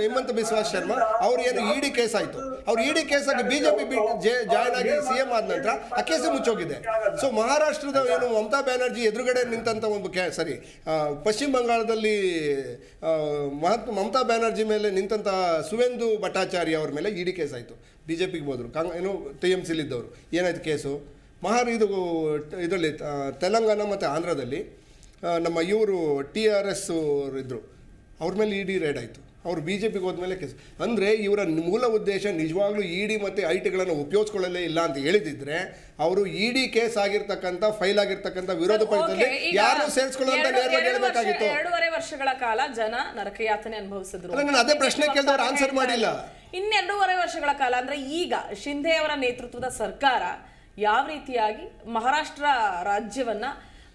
[SPEAKER 2] ಹಿಮಂತ ಬಿಸ್ವಾ ಶರ್ಮಾ, ಅವ್ರು ಏನು ED ಕೇಸ್ ಆಯ್ತು. ಅವ್ರು ED ಕೇಸ್ ಆಗಿ BJP ಜಾಯ್ನ್ ಆಗಿ CM ಆದ ನಂತರ ಆ ಕೇಸು ಮುಚ್ಚೋಗಿದೆ. ಸೊ ಮಹಾರಾಷ್ಟ್ರದ ಏನು ಮಮತಾ ಬ್ಯಾನರ್ಜಿ ಎದುರುಗಡೆ ನಿಂತಂತ ಒಂದು ಪಶ್ಚಿಮ ಬಂಗಾಳದಲ್ಲಿ ಮಮತಾ ಬ್ಯಾನರ್ಜಿ ಮೇಲೆ ನಿಂತಂತ ಸುವೇಂದು ಭಟ್ಟಾಚಾರ್ಯ ಅವ್ರ ಮೇಲೆ ED ಕೇಸ್ ಆಯ್ತು. BJPಗೆ ಹೋದ್ರು, ಏನು TMCಲಿದ್ದವರು. ಏನಾಯ್ತು ಕೇಸು? ಇದರಲ್ಲಿ ತೆಲಂಗಾಣ ಮತ್ತು ಆಂಧ್ರದಲ್ಲಿ ನಮ್ಮ ಇವರು TRS ಇದ್ದರು, ಅವ್ರ ಮೇಲೆ ED ರೇಡ್ ಆಯಿತು. ಅವರು BJPಗೆ ಹೋದ್ಮೇಲೆ ಕೇಸ್. ಅಂದರೆ ಇವರ ಮೂಲ ಉದ್ದೇಶ ನಿಜವಾಗ್ಲೂ ED ಮತ್ತು IT-ಗಳನ್ನು ಉಪಯೋಗಿಸ್ಕೊಳ್ಳಲೇ ಇಲ್ಲ ಅಂತ ಹೇಳಿದಿದ್ರೆ, ಅವರು ED ಕೇಸ್ ಆಗಿರ್ತಕ್ಕಂಥ ಫೈಲ್ ಆಗಿರ್ತಕ್ಕಂಥ ವಿರೋಧ ಪಕ್ಷದಲ್ಲಿ ಯಾರು ಸೇರಿಸ್ಕೊಳ್ಳೋಂತ ನೇರವಾಗಿ ಹೇಳಬೇಕಾಗಿತ್ತು.
[SPEAKER 1] 2.5 ವರ್ಷಗಳ ಕಾಲ ಜನ ನರಕಯಾತನೆ ಅನುಭವಿಸಿದ್ರು.
[SPEAKER 2] ನಾನು ಅದೇ ಪ್ರಶ್ನೆ ಕೇಳಿದವ್ರು ಆನ್ಸರ್ ಮಾಡಿಲ್ಲ.
[SPEAKER 1] 2.5 ವರ್ಷಗಳ ಕಾಲ ಅಂದ್ರೆ ಈಗ ಶಿಂದೆ ಅವರ ನೇತೃತ್ವದ ಸರ್ಕಾರ ಯಾವ ರೀತಿಯಾಗಿ ಮಹಾರಾಷ್ಟ್ರ ರಾಜ್ಯವನ್ನ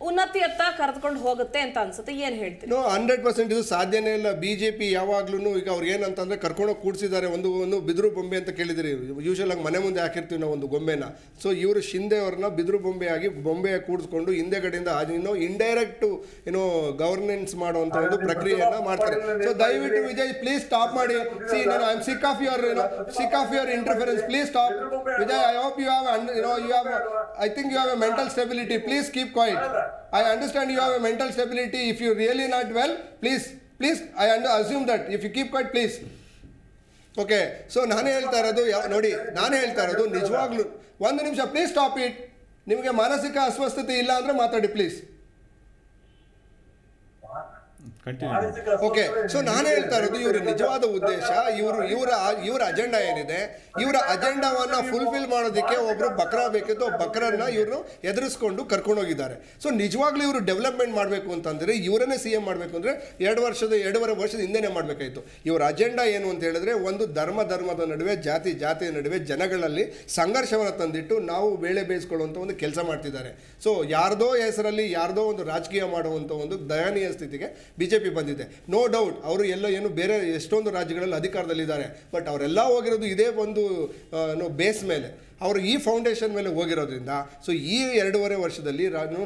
[SPEAKER 1] ಉನ್ನತಿಯತ್ತ ಕರೆದುಕೊಂಡು ಹೋಗುತ್ತೆ ಅಂತ ಅನ್ಸುತ್ತೆ? ಏನ್ ಹೇಳ್ತೀವಿ?
[SPEAKER 2] 100% ಇದು ಸಾಧ್ಯನೇ ಇಲ್ಲ. BJP ಯಾವಾಗ್ಲೂ ಈಗ ಅವ್ರು ಏನಂತಂದ್ರೆ ಕರ್ಕೊಂಡೋಗಿ ಕೂಡಿಸಿದ್ದಾರೆ. ಒಂದು ಬಿದಿರು ಬೊಂಬೆ ಅಂತ ಕೇಳಿದಿರಿ, ಯೂಶಲ್ ಆಗಿ ಮನೆ ಮುಂದೆ ಹಾಕಿರ್ತೀವಿ ನಾವು ಒಂದು ಗೊಂಬೆನ. ಸೊ ಇವರು ಶಿಂದೆ ಅವ್ರನ್ನ ಬಿದಿರು ಬೊಂಬೆ ಕೂಡಿಸ್ಕೊಂಡು ಹಿಂದೆಗಡೆಯಿಂದ ಇಂಡೈರೆಕ್ಟ್ ಗವರ್ನೆನ್ಸ್ ಮಾಡುವಂತ ಒಂದು ಪ್ರಕ್ರಿಯೆಯನ್ನ ಮಾಡ್ತಾರೆ. ಸೊ ದಯವಿಟ್ಟು ವಿಜಯ್ ಪ್ಲೀಸ್ ಸ್ಟಾಪ್ ಮಾಡಿ. ಸಿ ನಾನು I am sick of your interference. Please stop Vijay. I hope you have I think you have a mental stability. Please keep quiet. I understand you have a mental stability. If you really not well, please, I assume that. If you keep quiet, please. Okay. So ನಾನು ಹೇಳ್ತಾ ಇರೋದು ನಿಜವಾಗ್ಲೂ ಒಂದು ನಿಮಿಷ please stop it. ನಿಮಗೆ ಮಾನಸಿಕ ಅಸ್ವಸ್ಥತೆ ಇಲ್ಲ ಅಂದ್ರೆ ಮಾತಾಡಿ ಪ್ಲೀಸ್. ಓಕೆ. ಸೊ ನಾನು ಹೇಳ್ತಾ ಇರೋದು ಇವರ ನಿಜವಾದ ಉದ್ದೇಶ, ಇವರ ಅಜೆಂಡಾ ಏನಿದೆ, ಇವರ ಅಜೆಂಡಾವನ್ನ ಫುಲ್ಫಿಲ್ ಮಾಡೋದಕ್ಕೆ ಒಬ್ರು ಬಕ್ರಾ ಬೇಕಿತ್ತು. ಬಕ್ರನ್ನ ಇವರು ಎದುರಿಸ್ಕೊಂಡು ಕರ್ಕೊಂಡೋಗಿದ್ದಾರೆ. ಸೊ ನಿಜವಾಗ್ಲೂ ಇವರು ಡೆವಲಪ್ಮೆಂಟ್ ಮಾಡಬೇಕು ಅಂತಂದ್ರೆ ಇವರನ್ನೇ CM ಮಾಡಬೇಕು ಅಂದ್ರೆ 2.5 ವರ್ಷದ ಹಿಂದೆನೇ ಮಾಡಬೇಕಾಯಿತು. ಇವರ ಅಜೆಂಡಾ ಏನು ಅಂತ ಹೇಳಿದ್ರೆ, ಒಂದು ಧರ್ಮದ ನಡುವೆ, ಜಾತಿಯ ನಡುವೆ ಜನಗಳಲ್ಲಿ ಸಂಘರ್ಷವನ್ನು ತಂದಿಟ್ಟು ನಾವು ಬೇಳೆ ಬೇಯಿಸ್ಕೊಳ್ಳುವಂಥ ಒಂದು ಕೆಲಸ ಮಾಡ್ತಿದ್ದಾರೆ. ಸೊ ಯಾರ್ದೋ ಹೆಸರಲ್ಲಿ ಯಾರ್ದೋ ಒಂದು ರಾಜಕೀಯ ಮಾಡುವಂಥ ಒಂದು ದಯನೀಯ ಸ್ಥಿತಿಗೆ BJP ಬಂದಿದೆ. ನೋ ಡೌಟ್ ಅವರು ಎಲ್ಲ ಏನು ಬೇರೆ ಎಷ್ಟೊಂದು ರಾಜ್ಯಗಳಲ್ಲಿ ಅಧಿಕಾರದಲ್ಲಿದ್ದಾರೆ, ಬಟ್ ಅವರೆಲ್ಲ ಹೋಗಿರೋದು ಇದೇ ಒಂದು ಬೇಸ್ ಮೇಲೆ, ಅವರು ಈ ಫೌಂಡೇಶನ್ ಮೇಲೆ ಹೋಗಿರೋದ್ರಿಂದ ಸೊ ಈ 2.5 ವರ್ಷದಲ್ಲಿ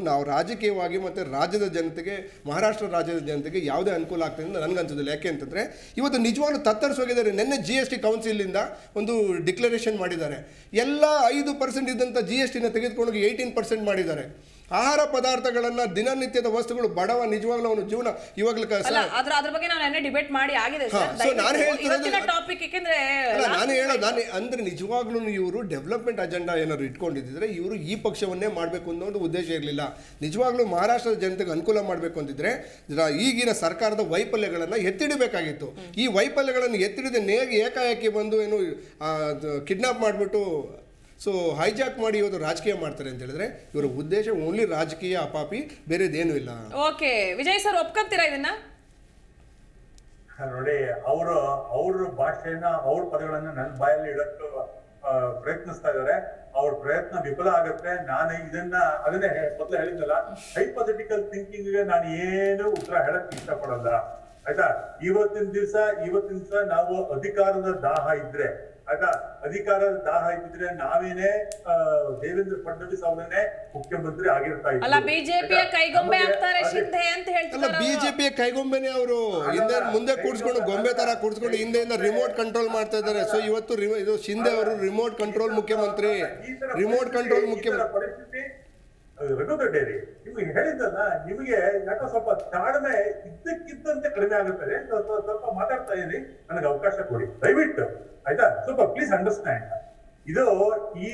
[SPEAKER 2] ನಾವು ರಾಜಕೀಯವಾಗಿ ಮತ್ತು ರಾಜ್ಯದ ಜನತೆಗೆ, ಮಹಾರಾಷ್ಟ್ರ ರಾಜ್ಯದ ಜನತೆಗೆ ಯಾವುದೇ ಅನುಕೂಲ ಆಗ್ತದೆ ಅಂತ ನನಗನ್ಸೋದಿಲ್ಲ. ಯಾಕೆ ಅಂತಂದರೆ ಇವತ್ತು ನಿಜವಾಗ್ಲೂ ತತ್ತರಿಸೋಗಿದ್ದಾರೆ. ನಿನ್ನೆ GST ಕೌನ್ಸಿಲಿಂದ ಒಂದು ಡಿಕ್ಲರೇಷನ್ ಮಾಡಿದ್ದಾರೆ. ಎಲ್ಲ 5% ಇದ್ದಂಥ GSTನ ತೆಗೆದುಕೊಂಡೋಗಿ 18% ಮಾಡಿದ್ದಾರೆ. ಆಹಾರ ಪದಾರ್ಥಗಳನ್ನು, ದಿನನಿತ್ಯದ ವಸ್ತುಗಳು, ಬಡವ ನಿಜವಾಗ್ಲೂ ಅವನ ಜೀವನ ಇವಾಗಲೂ
[SPEAKER 1] ಅದ್ರ ಬಗ್ಗೆ ನಾವು ನೆನ್ನೆ ಡಿಬೇಟ್ ಮಾಡಿ ಆಗಿದೆ ಟಾಪಿಕ್. ಯಾಕೆಂದ್ರೆ
[SPEAKER 2] ನಾನು ಅಂದ್ರೆ ನಿಜವಾಗ್ಲೂ ಇವರು ಡೆವಲಪ್ಮೆಂಟ್ ಅಜೆಂಡಾ ಏನಾದ್ರು ಇಟ್ಕೊಂಡಿದ್ರೆ ಇವರು ಈ ಪಕ್ಷವನ್ನೇ ಮಾಡಬೇಕು ಅನ್ನೋ ಒಂದು ಉದ್ದೇಶ ಇರಲಿಲ್ಲ. ನಿಜವಾಗ್ಲೂ ಮಹಾರಾಷ್ಟ್ರದ ಜನತೆಗೆ ಅನುಕೂಲ ಮಾಡಬೇಕು ಅಂತಿದ್ರೆ ಈಗಿನ ಸರ್ಕಾರದ ವೈಫಲ್ಯಗಳನ್ನು ಎತ್ತಿಡಬೇಕಾಗಿತ್ತು. ಈ ವೈಫಲ್ಯಗಳನ್ನು ಎತ್ತಿಡದೆ ಏಕಾಏಕಿ ಬಂದು ಏನು ಕಿಡ್ನಾಪ್ ಮಾಡಿಬಿಟ್ಟು ಸೊ ಹೈಜಾಕ್ ಮಾಡಿ ಇವತ್ತು ರಾಜಕೀಯ ಮಾಡ್ತಾರೆ ಅಂತ ಹೇಳಿದ್ರೆ ಇವರ ಉದ್ದೇಶ ಓನ್ಲಿ ರಾಜಕೀಯ ಅಪಾಪಿ, ಬೇರೆದೇನು ಇಲ್ಲ.
[SPEAKER 1] ಓಕೆ ವಿಜಯ್ ಸರ್, ಒಪ್ಕೊಂತೀರಾ ಇದನ್ನ?
[SPEAKER 4] ನೋಡಿ, ಅವ್ರ ಭಾಷೆನ, ಅವ್ರ ಪದಗಳನ್ನ ನನ್ನ ಬಾಯಲ್ಲಿ ಇಡಕ್ಕೆ ಪ್ರಯತ್ನಿಸ್ತಾ ಇದಾರೆ. ಅವ್ರ ಪ್ರಯತ್ನ ವಿಫಲ ಆಗುತ್ತೆ. ನಾನು ಅದನ್ನೇ ಮೊದಲು ಹೇಳಿದ್ನಲ್ಲ, ಹೈಪೋಥೆಟಿಕಲ್ ಥಿಂಕಿಂಗ್ ಗೆ ನಾನು ಏನು ಉತ್ತರ ಹೇಳಕ್ ಇಷ್ಟಪಡಲ್ಲ. ಆಯ್ತಾ? ಇವತ್ತಿನ ದಿವಸ ನಾವು ಅಧಿಕಾರದ ದಾಹ ಇದ್ರೆ, ಆಯ್ತಾ, ಅಧಿಕಾರದ ದಾಹ ಇದ್ದಿದ್ರೆ ನಾವೇನೇ ದೇವೇಂದ್ರ ಫಡ್ನವೀಸ್ ಅವರನ್ನೇ ಮುಖ್ಯಮಂತ್ರಿ ಆಗಿರ್ತಾ ಇದ್ರು.
[SPEAKER 1] ಅಲ್ಲ, ಬಿಜೆಪಿಯ ಕೈಗೊಂಬೆ ಆಗ್ತಾರೆ ಶಿಂದೆ ಅಂತ ಹೇಳ್ತಾರೆ.
[SPEAKER 2] ಅಲ್ಲ, ಬಿಜೆಪಿಯ ಕೈಗೊಂಬೆನೆ ಅವರು ಹಿಂದೆ ಮುಂದೆ ಕೂಡಿಸ್ಕೊಂಡು ಗೊಂಬೆ ತರ ಕೂಡಿಸ್ಕೊಂಡು ಹಿಂದೆಯಿಂದ ರಿಮೋಟ್ ಕಂಟ್ರೋಲ್ ಮಾಡ್ತಾ ಇದ್ದಾರೆ. ಸೊ ಇವತ್ತು ಇದು ಶಿಂದೆ ಅವರು ರಿಮೋಟ್ ಕಂಟ್ರೋಲ್ ಮುಖ್ಯಮಂತ್ರಿ, ರಿಮೋಟ್ ಕಂಟ್ರೋಲ್ ಮುಖ್ಯಮಂತ್ರಿ
[SPEAKER 4] ಪರಿಸ್ಥಿತಿ. ರಘುದೊಡ್ಡೇರಿ, ನಿಮ್ಗೆ ಹೇಳಿದ್ದಲ್ಲ, ನಿಮಗೆ ಯಾಕೋ ಸ್ವಲ್ಪ ತಾಳ್ಮೆ ಇದ್ದಕ್ಕಿದ್ದಂತೆ ಕಡಿಮೆ ಆಗುತ್ತದೆ. ಸ್ವಲ್ಪ ಮಾತಾಡ್ತಾ ಇರಿ, ನನಗೆ ಅವಕಾಶ ಕೊಡಿ ದಯವಿಟ್ಟು, ಆಯ್ತಾ? ಸ್ವಲ್ಪ ಪ್ಲೀಸ್ ಅಂಡರ್ಸ್ಟ್ಯಾಂಡ್. ಇದು ಈ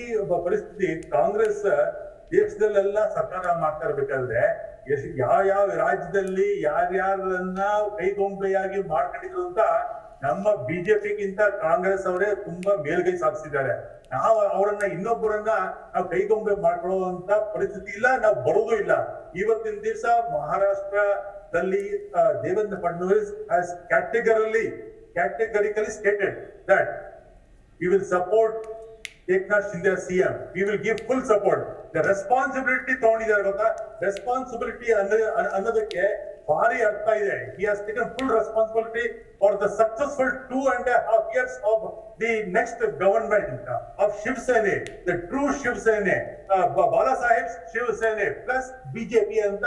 [SPEAKER 4] ಪರಿಸ್ಥಿತಿ ಕಾಂಗ್ರೆಸ್ ದೇಶದಲ್ಲೆಲ್ಲ ಸರ್ಕಾರ ಮಾಡ್ತಾ ಇರ್ಬೇಕಾದ್ರೆ ಯಾವ ರಾಜ್ಯದಲ್ಲಿ ಯಾರ್ಯಾರನ್ನ ಕೈಗೊಂಬೆಯಾಗಿ ಮಾಡ್ಕೊಂಡಿದ್ರು ಅಂತ ನಮ್ಮ ಬಿಜೆಪಿಗಿಂತ ಕಾಂಗ್ರೆಸ್ ಅವರೇ ತುಂಬಾ ಮೇಲ್ಗೈ ಸಾಧಿಸಿದ್ದಾರೆ. ನಾವು ಅವರನ್ನ ಇನ್ನೊಬ್ಬರನ್ನ ನಾವು ಕೈಗೊಂಬೆ ಮಾಡ್ಕೊಳ್ಳುವಂತ ಪರಿಸ್ಥಿತಿ ಇಲ್ಲ, ನಾವು ಬರೋದು ಇಲ್ಲ. ಇವತ್ತಿನ ದಿವಸ ಮಹಾರಾಷ್ಟ್ರದಲ್ಲಿ Devendra Fadnavis has categorically stated that we will support Eknath Shinde as CM. We will give full support. The responsibility ತಗೊಂಡಿದ್ದಾರೆ ಗೊತ್ತಾ? ರೆಸ್ಪಾನ್ಸಿಬಿಲಿಟಿ ಅನ್ನೋದಕ್ಕೆ ಭಾರಿ ಅರ್ಥ ಇದೆ. He has taken full responsibility for the successful 2.5 years of the next government of Shiv Sena, the true Shiv Sena, Bala Saheb's Shiv Sena plus BJP ಅಂತ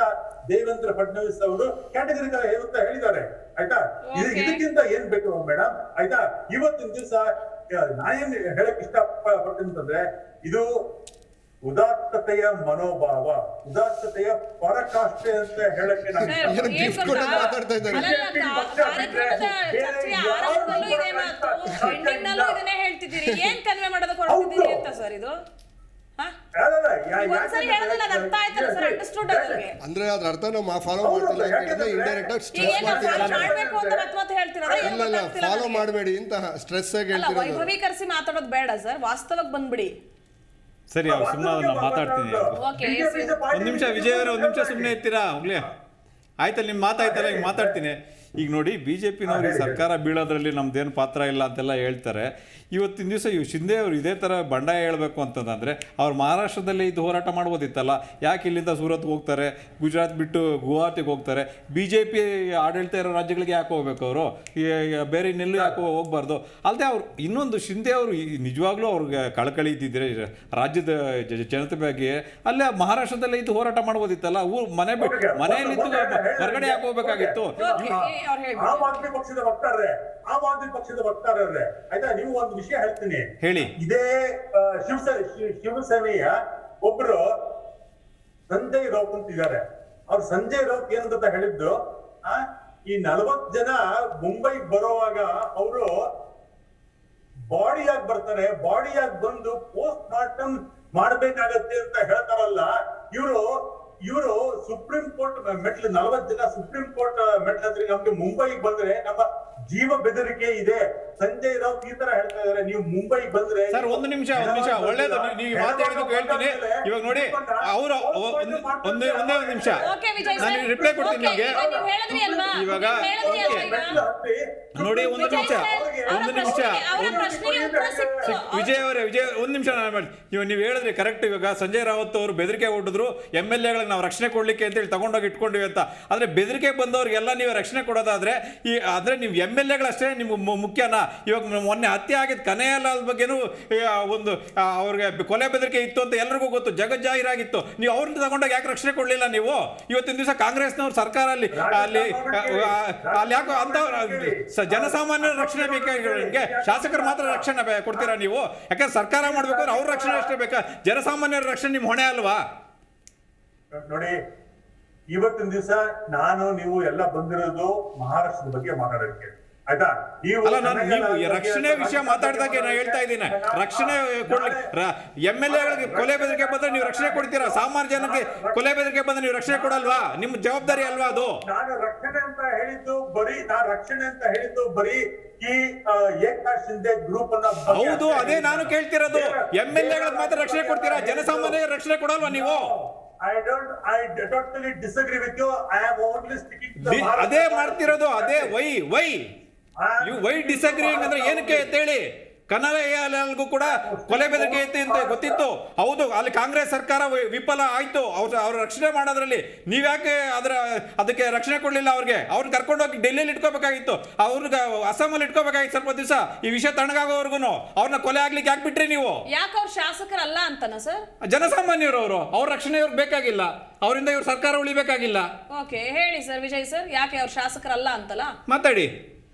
[SPEAKER 4] ದೇವೇಂದ್ರ ಫಡ್ನವೀಸ್ ಅವರು ಕ್ಯಾಟಗರಿಕಲ್ ಹೇಳಿದ್ದಾರೆ. ಆಯ್ತಾ? ಇದಕ್ಕಿಂತ ಏನ್ ಬೇಕು ಮೇಡಮ್? ಆಯ್ತಾ? ಇವತ್ತಿನ ದಿವಸ ನಾನೇನ್ ಹೇಳಕ್ ಇಷ್ಟಪಡ್ತೀನಿ ಅಂತಂದ್ರೆ, ಇದು ಉದಾತ್ತತೆಯ ಮನೋಭಾವ, ಉದಾತ್ತತೆಯ ಪರಾಕಾಷ್ಠೆ ಅಂತ ಹೇಳಕ್ಕೆ
[SPEAKER 2] ಮಾತಾಡ್ತಾ ಇದ್ದಾರೆ. ಅಂದ್ರೆ ಅದ್ರ ಅರ್ಥ ನಾವು ಫಾಲೋ ಮಾಡ್ತಿಲ್ಲ ಅಂತ ಹೇಳಿದ್ರೆ ಇಂಡೈರೆಕ್ಟ್ ಆಗಿ ಸ್ಟ್ರೆಸ್ ಮಾಡ್ತಿಲ್ಲ. ಇಲ್ಲ, ಫಾಲೋ ಮಾಡಬೇಡಿ ಅಂತ ಸ್ಟ್ರೆಸ್ ಆಗಿ ಹೇಳ್ತಿರೋದು.
[SPEAKER 1] ವೈಭವೀಕರಿಸಿ ಮಾತಾಡೋದು ಬೇಡ ಸರ್, ವಾಸ್ತವಕ್ಕೆ ಬಂದ್ಬಿಡಿ.
[SPEAKER 3] ಸರಿ, ಅವ್ರು ಸುಮ್ಮನೆ ಅದನ್ನ ಮಾತಾಡ್ತೀನಿ. ಒಂದು ನಿಮಿಷ ವಿಜಯ್ ಅವರೇ, ಒಂದು ನಿಮಿಷ ಸುಮ್ಮನೆ ಇರ್ತೀರಾ? ಹೋಗ್ಲಿ, ಆಯ್ತಲ್ಲ, ನಿಮ್ಮ ಮಾತಾಯ್ತಲ್ಲ, ಈಗ ಮಾತಾಡ್ತೀನಿ. ಈಗ ನೋಡಿ, BJPನವ್ರು ಈ ಸರ್ಕಾರ ಬೀಳೋದ್ರಲ್ಲಿ ನಮ್ದೇನು ಪಾತ್ರ ಇಲ್ಲ ಅಂತೆಲ್ಲ ಹೇಳ್ತಾರೆ. ಇವತ್ತಿನ ದಿವಸ ಶಿಂದೆ ಅವರು ಇದೇ ಥರ ಬಂಡಾಯ ಹೇಳಬೇಕು ಅಂತಂದರೆ ಅವ್ರು ಮಹಾರಾಷ್ಟ್ರದಲ್ಲೇ ಇದು ಹೋರಾಟ ಮಾಡ್ಬೋದಿತ್ತಲ್ಲ. ಯಾಕೆ ಇಲ್ಲಿಂದ ಸೂರತ್ಗೆ ಹೋಗ್ತಾರೆ, ಗುಜರಾತ್ ಬಿಟ್ಟು ಗುವಾಹಟಿಗೆ ಹೋಗ್ತಾರೆ? BJP ಆಡಳಿತ ಇರೋ ರಾಜ್ಯಗಳಿಗೆ ಯಾಕೆ ಹೋಗ್ಬೇಕು ಅವರು? ಬೇರೆ ಇನ್ನೆಲ್ಲೂ ಯಾಕೆ ಹೋಗ್ಬಾರ್ದು? ಅಲ್ಲದೆ ಅವ್ರು ಇನ್ನೊಂದು ಶಿಂದೆ ಅವರು ನಿಜವಾಗ್ಲೂ ಅವ್ರಿಗೆ ಕಳಕಳಿ ಇದ್ದಿದ್ರೆ ರಾಜ್ಯದ ಜನತೆ ಬಗ್ಗೆ, ಅಲ್ಲೇ ಮಹಾರಾಷ್ಟ್ರದಲ್ಲೇ ಇದು ಹೋರಾಟ ಮಾಡ್ಬೋದಿತ್ತಲ್ಲ. ಮನೆಯಲ್ಲಿ ಹೊರಗಡೆ ಯಾಕೆ ಹೋಗ್ಬೇಕಾಗಿತ್ತು?
[SPEAKER 4] ಆಮ್ ಆದ್ಮಿ ಪಕ್ಷದ ವಕ್ತಾರರೇ, ಆಯ್ತಾ, ನೀವು ಒಂದು ವಿಷಯ ಹೇಳ್ತೀನಿ
[SPEAKER 3] ಹೇಳಿ.
[SPEAKER 4] ಇದೇ ಶಿವಸೇನೆಯ ಒಬ್ರು ಸಂಜಯ್ ರೌತ್ ಅಂತಿದ್ದಾರೆ. ಅವ್ರು ಸಂಜಯ್ ರೌತ್ ಏನಂತ ಹೇಳಿದ್ದು, ಈ 40 ಜನ ಮುಂಬೈಗೆ ಬರುವಾಗ ಅವರು ಬಾಡಿಯಾಗಿ ಬರ್ತಾರೆ, ಬಾಡಿಯಾಗಿ ಬಂದು ಪೋಸ್ಟ್ ಮಾರ್ಟಮ್ ಮಾಡ್ಬೇಕಾಗತ್ತೆ ಅಂತ ಹೇಳ್ತಾರಲ್ಲ. ಇವರು ಸುಪ್ರೀಂ ಕೋರ್ಟ್ ಮೆಟ್ಲು 40 ಜನ ಸುಪ್ರೀಂ ಕೋರ್ಟ್ ಮೆಟ್ಲು ನಮ್ಗೆ ಮುಂಬೈಗೆ ಬಂದ್ರೆ ನಮ್ಮ ಜೀವ ಬೆದರಿಕೆ ಇದೆ, ಸಂಜಯ್ ರಾವುತ್ ಈ ತರ ಹೇಳ್ತಾ ಇದಾರೆ, ನೀವು ಮುಂಬೈ ಬಂದ್ರೆ
[SPEAKER 5] ಸರ್ ಒಂದು ನಿಮಿಷ ಒಳ್ಳೇದು ನೀವು ಮಾತಾಡಿದಕ್ಕೆ ಹೇಳ್ತೀನಿ. ಇವಾಗ ನೋಡಿ ಅವರು ಒಂದೇ ಒಂದು ನಿಮಿಷ
[SPEAKER 1] ಓಕೆ ವಿಜಯ್
[SPEAKER 5] ನಾನು
[SPEAKER 1] ಸರ್,
[SPEAKER 5] ರಿಪ್ಲೈ ಕೊಡ್ತೀನಿ
[SPEAKER 1] ಓಕೆ,
[SPEAKER 5] ನಿಮ್ಗೆ.
[SPEAKER 1] ಈಗ ನೀವು ಹೇಳಿದ್ರಿ ಅಲ್ವಾ?
[SPEAKER 5] ಇವಾಗ
[SPEAKER 1] ನೀವು ಹೇಳಿದ್ರಿ ಅಲ್ವಾ ಈಗ?
[SPEAKER 5] ನೋಡಿ ಒಂದು ನಿಮಿಷ
[SPEAKER 1] ಅವರ ಪ್ರಶ್ನೆಗೆ ಉತ್ತರ ಸಿಕ್ತು.
[SPEAKER 5] ವಿಜಯ್ ಒಂದು ನಿಮಿಷ ಇವಾಗ ನೀವು ಹೇಳಿದ್ರಿ ಕರೆಕ್ಟ್. ಇವಾಗ ಸಂಜಯ್ ರಾವತ್ ಅವರು ಬೆದರಿಕೆ ಹೊಡೆದ್ರು MLA ಗಳಿಗೆ ನಾವು ರಕ್ಷಣೆ ಕೊಡ್ಲಿಕ್ಕೆ ಅಂತೇಳಿ ತಗೊಂಡೋಗಿ ಇಟ್ಕೊಂಡಿವಿ ಅಂತ. ಆದ್ರೆ ಬೆದರಿಕೆ ಬಂದವ್ರಿಗೆಲ್ಲ ನೀವು ರಕ್ಷಣೆ ಕೊಡೋದಾದ್ರೆ ಆದ್ರೆ ನೀವು MLA ಗಳಷ್ಟೇ ನಿಮ್ಗೆ ಮುಖ್ಯನಾ? ಇವಾಗ ಮೊನ್ನೆ ಹತ್ಯೆ ಆಗಿದ್ದ ಕನ್ಹಯ್ಯಲಾಲ್ ಬಗ್ಗೆನೂ ಒಂದು ಅವ್ರಿಗೆ ಕೊಲೆ ಬೆದರಿಕೆ ಇತ್ತು ಅಂತ ಎಲ್ರಿಗೂ ಗೊತ್ತು, ಜಗಜ್ಜಾಹಿರಾಗಿತ್ತು. ನೀವು ಅವ್ರನ್ನ ತಗೊಂಡಾಗ ಯಾಕೆ ರಕ್ಷಣೆ ಕೊಡ್ಲಿಲ್ಲ ನೀವು? ಇವತ್ತಿನ ದಿವಸ ಕಾಂಗ್ರೆಸ್ನವ್ರ ಸರ್ಕಾರ ಅಲ್ಲಿ ಯಾಕೋ ಅಂತ ಜನಸಾಮಾನ್ಯರ ರಕ್ಷಣೆ ಬೇಕಾಗಿ ಶಾಸಕರು ಮಾತ್ರ ರಕ್ಷಣೆ ಕೊಡ್ತೀರಾ ನೀವು? ಯಾಕಂದ್ರೆ ಸರ್ಕಾರ ಮಾಡ್ಬೇಕಾದ್ರೆ ಅವ್ರ ರಕ್ಷಣೆ ಅಷ್ಟೇ ಬೇಕಾ? ಜನಸಾಮಾನ್ಯರ ರಕ್ಷಣೆ ನಿಮ್ ಹೊಣೆ ಅಲ್ವಾ?
[SPEAKER 4] ನೋಡಿ, ಇವತ್ತಿನ ದಿವಸ ನೀವು ಎಲ್ಲ ಬಂದಿರೋದು ಮಹಾರಾಷ್ಟ್ರದ ಬಗ್ಗೆ ಮಾತಾಡೋದಕ್ಕೆ, ಆಯ್ತಾ?
[SPEAKER 5] ಅಲ್ಲ, ನೀವು ರಕ್ಷಣೆ ವಿಷಯ ಮಾತಾಡಿದಾಗ ನಾನು ಹೇಳ್ತಾ ಇದ್ದೀನಿ, ರಕ್ಷಣೆ MLA ಗಳಿಗೆ ಕೊಲೆ ಬೆದರಿಕೆ ಬಂದ್ರೆ ನೀವು ರಕ್ಷಣೆ ಕೊಡ್ತೀರಾ? ಸಾಮಾನ್ಯ ಜನಕ್ಕೆ ಕೊಲೆ ಬೆದರಿಕೆ ಬಂದ್ರೆ ನೀವು ರಕ್ಷಣೆ ಕೊಡಲ್ವಾ? ನಿಮ್ಮ ಜವಾಬ್ದಾರಿ ಅಲ್ವಾ ಅದು?
[SPEAKER 4] ನಾನು ರಕ್ಷಣೆ ಅಂತ ಹೇಳಿದ್ದು ಬರೀ ಈ ಏಕನಾಥ್ ಶಿಂದೆ ಗ್ರೂಪ್ ಅನ್ನ
[SPEAKER 5] ಹೌದು, ಅದೇ ನಾನು ಕೇಳ್ತಿರೋದು. MLA ಗಳಿಗೆ ಮಾತ್ರ ರಕ್ಷಣೆ ಕೊಡ್ತೀರಾ, ಜನಸಾಮಾನ್ಯರ ರಕ್ಷಣೆ ಕೊಡಲ್ವಾ ನೀವು?
[SPEAKER 4] I totally disagree with you. I am only sticking to the
[SPEAKER 5] ಅದೇ ಮಾಡ್ತಿರೋದು. ಅದೇ ವೈ ಡಿಸಗ್ರೀಯಿಂಗ್ ಅಂದ್ರೆ ಏನಕ್ಕೆ ಅಂತ ಹೇಳಿ. ಕನ್ನಡಗೂ ಕೂಡ ಕೊಲೆ ಬೆದರಿಕೆ ಐತೆ ಅಂತ ಗೊತ್ತಿತ್ತು. ಹೌದು, ಅಲ್ಲಿ ಕಾಂಗ್ರೆಸ್ ಸರ್ಕಾರ ವಿಫಲ ಆಯ್ತು ಅವ್ರ ರಕ್ಷಣೆ ಮಾಡೋದ್ರಲ್ಲಿ. ನೀವ್ಯಾಕೆ ಅದಕ್ಕೆ ರಕ್ಷಣೆ ಕೊಡ್ಲಿಲ್ಲ? ಅವ್ರನ್ನ ಕರ್ಕೊಂಡೋಗಿ ಡೆಲ್ಲಿಯಲ್ಲಿ ಇಟ್ಕೋಬೇಕಾಗಿತ್ತು, ಅವ್ರಿಗೆ ಅಸ್ಸಾಮಲ್ಲಿ ಇಟ್ಕೋಬೇಕಾಗಿತ್ತು ಸ್ವಲ್ಪ ದಿವಸ. ಈ ವಿಷಯ ತಣ್ಣಗಾಗೋವರೆಗೂ ಅವ್ರನ್ನ ಕೊಲೆ ಆಗ್ಲಿಕ್ಕೆ ಯಾಕೆ ಬಿಟ್ರಿ ನೀವು?
[SPEAKER 1] ಯಾಕೆ ಅವ್ರು ಶಾಸಕರಲ್ಲ ಅಂತನಾ ಸರ್?
[SPEAKER 5] ಜನಸಾಮಾನ್ಯರು ಅವ್ರ ರಕ್ಷಣೆ ಇವ್ರಿಗೆ ಬೇಕಾಗಿಲ್ಲ, ಅವರಿಂದ ಇವ್ರ ಸರ್ಕಾರ ಉಳಿಬೇಕಾಗಿಲ್ಲ.
[SPEAKER 1] ಓಕೆ, ಹೇಳಿ ಸರ್ ವಿಜಯ್ ಸರ್, ಯಾಕೆ ಅವ್ರು ಶಾಸಕರಲ್ಲ ಅಂತಲ್ಲ
[SPEAKER 5] ಮಾತಾಡಿ.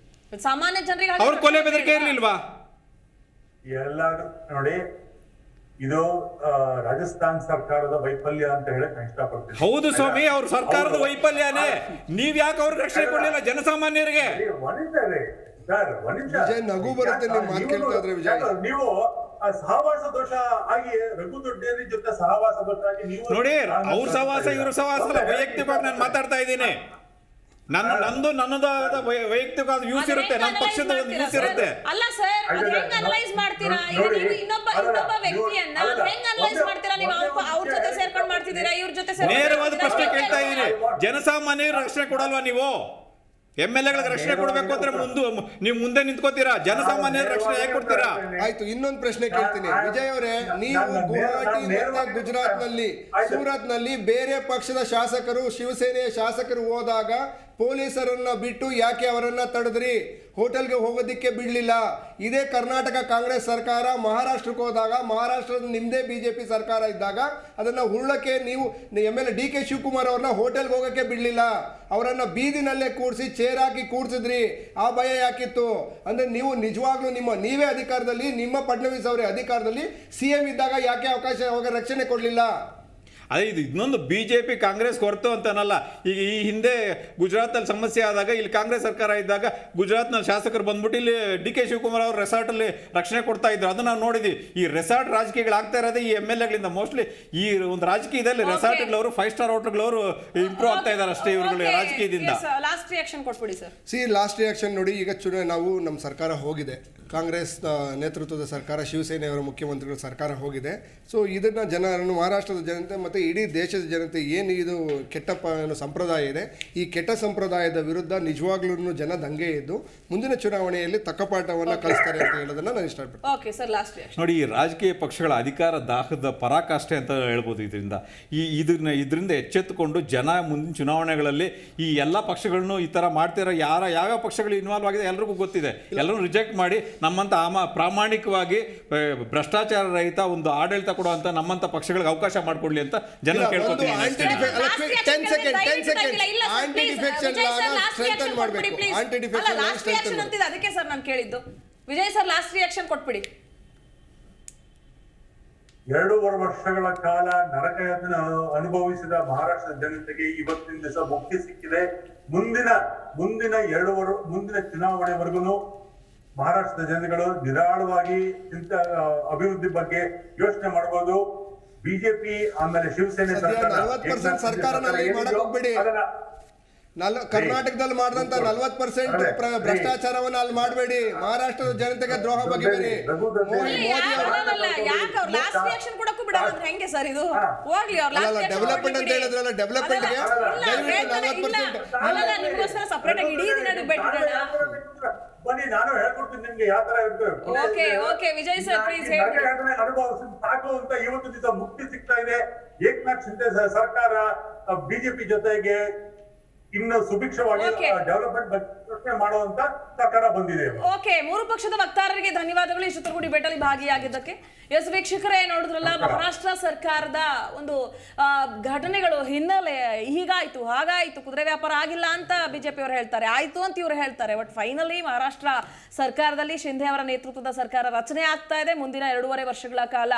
[SPEAKER 1] ಸಾಮಾನ್ಯ ಜನರಿಗೆ
[SPEAKER 5] ಅವ್ರ ಕೊಲೆ ಬೆದರಿಕೆ ಇರ್ಲಿಲ್ವಾ?
[SPEAKER 4] ಎಲ್ಲ ನೋಡಿ, ಇದು ರಾಜಸ್ಥಾನ್ ಸರ್ಕಾರದ ವೈಫಲ್ಯ ಅಂತ ಹೇಳಕ್ ನಾನು ಇಷ್ಟಪಡ್ತೀನಿ.
[SPEAKER 5] ಹೌದು ಸ್ವಾಮಿ, ಅವ್ರ ಸರ್ಕಾರದ ವೈಫಲ್ಯನೇ. ನೀವ್ ಯಾಕೆ ಅವ್ರಿಗೆ ರಕ್ಷಣೆ ಕೊಡ್ಲಿಲ್ಲ ಜನಸಾಮಾನ್ಯರಿಗೆ?
[SPEAKER 2] ವಿಜಯ್, ನಗು ಬರುತ್ತೆ ನೀವು ಮಾತು ಕೇಳ್ತಾ ಇದ್ರೆ. ವಿಜಯ್,
[SPEAKER 4] ನೀವು ಸಹವಾಸ ದೋಷ ಆಗಿ ರಘು ದೊಡ್ಡೇರಿ ಜೊತೆ ಸಹವಾಸ ದೋಷ ಆಗಿ ನೀವು
[SPEAKER 5] ನೋಡಿ, ಅವ್ರ ಸಹವಾಸ ಇವ್ರ ಸಹವಾಸ ವೈಯಕ್ತಿಕವಾಗಿ ನಾನು ಮಾತಾಡ್ತಾ ಇದ್ದೀನಿ. ನನ್ನದಾದ ವೈಯಕ್ತಿಕವಾದ ವ್ಯೂಸ್ ಇರುತ್ತೆ, ನಮ್ಮ ಪಕ್ಷದ ಒಂದು ವ್ಯೂಸ್ ಇರುತ್ತೆ.
[SPEAKER 1] ಅಲ್ಲ ಸರ್, ಅದು ಹೆಂಗ್ ಅನಲೈಸ್ ಮಾಡ್ತೀರಾ? ಈಗ ನೀವು ಇನ್ನೊಬ್ಬ ವ್ಯಕ್ತಿಯನ್ನ ಹೆಂಗ್ ಅನಲೈಸ್ ಮಾಡ್ತೀರಾ? ನೀವು ಅವ್ರ ಜೊತೆ ಸೇರ್ಕೊಂಡು ಮಾಡ್ತಿದ್ದೀರಾ, ಇವ್ರ ಜೊತೆ
[SPEAKER 5] ನೇರವಾದ ಪ್ರಶ್ನೆ ಕೇಳ್ತಾ ಇದ್ದೀನಿ. ಜನಸಾಮಾನ್ಯರ ರಕ್ಷಣೆ ಕೊಡಲ್ವಾ ನೀವು? MLA ಗಳಿಗೆ ರಕ್ಷಣೆ ಕೊಡ್ಬೇಕು ಅಂದ್ರೆ ನೀವು ಮುಂದೆ ನಿಂತ್ಕೋತೀರಾ, ಜನಸಾಮಾನ್ಯರ ರಕ್ಷಣೆ ಹೇಗೆ ಕೊಡ್ತೀರಾ?
[SPEAKER 2] ಆಯ್ತು, ಇನ್ನೊಂದು ಪ್ರಶ್ನೆ ಕೇಳ್ತೀನಿ. ವಿಜಯ್ ಅವರೇ, ನೀವು ಗುವಾಹಟಿ ಮತ್ತೆ ಗುಜರಾತ್ ನಲ್ಲಿ, ಸೂರತ್ ನಲ್ಲಿ ಬೇರೆ ಪಕ್ಷದ ಶಾಸಕರು, ಶಿವಸೇನೆಯ ಶಾಸಕರು ಹೋದಾಗ ಪೊಲೀಸರನ್ನ ಬಿಟ್ಟು ಯಾಕೆ ಅವರನ್ನ ತಡೆದ್ರಿ? ಹೋಟೆಲ್ಗೆ ಹೋಗೋದಿಕ್ಕೆ ಬಿಡ್ಲಿಲ್ಲ. ಇದೇ ಕರ್ನಾಟಕ ಕಾಂಗ್ರೆಸ್ ಸರ್ಕಾರ ಮಹಾರಾಷ್ಟ್ರಕ್ಕೆ ಹೋದಾಗ, ಮಹಾರಾಷ್ಟ್ರದ ನಿಮ್ದೇ BJP ಸರ್ಕಾರ ಇದ್ದಾಗ ಅದನ್ನ ಉಳ್ಳಕ್ಕೆ ನೀವು MLA DK ಶಿವಕುಮಾರ್ ಅವ್ರನ್ನ ಹೋಟೆಲ್ಗೆ ಹೋಗಕ್ಕೆ ಬಿಡ್ಲಿಲ್ಲ. ಅವರನ್ನ ಬೀದಿನಲ್ಲೇ ಕೂರಿಸಿ ಚೇರ್ ಹಾಕಿ ಕೂರಿಸಿದ್ರಿ. ಆ ಭಯ ಯಾಕಿತ್ತು ಅಂದ್ರೆ ನೀವು ನಿಜವಾಗ್ಲೂ ನೀವೇ ಅಧಿಕಾರದಲ್ಲಿ, ನಿಮ್ಮ ಫಡ್ನವೀಸ್ ಅವರೇ ಅಧಿಕಾರದಲ್ಲಿ CM ಇದ್ದಾಗ ಯಾಕೆ ಅವಕಾಶ ರಕ್ಷಣೆ ಕೊಡ್ಲಿಲ್ಲ?
[SPEAKER 5] ಅದೇ ಇದು ಇನ್ನೊಂದು BJP ಕಾಂಗ್ರೆಸ್ ಹೊರತು ಅಂತನಲ್ಲ. ಈಗ ಈ ಹಿಂದೆ ಗುಜರಾತಲ್ಲಿ ಸಮಸ್ಯೆ ಆದಾಗ, ಇಲ್ಲಿ ಕಾಂಗ್ರೆಸ್ ಸರ್ಕಾರ ಇದ್ದಾಗ ಗುಜರಾತ್ನಲ್ಲಿ ಶಾಸಕರು ಬಂದ್ಬಿಟ್ಟು ಇಲ್ಲಿ DK ಶಿವಕುಮಾರ್ ಅವ್ರ ರೆಸಾರ್ಟಲ್ಲಿ ರಕ್ಷಣೆ ಕೊಡ್ತಾ ಇದ್ರು. ಅದು ನಾವು ನೋಡಿದ್ವಿ. ಈ ರೆಸಾರ್ಟ್ ರಾಜಕೀಯಗಳು ಆಗ್ತಾ ಇರೋದೇ ಈ MLA ಗಳಿಂದ. ಮೋಸ್ಟ್ಲಿ ಈ ಒಂದು ರಾಜಕೀಯದಲ್ಲಿ ರೆಸಾರ್ಟ್ಗಳವರು 5 ಸ್ಟಾರ್ ಹೋಟೆಲ್ಗಳವರು ಇಂಪ್ರೂವ್ ಆಗ್ತಾ ಇದ್ದಾರೆ ಅಷ್ಟೇ ಇವ್ರುಗಳ ರಾಜಕೀಯದಿಂದ.
[SPEAKER 1] ಲಾಸ್ಟ್ ರಿಯಾಕ್ಷನ್ ಕೊಟ್ಬಿಡಿ ಸರ್.
[SPEAKER 2] ಲಾಸ್ಟ್ ರಿಯಾಕ್ಷನ್ ನೋಡಿ, ಈಗ ನಾವು ನಮ್ಮ ಸರ್ಕಾರ ಹೋಗಿದೆ, ಕಾಂಗ್ರೆಸ್ ನೇತೃತ್ವದ ಸರ್ಕಾರ, ಶಿವಸೇನೆಯವರ ಮುಖ್ಯಮಂತ್ರಿಗಳ ಸರ್ಕಾರ ಹೋಗಿದೆ. ಸೊ ಇದನ್ನ ಜನರನ್ನು, ಮಹಾರಾಷ್ಟ್ರದ ಜನತೆ ಮತ್ತು ಇಡೀ ದೇಶದ ಜನತೆ ಏನು ಇದು ಕೆಟ್ಟ ಸಂಪ್ರದಾಯ ಇದೆ, ಈ ಕೆಟ್ಟ ಸಂಪ್ರದಾಯದ ವಿರುದ್ಧ ನಿಜವಾಗ್ಲೂ ಜನ ದಂಗೆ ಎದ್ದು ಮುಂದಿನ ಚುನಾವಣೆಯಲ್ಲಿ ತಕ್ಕಪಾಠವನ್ನು ಕಲಿಸ್ತಾರೆ ಅಂತ ಹೇಳೋದನ್ನ ನಾನು ಇಷ್ಟಪಡ್ತೀನಿ.
[SPEAKER 1] ಓಕೆ ಸರ್, ಲಾಸ್ಟ್ ರಿಯಾಕ್ಷನ್
[SPEAKER 5] ನೋಡಿ, ಈ ರಾಜಕೀಯ ಪಕ್ಷಗಳ ಅಧಿಕಾರ ದಾಹದ ಪರಾಕಾಷ್ಠೆ ಅಂತ ಹೇಳ್ಬೋದು. ಇದರಿಂದ ಎಚ್ಚೆತ್ತುಕೊಂಡು ಜನ ಮುಂದಿನ ಚುನಾವಣೆಗಳಲ್ಲಿ ಈ ಎಲ್ಲ ಪಕ್ಷಗಳನ್ನು ಈ ಥರ ಮಾಡ್ತಿರೋ ಯಾವ ಪಕ್ಷಗಳು ಇನ್ವಾಲ್ವ್ ಆಗಿದೆ ಎಲ್ರಿಗೂ ಗೊತ್ತಿದೆ. ಎಲ್ಲರೂ ರಿಜೆಕ್ಟ್ ಮಾಡಿ ನಮ್ಮಂಥ ಪ್ರಾಮಾಣಿಕವಾಗಿ ಭ್ರಷ್ಟಾಚಾರ ರಹಿತ ಒಂದು ಆಡಳಿತ ಕೊಡುವಂಥ ನಮ್ಮಂಥ ಪಕ್ಷಗಳಿಗೆ ಅವಕಾಶ ಮಾಡಿಕೊಡ್ಲಿ ಅಂತ ಜನ ಕೇಳ್ಕೊತೀನಿ.
[SPEAKER 1] ಅದಕ್ಕೆ ಸರ್ ನಾನು ಕೇಳಿದ್ದು. ವಿಜಯ್ ಸರ್, ಲಾಸ್ಟ್ ರಿಯಾಕ್ಷನ್ ಕೊಟ್ಬಿಡಿ.
[SPEAKER 4] 2.5 ವರ್ಷಗಳ ಕಾಲ ನರಕಯಾತನ ಅನುಭವಿಸಿದ ಮಹಾರಾಷ್ಟ್ರದ ಜನತೆಗೆ ಇವತ್ತಿನ ದಿವಸ ಮುಕ್ತಿ ಸಿಕ್ಕಿದೆ. ಮುಂದಿನ ಚುನಾವಣೆವರೆಗೂ ಮಹಾರಾಷ್ಟ್ರದ ಜನಗಳು ನಿರಾಳವಾಗಿ ಅಭಿವೃದ್ಧಿ ಬಗ್ಗೆ ಯೋಚನೆ ಮಾಡಬಹುದು. ಬಿಜೆಪಿ ಆಮೇಲೆ ಶಿವಸೇನೆ
[SPEAKER 2] ಸರ್ಕಾರನಲ್ಲಿ ಮಾಡಕ್ ಹೋಗ್ಬೇಡಿ. ಕರ್ನಾಟಕದಲ್ಲಿ ಮಾಡಿದಂತ 40% ಭ್ರಷ್ಟಾಚಾರವನ್ನ ಅಲ್ಲಿ ಮಾಡಬೇಡಿ. ಮಹಾರಾಷ್ಟ್ರದ ಜನತೆಗೆ ದ್ರೋಹ ಬಗೆಬೇಡಿ. ಮೋದಿ
[SPEAKER 1] ಯಾಕೆ ಅವ್ರು ಲಾಸ್ಟ್ ರಿಯಾಕ್ಷನ್ ಕೊಡಕ್ಕೂ ಬಿಡಲ್ಲ ಅಂದ್ರೆ ಹೆಂಗೆ ಸರ್ ಇದು? ಹೋಗ್ಲಿ ಅವ್ರು ಲಾಸ್ಟ್
[SPEAKER 2] ಡೆವಲಪ್ಮೆಂಟ್ ಅಂತ ಹೇಳಿದ್ರಲ್ಲ, ಡೆವಲಪ್ಮೆಂಟ್ಗೆ ದಯವಿಟ್ಟು 40%.
[SPEAKER 1] ನಿಮ್ಗೋಸ್ಕರ ಸಪರೇಟ್ ಆಗಿ ಇಡೀ ದಿನ ಡಿಬೇಟ್ ಇಡೋಣ.
[SPEAKER 4] ಬನ್ನಿ, ನಾನು ಹೇಳ್ಕೊಡ್ತೀನಿ ನಿಮ್ಗೆ ಯಾವ ತರ ಇರ್ತದೆ.
[SPEAKER 1] ಓಕೆ ವಿಜಯ್ ಸರ್ ಪ್ಲೀಸ್ ಹೇಳಿ.
[SPEAKER 4] ಅನುಭವಿಸಿ ಸಾಕು ಅಂತ ಇವತ್ತು ದಿವಸ ಮುಕ್ತಿ ಸಿಗ್ತಾ ಇದೆ. ಏಕನಾಥ್ ಶಿಂದೆ ಸರ್ಕಾರ ಬಿಜೆಪಿ ಜೊತೆಗೆ ಇನ್ನು ಸುಭಿಕ್ಷವಾಗಿ ಡೆವಲಪ್ಮೆಂಟ್ ಯೋಚನೆ ಮಾಡುವಂತ ಸರ್ಕಾರ ಬಂದಿದೆ.
[SPEAKER 1] ಓಕೆ, ಮೂರು ಪಕ್ಷದ ವಕ್ತಾರರಿಗೆ ಧನ್ಯವಾದಗಳು ಇಷ್ಟೊತ್ತರೆಗೂ ಡಿಬೇಟ್ ಅಲ್ಲಿ ಭಾಗಿಯಾಗಿದ್ದಕ್ಕೆ. ಎಸ್ ವೀಕ್ಷಕರೇ, ನೋಡಿದ್ರಲ್ಲ ಮಹಾರಾಷ್ಟ್ರ ಸರ್ಕಾರದ ಒಂದು ಘಟನೆಗಳು ಹಿನ್ನೆಲೆ ಹೀಗಾಯ್ತು ಹಾಗಾಯ್ತು, ಕುದುರೆ ವ್ಯಾಪಾರ ಆಗಿಲ್ಲ ಅಂತ ಬಿಜೆಪಿ ಅವರು ಹೇಳ್ತಾರೆ, ಆಯ್ತು ಅಂತ ಇವರು ಹೇಳ್ತಾರೆ. ಬಟ್ ಫೈನಲಿ ಮಹಾರಾಷ್ಟ್ರ ಸರ್ಕಾರದಲ್ಲಿ ಶಿಂದೆ ಅವರ ನೇತೃತ್ವದ ಸರ್ಕಾರ ರಚನೆ ಆಗ್ತಾ ಇದೆ. ಮುಂದಿನ 2.5 ವರ್ಷಗಳ ಕಾಲ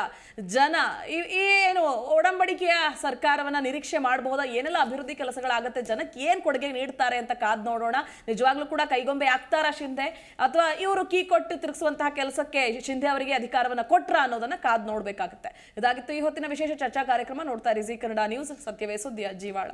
[SPEAKER 1] ಜನ ಈ ಏನು ಒಡಂಬಡಿಕೆಯ ಸರ್ಕಾರವನ್ನ ನಿರೀಕ್ಷೆ ಮಾಡಬಹುದಾ, ಏನೆಲ್ಲ ಅಭಿವೃದ್ಧಿ ಕೆಲಸಗಳಾಗತ್ತೆ, ಜನಕ್ಕೆ ಏನ್ ಕೊಡುಗೆ ನೀಡ್ತಾರೆ ಅಂತ ಕಾದ್ ನೋಡೋಣ. ನಿಜವಾಗ್ಲೂ ಕೂಡ ಕೈಗೊಂಬೆ ಆಗ್ತಾರಾ ಶಿಂದೆ, ಅಥವಾ ಇವರು ಕೀ ಕೊಟ್ಟು ತಿರುಗಿಸುವಂತಹ ಕೆಲಸಕ್ಕೆ ಶಿಂದೆ ಅವರಿಗೆ ಅಧಿಕಾರವನ್ನ ಕೊಟ್ರ ಅನ್ನೋದನ್ನ ಕಾದ್ ನೋಡ್ಬೇಕಾಗುತ್ತೆ. ಇದಾಗಿತ್ತು ಈ ಹೊತ್ತಿನ ವಿಶೇಷ ಚರ್ಚಾ ಕಾರ್ಯಕ್ರಮ. ನೋಡ್ತಾ ಇರಿ ಜೀ ಕನ್ನಡ ನ್ಯೂಸ್, ಸತ್ಯವೇ ಸುದ್ದಿಯ ಜೀವಾಳ.